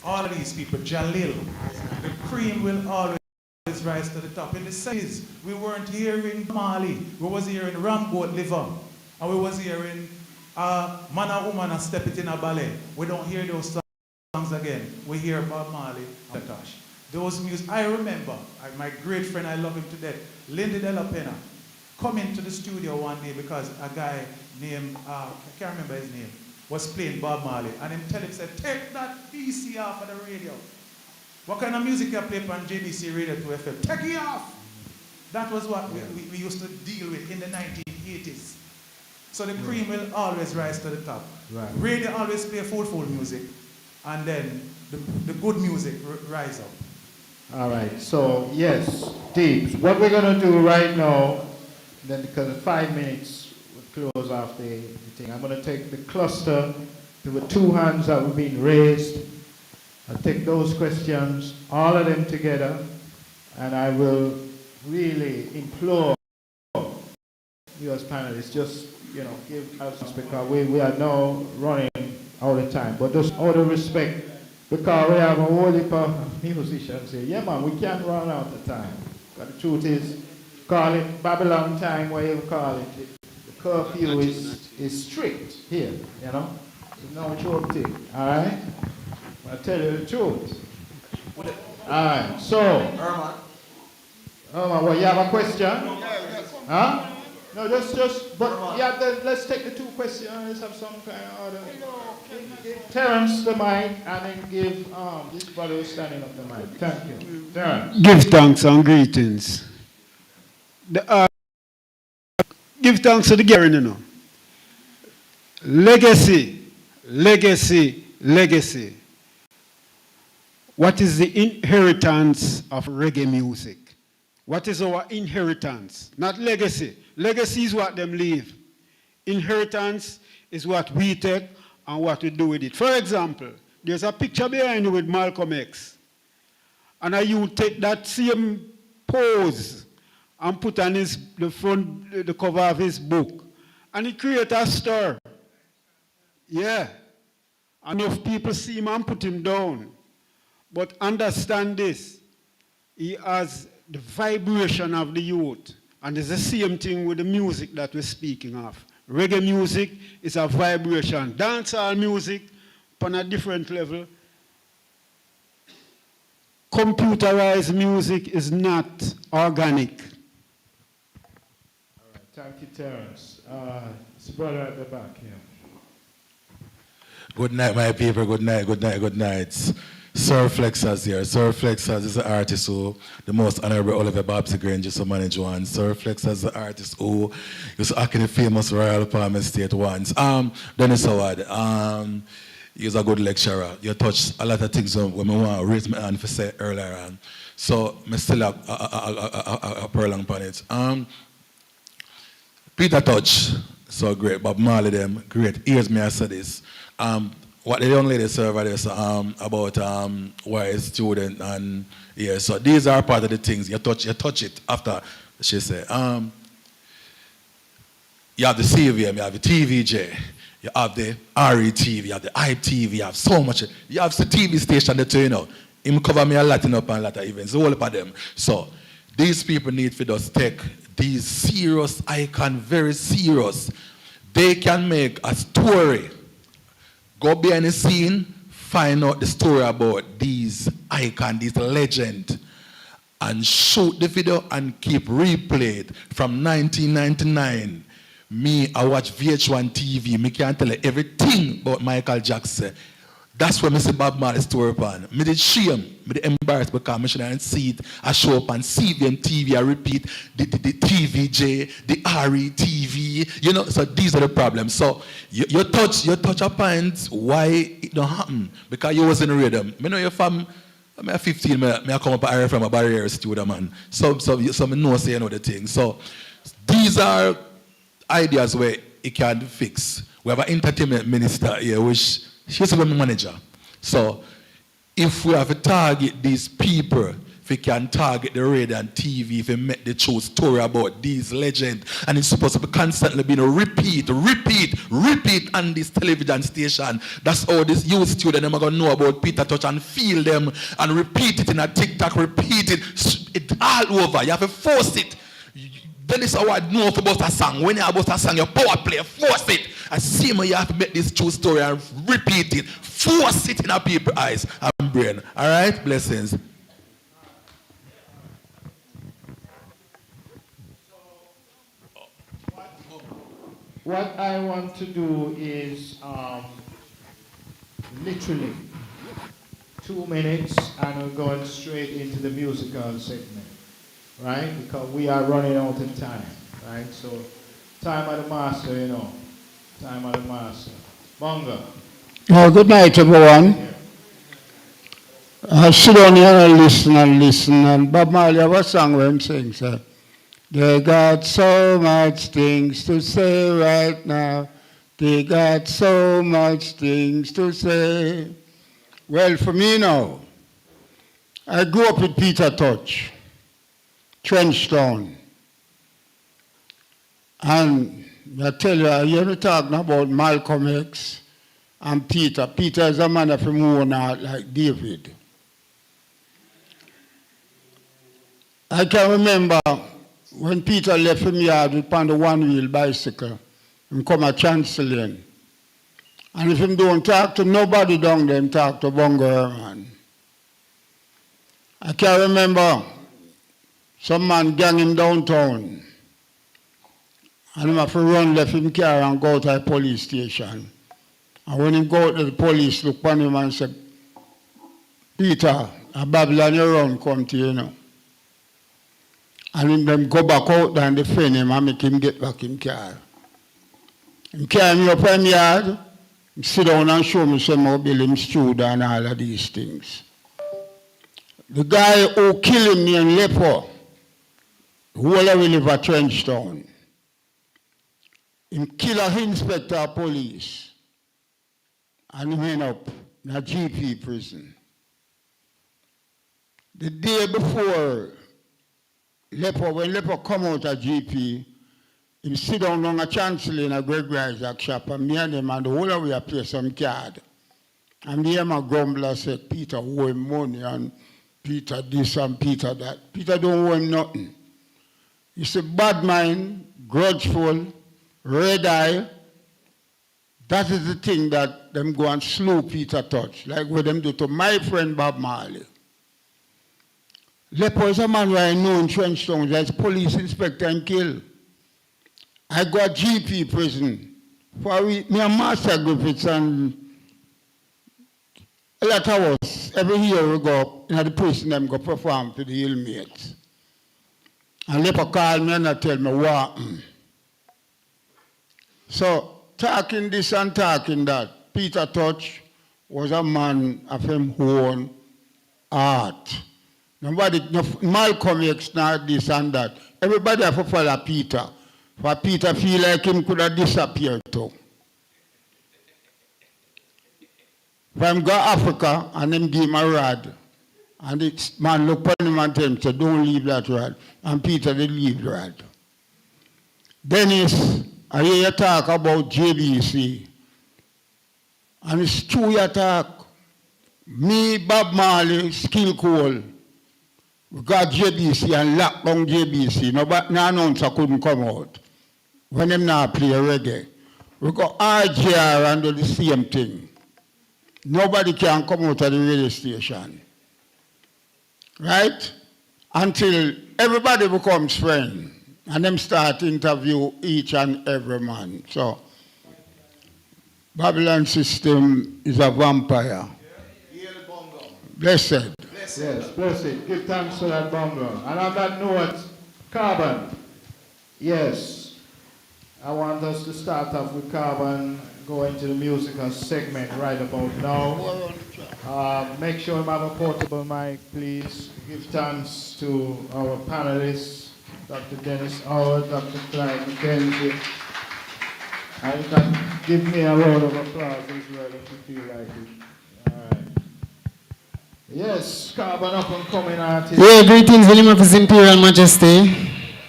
all of these people, Jalil. The cream will always rise to the top. In the 70s, we weren't hearing Mali. We was hearing Ramgoat Liver. And we was hearing Mana Woman and Step It in a Ballet. We don't hear those songs again. We hear Bob Marley and Tosh. Those music, I remember, my great friend, I love him to death, Lindy De La Pena, come into the studio one day because a guy named, I can't remember his name, was playing Bob Marley. And him tell him, said, take that PC off of the radio. What kind of music you play on JBC Radio 2 FM? Take it off! That was what we used to deal with in the 1980s. So the cream will always rise to the top. Right. Radio always play full music, and then the good music rise up. All right, so yes, Deep, what we're going to do right now, then because 5 minutes, we'll close close off the thing. I'm going to take the cluster. There were 2 hands that were being raised. I'll take those questions, all of them together, and I will really implore you as panelists, just, give us, because we are now running out of time. But just out of respect, because we have a whole heap of musicians here. Yeah, man, we can't run out of time. But the truth is, call it Babylon time, whatever you call it. The curfew is strict here, There's no joke thing, all right? I'll tell you the truth. All right, so. Herman, what, you have a question? Huh? No, but yeah, let's take the 2 questions. Let's have some kind of order. Give Terence the mic, and then give this brother who's standing up the mic. Thank you. Terence. Give thanks and greetings. Give thanks to the gathering, Legacy, legacy, legacy. What is the inheritance of reggae music? What is our inheritance? Not legacy. Legacy is what them leave. Inheritance is what we take and what we do with it. For example, there's a picture behind you with Malcolm X. And you take that same pose and put on the cover of his book. And it creates a stir. Yeah. Enough people see him and put him down. But understand this. He has the vibration of the youth. And it's the same thing with the music that we're speaking of. Reggae music is a vibration. Dancehall music, on a different level. Computerized music is not organic. All right, thank you, Terence. It's a brother at the back here. Good night, my people. Good night, good night, good night. Sir Flexas here. Sir Flexas is the artist who the most honorable Oliver Babsy Grange used to manage once. Sir Flexas is the artist who used to act in the famous Royal Palm Estate once. Dennis Howard, he's a good lecturer. You touched a lot of things when I want to raise my hand for say earlier on. So I still have a pearl on it. Peter Touch, so great. Bob Marley them, great. Here's me I say this. What the young lady said over there about wise student and yeah, so these are part of the things you touch it after she said. You have the CVM, you have the TVJ, you have the RETV, you have the ITV, you have so much. You have the TV station that him cover me a lot in up and a lot of events, all of them. So these people need to just take these serious icon very serious. They can make a story. Go behind the scene, find out the story about these icons, these legends, and shoot the video and keep replayed from 1999. Me, I watch VH1 TV. Me can't tell you everything about Michael Jackson. That's where I see Bob Marley's story upon. Me did shame, me did embarrassed because I shouldn't see it. I show up on CVM TV, I repeat the TVJ, the RETV, so these are the problems. So you touch a point why it don't happen. Because you was in the rhythm. I know you're from, I'm 15, I come up area from a barrier studio, man. So me know say the thing. So these are ideas where it can be fixed. We have an entertainment minister here, which she's a manager. So if we have to target these people, if we can target the radio and TV, if we make the true story about these legends, and it's supposed to be constantly being repeat on this television station. That's how this youth student are going to know about Peter Touch and feel them and repeat it in a TikTok, repeat it all over. You have to force it. Then it's how I know about a song. When you're about a song, your power play, force it. I see you have to make this true story and repeat it. Force it in our people's eyes and brain. All right? Blessings. What I want to do is literally 2 minutes and we're going straight into the musical segment. Right? Because we are running out of time, right? So, time of the master, Time of the master. Bonga. Oh, good night, everyone. I sit down here and listen, and Bob Marley have a song where he sings, They got so much things to say right now. They got so much things to say. Well, for me now, I grew up with Peter Touch, Trenchtown. And I tell you, you're talking about Malcolm X and Peter. Peter is a man of him own heart like David. I can remember when Peter left him yard upon the one-wheel bicycle and come at Chancellian. And if him don't talk to nobody down there, him talk to Bongo Herman. I can remember some man gang him downtown. And him have to run left him car and go to the police station. And when he go to the police, look upon him and say, Peter, a Babylon you run come to you now. And then them go back out there and defend him and make him get back in car. Him carry me up in yard, him sit down and show me some how build him studio and all of these things. The guy who killed him in Lepo, who live at Trenchtown, him kill a inspector of police and he end up in a GP prison. The day before Lepo, when Lepo come out of GP, he sit down on a chancellor in a Greg Isaac shop and me and him and the whole of we play some card. And me and my grumbler said, Peter owe him money and Peter this and Peter that. Peter don't owe him nothing. He's a bad mind, grudgeful, red eye. That is the thing that them go and slew Peter Touch, like what them do to my friend Bob Marley. Lepo is a man who I know in Trenchtown as police inspector and kill. I got GP prison for me and Master Griffiths and a lot of us every year we go in the prison them go perform to the inmates. And Lepo call me and tell me what. So talking this and talking that, Peter Touch was a man of his own art. Nobody, no, Malcolm X, not this and that. Everybody have to follow Peter. For Peter feel like him could have disappeared too. When him go Africa and him give him a rod, and the man look at him and tell him, so don't leave that rod. And Peter did leave the rod. Dennis, I hear you talk about JBC. And it's true you talk. Me, Bob Marley, Skill Cole, we got JBC and locked down JBC. No announcer couldn't come out. When them not play reggae. We got RJR and do the same thing. Nobody can come out of the radio station. Right? Until everybody becomes friend. And them start interview each and every man. So, Babylon system is a vampire. Blessed. Yes, blessed. Give thanks to that bongo. And on that note, KARBON. Yes, I want us to start off with KARBON, go into the musical segment right about now. Make sure you have a portable mic, please. Give thanks to our panelists, Dr. Dennis Howard, Dr. Clyde, McKenzie. And you can give me a round of applause as well if you feel like it. All right. Yes, KARBON up and coming artist. Yeah, greetings in the name of His Imperial Majesty.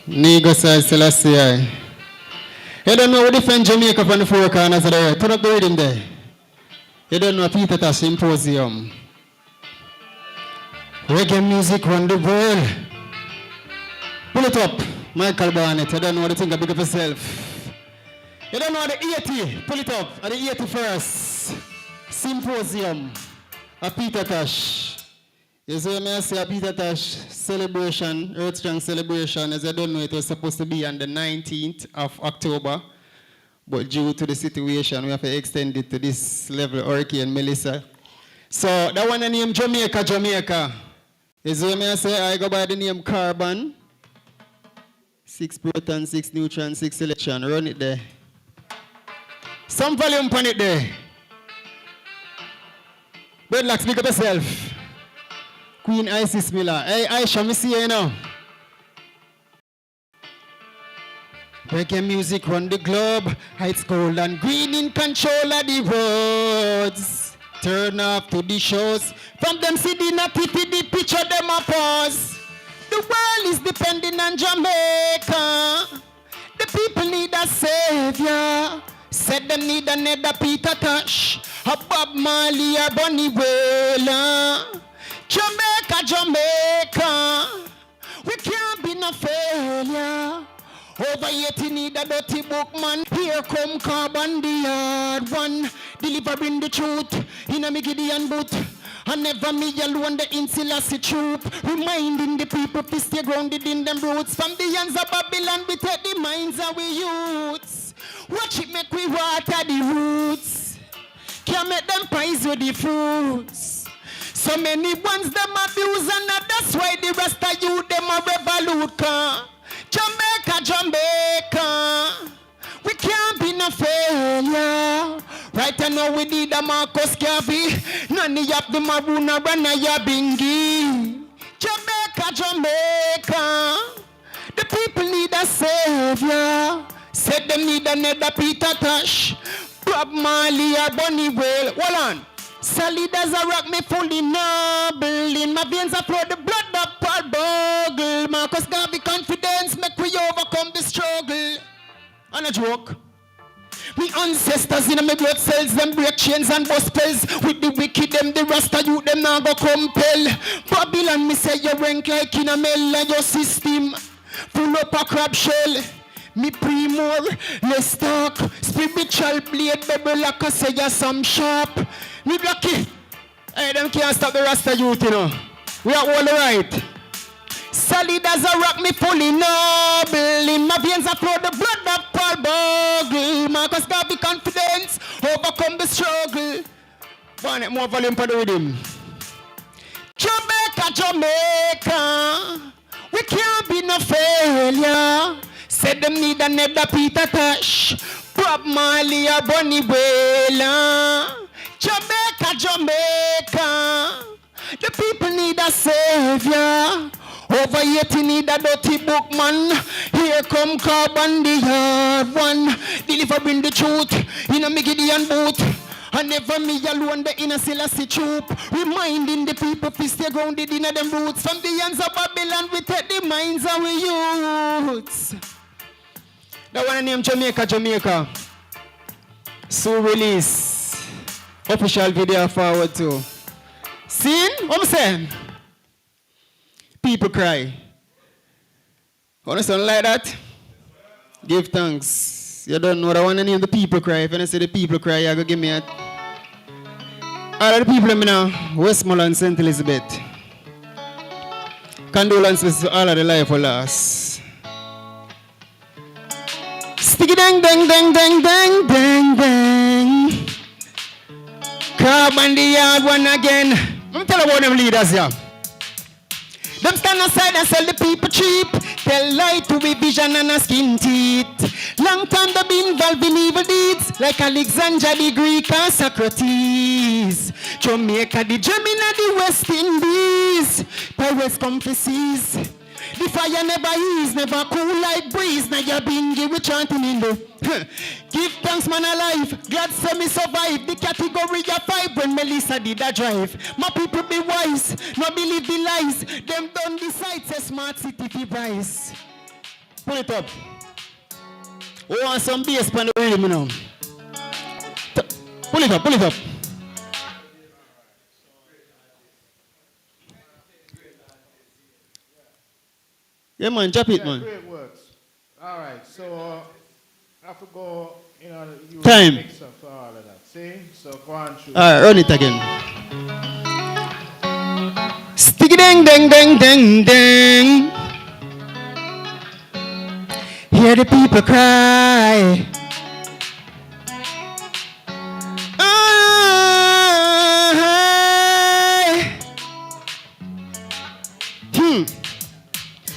Negosai Selassie. You don't know we defend Jamaica from the four corners of the earth. Turn up the rhythm there. You don't know Peter TOSH Symposium. Reggae music run the world. Pull it up, Michael Barnett. You don't know what to think of big of yourself. You don't know the 80. Pull it up. At the 81st Symposium of Peter TOSH. You see me I say a Peter TOSH celebration, Earth Strong celebration, as I don't know, it was supposed to be on the 19th of October, but due to the situation, we have to extend it to this level, Hurricane Melissa. So that one named Jamaica, Jamaica. You see me I say I go by the name KARBON. 6 proton, 6 neutron, 6 electron. Run it there. Some volume on it there. Bedlocks, pick up yourself. Queen Isis Miller. Hey, Aisha, me see you now. Reggae music run the globe. It's gold and green in control of the roads. Turn off to the shows. From them sitting a pity, the picture them a pause. The world is depending on Jamaica. The people need a savior. Said them need another Peter Tosh, a Bob Marley, a Bunny Wailer. Jamaica, Jamaica, we can't be no failure. Over yet you need a dirty book, man. Here come KARBON, the hard one, delivering the truth in a Gideon boot. And never me alone, the Insularcy troop, reminding the people to stay grounded in them roots. From the hands of Babylon, we take the minds of we youths. Watch it make we water the roots. Can't make them pies with the fruits. So many ones them abuse, and that's why the rest of you them a revolute. Jamaica, Jamaica, we can't be no failure. Right now we need a Marcus Garvey, none of the Maruna Ranaya Bingi. Jamaica, Jamaica, the people need a savior. Said them need another Peter Tosh, Bob Marley or Bunny Wailer. Hold on. Solid as a rock, me fully noble. In my veins I flow the blood of Paul Bogle. Marcus Garvey confidence, make we overcome the struggle. On a joke. We ancestors in my blood cells, them break chains and bust spells. With the wicked, them the Rasta youth, them now go compel. Babylon, me say you rank like in a mel and your system full up a crab shell. Me pre more, let's talk. Spiritual blade, baby, like I say, you're some sharp. Me lucky. Hey, them can't stop the Rasta youth, you know. We are all right. Solid as a rock, me fully noble. In my veins I flow the blood of Paul Bogle. Marcus Garvey confidence, overcome the struggle. Barnett, more volume for the rhythm. Jamaica, Jamaica, we can't be no failure. Said them need another Peter Tosh, Bob Marley or Bunny Wailer. Jamaica, Jamaica, the people need a savior. Over yet you need a dirty book, man. Here come KARBON, the hard one, delivering the truth in a Gideon boot. And never me alone, the inner Selassie troop, reminding the people to stay grounded in them roots. From the hands of Babylon, we take the minds of we youths. That one named Jamaica, Jamaica. So release. Official video forward to. Seen? What I'm saying? People cry. Want something like that? Give thanks. You don't know what I want to name the people cry. If I say the people cry, you're going to give me a... All of the people in me now, Westmoreland, St. Elizabeth. Condolences to all of the life we lost. Sticky dang dang dang dang dang dang dang. KARBON the hard one again. Let me tell you about them leaders here. Them stand aside and sell the people cheap. Tell lie to be vision and a skin teeth. Long time they been involved in evil deeds, like Alexander the Greek and Socrates. Jamaica the Gemini the West Indies. Pirates come for seas. The fire never ease, never cool like breeze. Now you're bingy, we chanting in the give thanks man alive. Glad say me survive. The category of 5 when Melissa did a drive. My people be wise, no believe the lies. Them don't decide say smart city fi price. Pull it up. We want some bass pan the rhythm, you know. Pull it up, pull it up. Yeah, man, drop it, man. Great works. All right, so I have to go, you know, you Time. mix up for all of that. See? So go on through. All right, run it again. Sticky dang dang dang dang dang. Hear the people cry.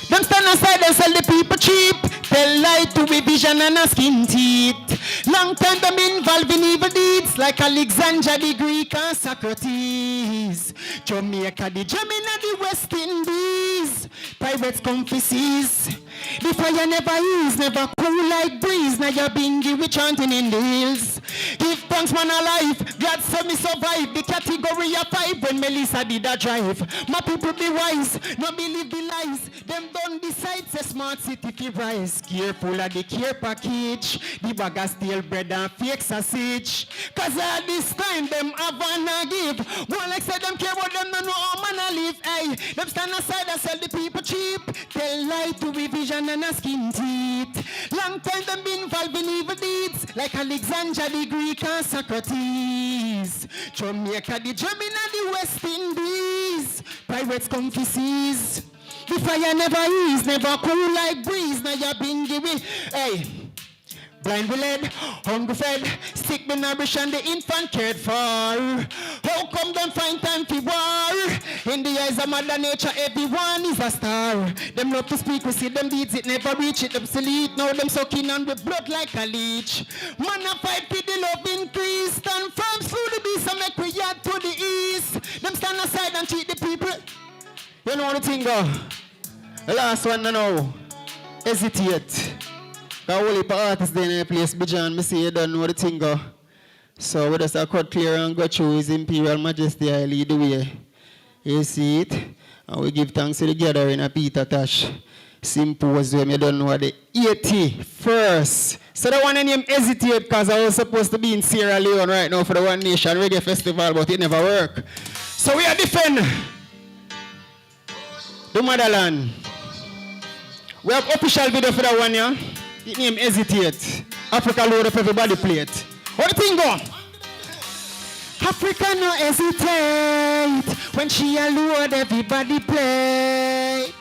Them stand aside and sell the people cheap. Tell lie to be vision and a skin teeth. Long time them involved in evil deeds, like Alexander the Greek and Socrates. Jamaica the Gemini the West Indies. Pirates come for seas. The fire never ease, never cool like breeze. Now you're bingy, we chanting in the hills. Give thanks man alive, glad so me survive. The category of 5 when Melissa did a drive. My people be wise, no believe the lies. Them don't decide, say smart city fi rise. Careful of the care package. The bag of stale bread and fake sausage. Cause all this time them have and give. One like say them care about them, no know how man a live. Hey, them stand aside and sell the people cheap. Tell lie to we vision and a skin teeth. Long time them been involved in evil deeds. Like Alexandria the Greek and Socrates. Jamaica the German and the West Indies. Pirates come to seize. The fire never ease, never cool like breeze. Now you're being given. Hey. Blind we led, hungry fed, sick been nourished and the infant cared for. How come them find time for war? In the eyes of Mother Nature, everyone is a star. Them love to speak, we see them deeds, it never reach it obsolete. Now them sucking on with blood like a leech. Man a fight for the love increase. Stand firm through the beast and make we yard to the east. Them stand aside and treat the people. You know what the thing go? The last one now. Hesitate. Because all the artists there in the place, Bijan, I see you don't know the thing go. So we just cut clear and go through His Imperial Majesty, I lead the way. You see it? And we give thanks to the gathering of Peter TOSH Symposium. You don't know the 81st. So the one name hesitate because I was supposed to be in Sierra Leone right now for the One Nation Reggae Festival, but it never worked. So we are defending the motherland. We have official video for that one, yeah? It name hesitate. Africa load up everybody plate. What the thing go? Africa no hesitate when she a load everybody plate.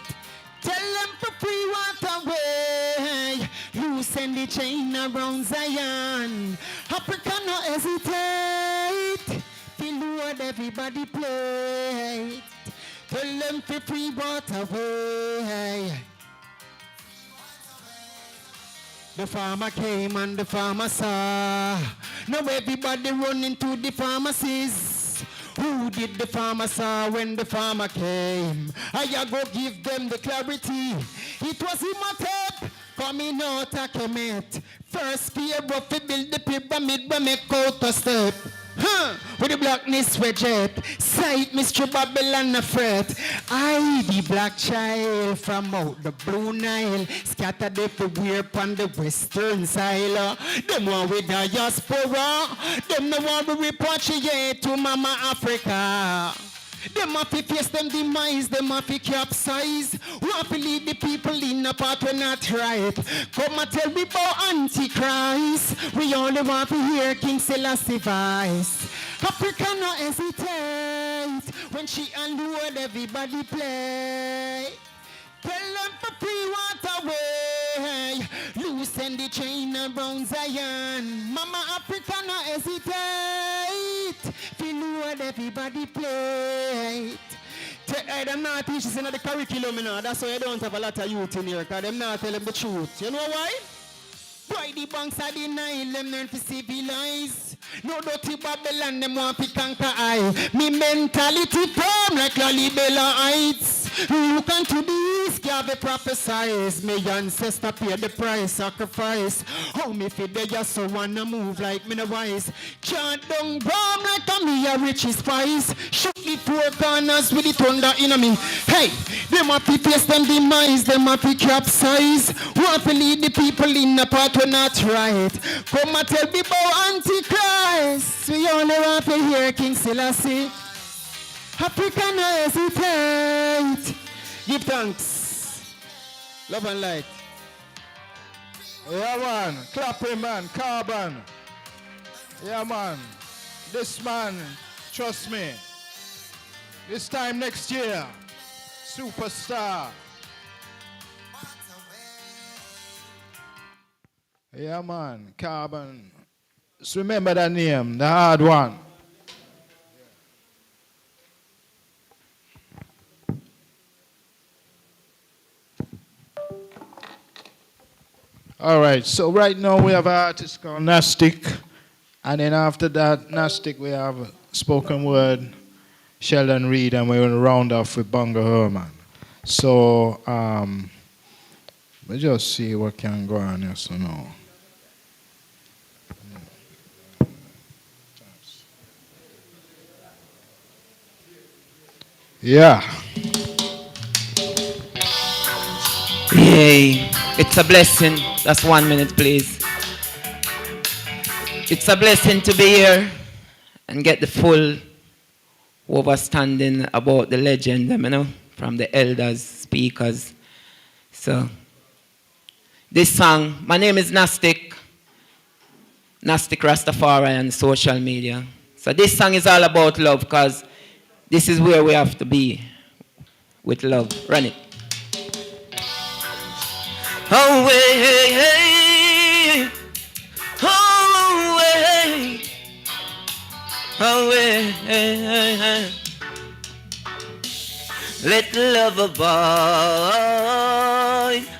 Tell them for free water way. Loosen the chain around Zion. Africa no hesitate. They load everybody plate. Tell them for free water way. The farmer came and the farmer saw. Now everybody running to the pharmacies. Who did the farmer saw when the farmer came? I go give them the clarity. It was him a tape coming out a Kemet. First fear of to build the pyramid but make out a step. With the blackness reject, sight Mr. Babylon a fret. I, the black child from out the Blue Nile, scattered everywhere upon the western side. Them one with diaspora, them no one we repatriate to Mama Africa. Them have to face them demise, them have to capsize. We have to lead the people in a path we're not right. Come and tell me about Antichrist. We only want to hear King Selassie voice. Africa no hesitate when she unload everybody play. Tell them for free water way. Loosen the chain around Zion. Mama Africa no hesitate. Feel what everybody play. Them not teach us in the curriculum, you know. That's why you don't have a lot of youth in here, because them not tell them the truth. You know why? Why the banks are denied, them learn to civilize. No dirty Babylon, them want to conquer I. Me mentality firm like Lalibela Heights. Look unto the east, give the prophesize. My ancestor pay the price, sacrifice. How me fit they just so wanna move like me no wise. Chant down bomb like a me a rich spice. Shoot the four corners with the thunder in me. Hey, them have to face them demise, them have to capsize. Want to lead the people in the path we're not right. Come and tell me about Antichrist. We only want to hear King Selassie. Africa no hesitate. Give thanks. Love and light. Yeah, man. Clap him, man. KARBON. Yeah, man. This man, trust me. This time next year, superstar. Yeah, man. KARBON. Just remember that name, the hard one. All right, so right now we have an artist called Nastic, and then after that, Nastic, we have spoken word, Sheldon, Reid, and we're going to round off with Bongo Herman. So But just see what can go on here, so now. Yeah. Yay. It's a blessing. That's 1 minute, please. It's a blessing to be here and get the full understanding about the legend, you know, from the elders, speakers. So, this song, my name is Nastic Rastafari on social media. So this song is all about love, because this is where we have to be with love. Run it. Away, away, away. Let love abide,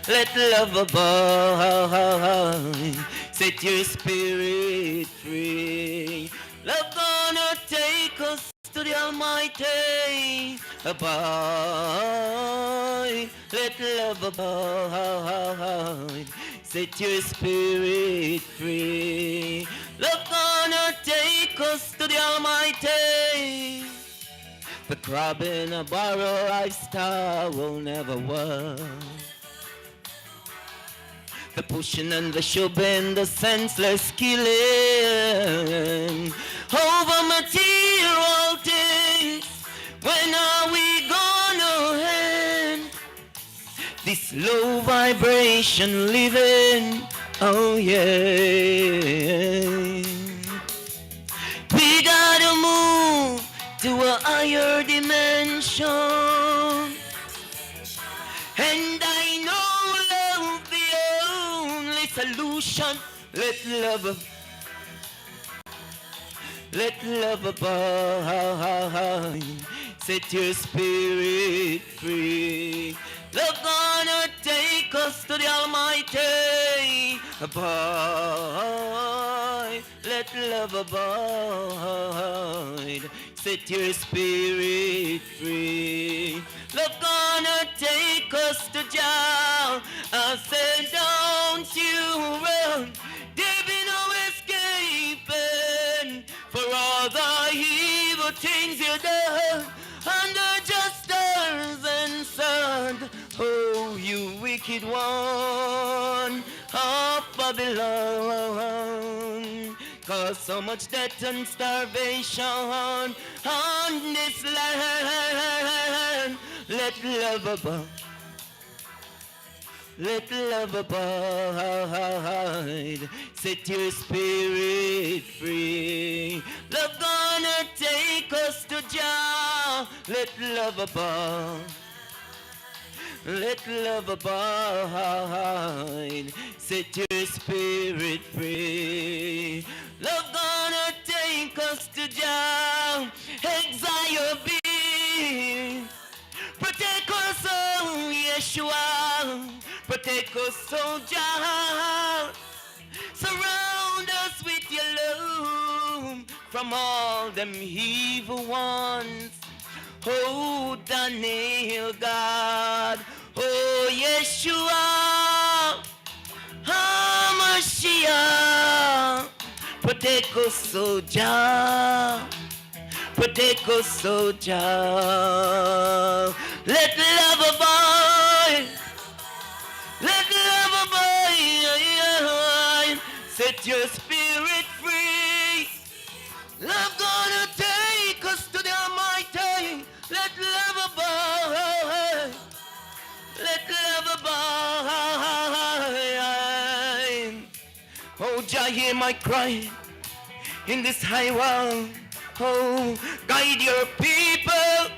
let love abide. Set your spirit free. Love gonna take us to the Almighty. Abide, let love abide. Set your spirit free. Love gonna take us to the Almighty. The crab in a barrel lifestyle will never work. The pushing and the shoving, the senseless killing over material things. When are we gonna end this low vibration living? Oh yeah. We gotta move to a higher dimension. And I know love the only solution. Let love abide. Set your spirit free. Love gonna take us to the Almighty. Abide. Let love abide. Set your spirit free. Love gonna take us to Jah. I said, don't you run. There be no escaping for all the evil things you done under just stars and sun. Oh, you wicked one of Babylon. Cause so much death and starvation on this land. Let love abide. Let love abide. Set your spirit free. Love gonna take us to Jah. Let love abide. Let love abide. Set your spirit free. Love gonna take us to Jah. Exile be. Protect us, oh Yeshua. Protect us, oh Jah. Surround us with your love from all them evil ones. Oh, Daniel God. Oh, Yeshua. HaMashiach. Protect us, oh Jah. Protect us, oh Jah. Let love abide. Let love abide. Set your spirit free. Love gonna take us to the Almighty. Let love abide. Let love abide. Oh, Jah, hear my cry in this high world. Oh, guide your people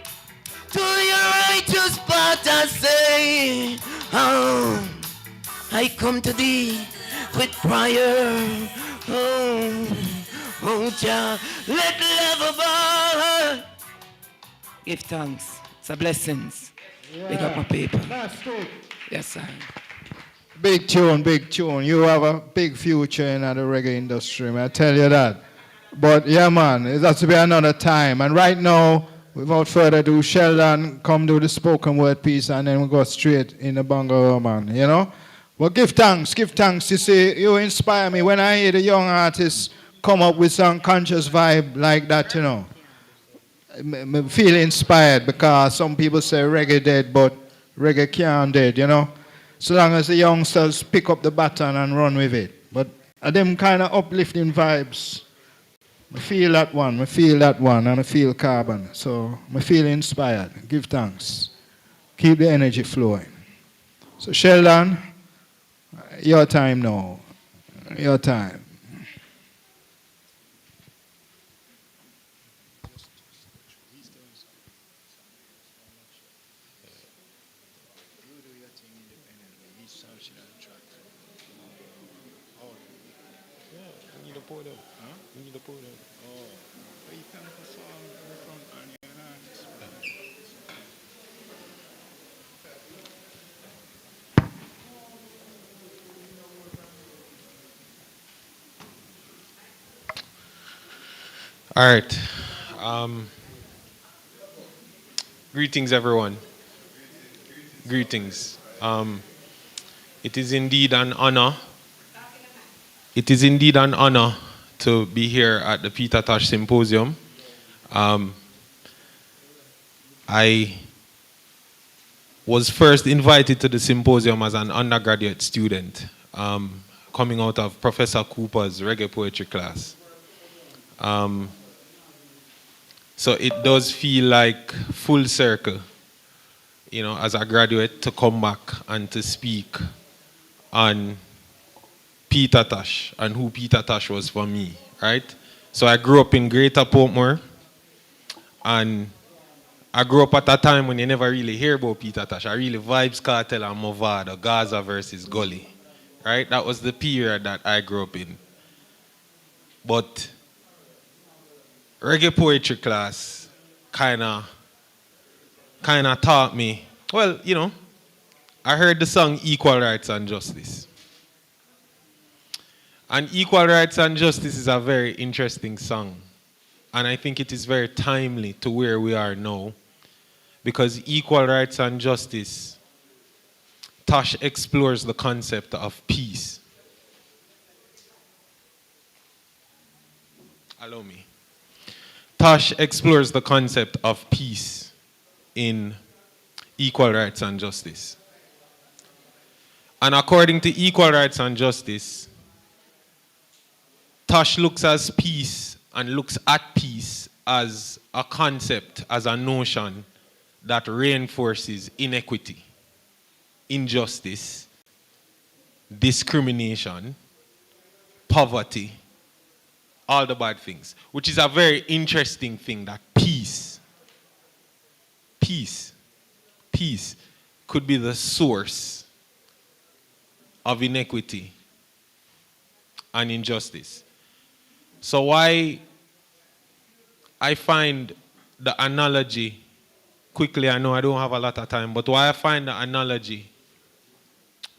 to your righteous path, I say. Oh, I come to thee with prayer. Oh, Jah, let love abide. Give thanks. It's a blessings. Yeah. Big up my people. Nastic. Yes, sir. Big tune, big tune. You have a big future in the reggae industry, man. I tell you that. But yeah, man, it has to be another time. And right now, without further ado, Sheldon, come do the spoken word piece, and then we go straight in the bungalow, man. You know? Well, give thanks, give thanks. You see, you inspire me. When I hear the young artists come up with some conscious vibe like that, you know, I feel inspired because some people say reggae dead, but reggae can't dead, you know. So long as the youngsters pick up the baton and run with it. But them kind of uplifting vibes, I feel that one, and I feel KARBON. So I feel inspired. Give thanks. Keep the energy flowing. So Sheldon, your time now. Your time. All right. Greetings, everyone. Greetings. It is indeed an honor. It is indeed an honor to be here at the TOSH Symposium. I was first invited to the symposium as an undergraduate student, coming out of Professor Cooper's reggae poetry class. So it does feel like full circle, you know, as a graduate to come back and to speak on TOSH and who TOSH was for me, right? So I grew up in Greater Portmore, and I grew up at a time when you never really hear about TOSH. I really Vibes Cartel and Movado, Gaza versus Gully, right? That was the period that I grew up in. But reggae poetry class kind of taught me, well, you know, I heard the song Equal Rights and Justice. And Equal Rights and Justice is a very interesting song. And I think it is very timely to where we are now. Because Equal Rights and Justice, TOSH explores the concept of peace. Allow me. TOSH explores the concept of peace in Equal Rights and Justice. And according to Equal Rights and Justice, TOSH looks as peace and looks at peace as a concept, as a notion that reinforces inequity, injustice, discrimination, poverty, all the bad things, which is a very interesting thing, that peace could be the source of inequity and injustice. So why I find the analogy, quickly, I know I don't have a lot of time, but why I find the analogy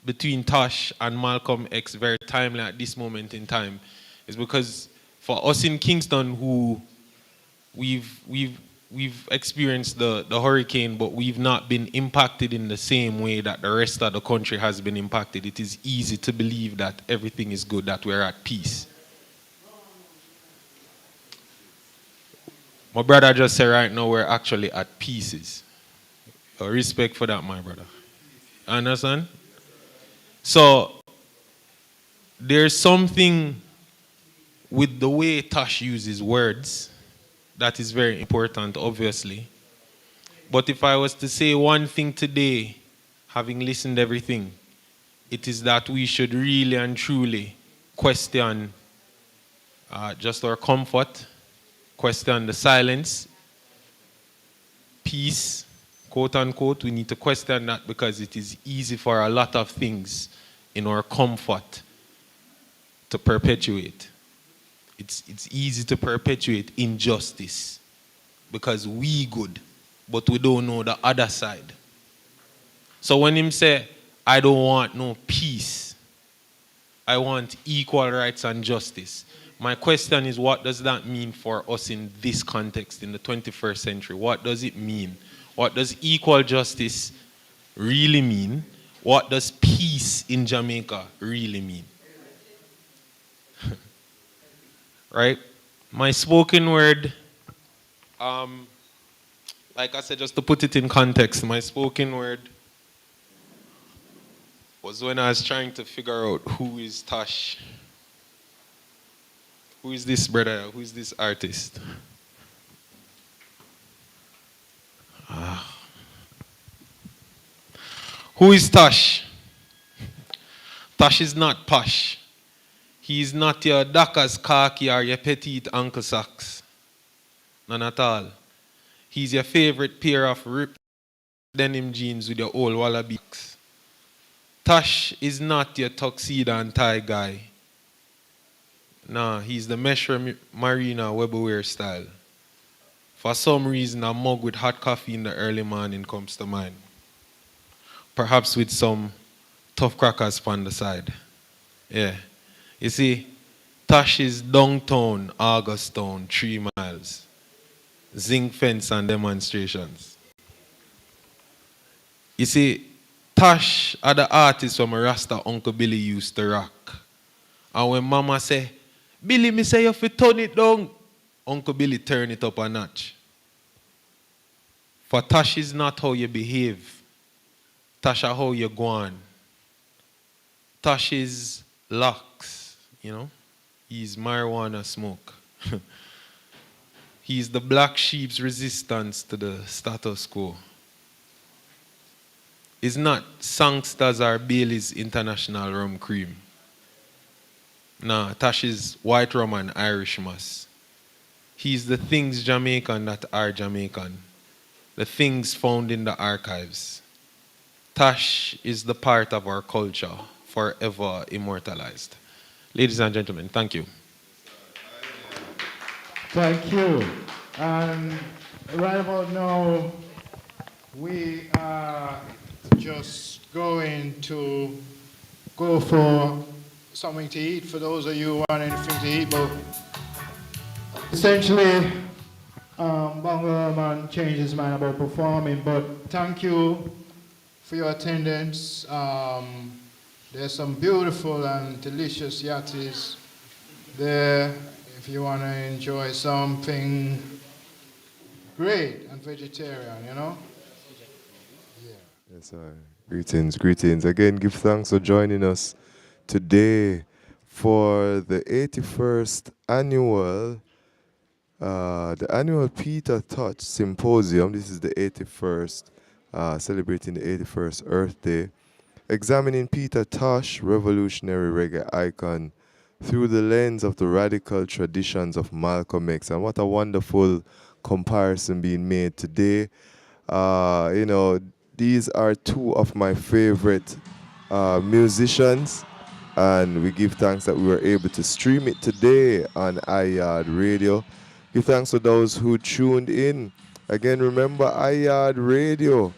between TOSH and Malcolm X very timely at this moment in time is because for us in Kingston, who we've experienced the hurricane, but we've not been impacted in the same way that the rest of the country has been impacted, it is easy to believe that everything is good, that we're at peace. My brother just said right now we're actually at pieces. Respect for that, my brother. Understand? So there's something with the way TOSH uses words that is very important, obviously. But if I was to say one thing today, having listened to everything, it is that we should really and truly question just our comfort, question the silence, peace, quote unquote. We need to question that because it is easy for a lot of things in our comfort to perpetuate. It's easy to perpetuate injustice because we good, but we don't know the other side. So when him say, I don't want no peace, I want equal rights and justice. My question is, what does that mean for us in this context, in the 21st century? What does it mean? What does equal justice really mean? What does peace peace in Jamaica really mean? Right? My spoken word, like I said, just to put it in context, my spoken word was when I was trying to figure out who is Tosh. Who is this brother? Who is this artist? Who is Tosh? Tosh is not posh. He is not your Dockers khaki or your petite Uncle Socks. None at all. He's your favorite pair of ripped denim jeans with your old wallabies. Tosh is not your tuxedo and tie guy. Nah, he's the mesh marina Weber wear style. For some reason, a mug with hot coffee in the early morning comes to mind. Perhaps with some tough crackers on the side. Yeah. You see, Tosh is downtown, Augustown, 3 miles. Zinc fence and demonstrations. You see, Tosh are the artists from Rasta Uncle Billy used to rock. And when Mama say, Billy, me say you have to turn it down, Uncle Billy turn it up a notch. For Tosh is not how you behave. Tosh is how you go on. Tosh is locks, you know. He's marijuana smoke. He's the black sheep's resistance to the status quo. It's not Sangsters or Bailey's International Rum Cream. Nah, Tosh is white rum and Irish moss. He's the things Jamaican that are Jamaican. The things found in the archives. Tosh is the part of our culture, forever immortalized. Ladies and gentlemen, thank you. Thank you. And right about now, we are just going to go for something to eat for those of you who want anything to eat. But essentially, Bongo Man changed his mind about performing. But thank you for your attendance. There's some beautiful and delicious yatis there if you want to enjoy something great and vegetarian, you know? Yeah. Yes, sir. Greetings, greetings. Again, give thanks for joining us today for the 81st annual, Peter TOSH Symposium. This is the 81st, celebrating the 81st Earth Day. Examining Peter Tosh, revolutionary reggae icon, through the lens of the radical traditions of Malcolm X. And what a wonderful comparison being made today. You know, these are two of my favorite musicians, and we give thanks that we were able to stream it today on iYard Radio. Give thanks to those who tuned in. Again, remember, iYard Radio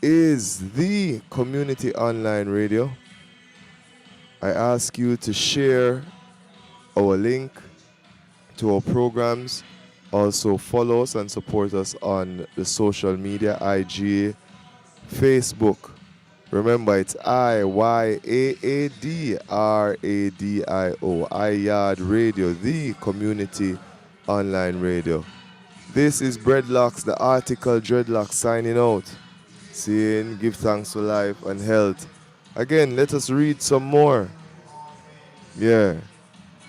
is the community online radio. I ask you to share our link to our programs. Also follow us and support us on the social media, IG, Facebook. Remember, it's iYaad Radio, iYard Radio, the community online radio. This is Breadlocks, the article Dreadlocks, signing out. Saying, give thanks for life and health. Again, let us read some more. Yeah,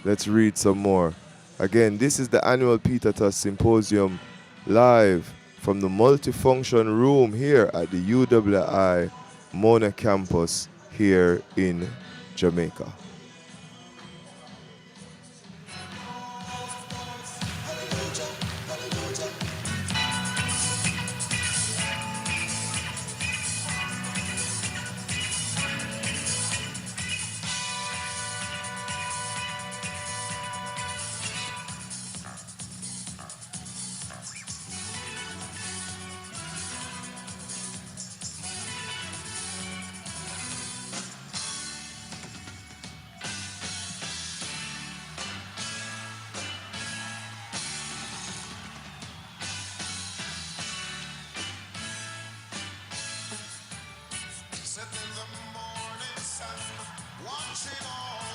let's read some more. Again, this is the annual Peter TOSH Symposium, live from the multifunction room here at the U.W.I. Mona campus here in Jamaica. watching all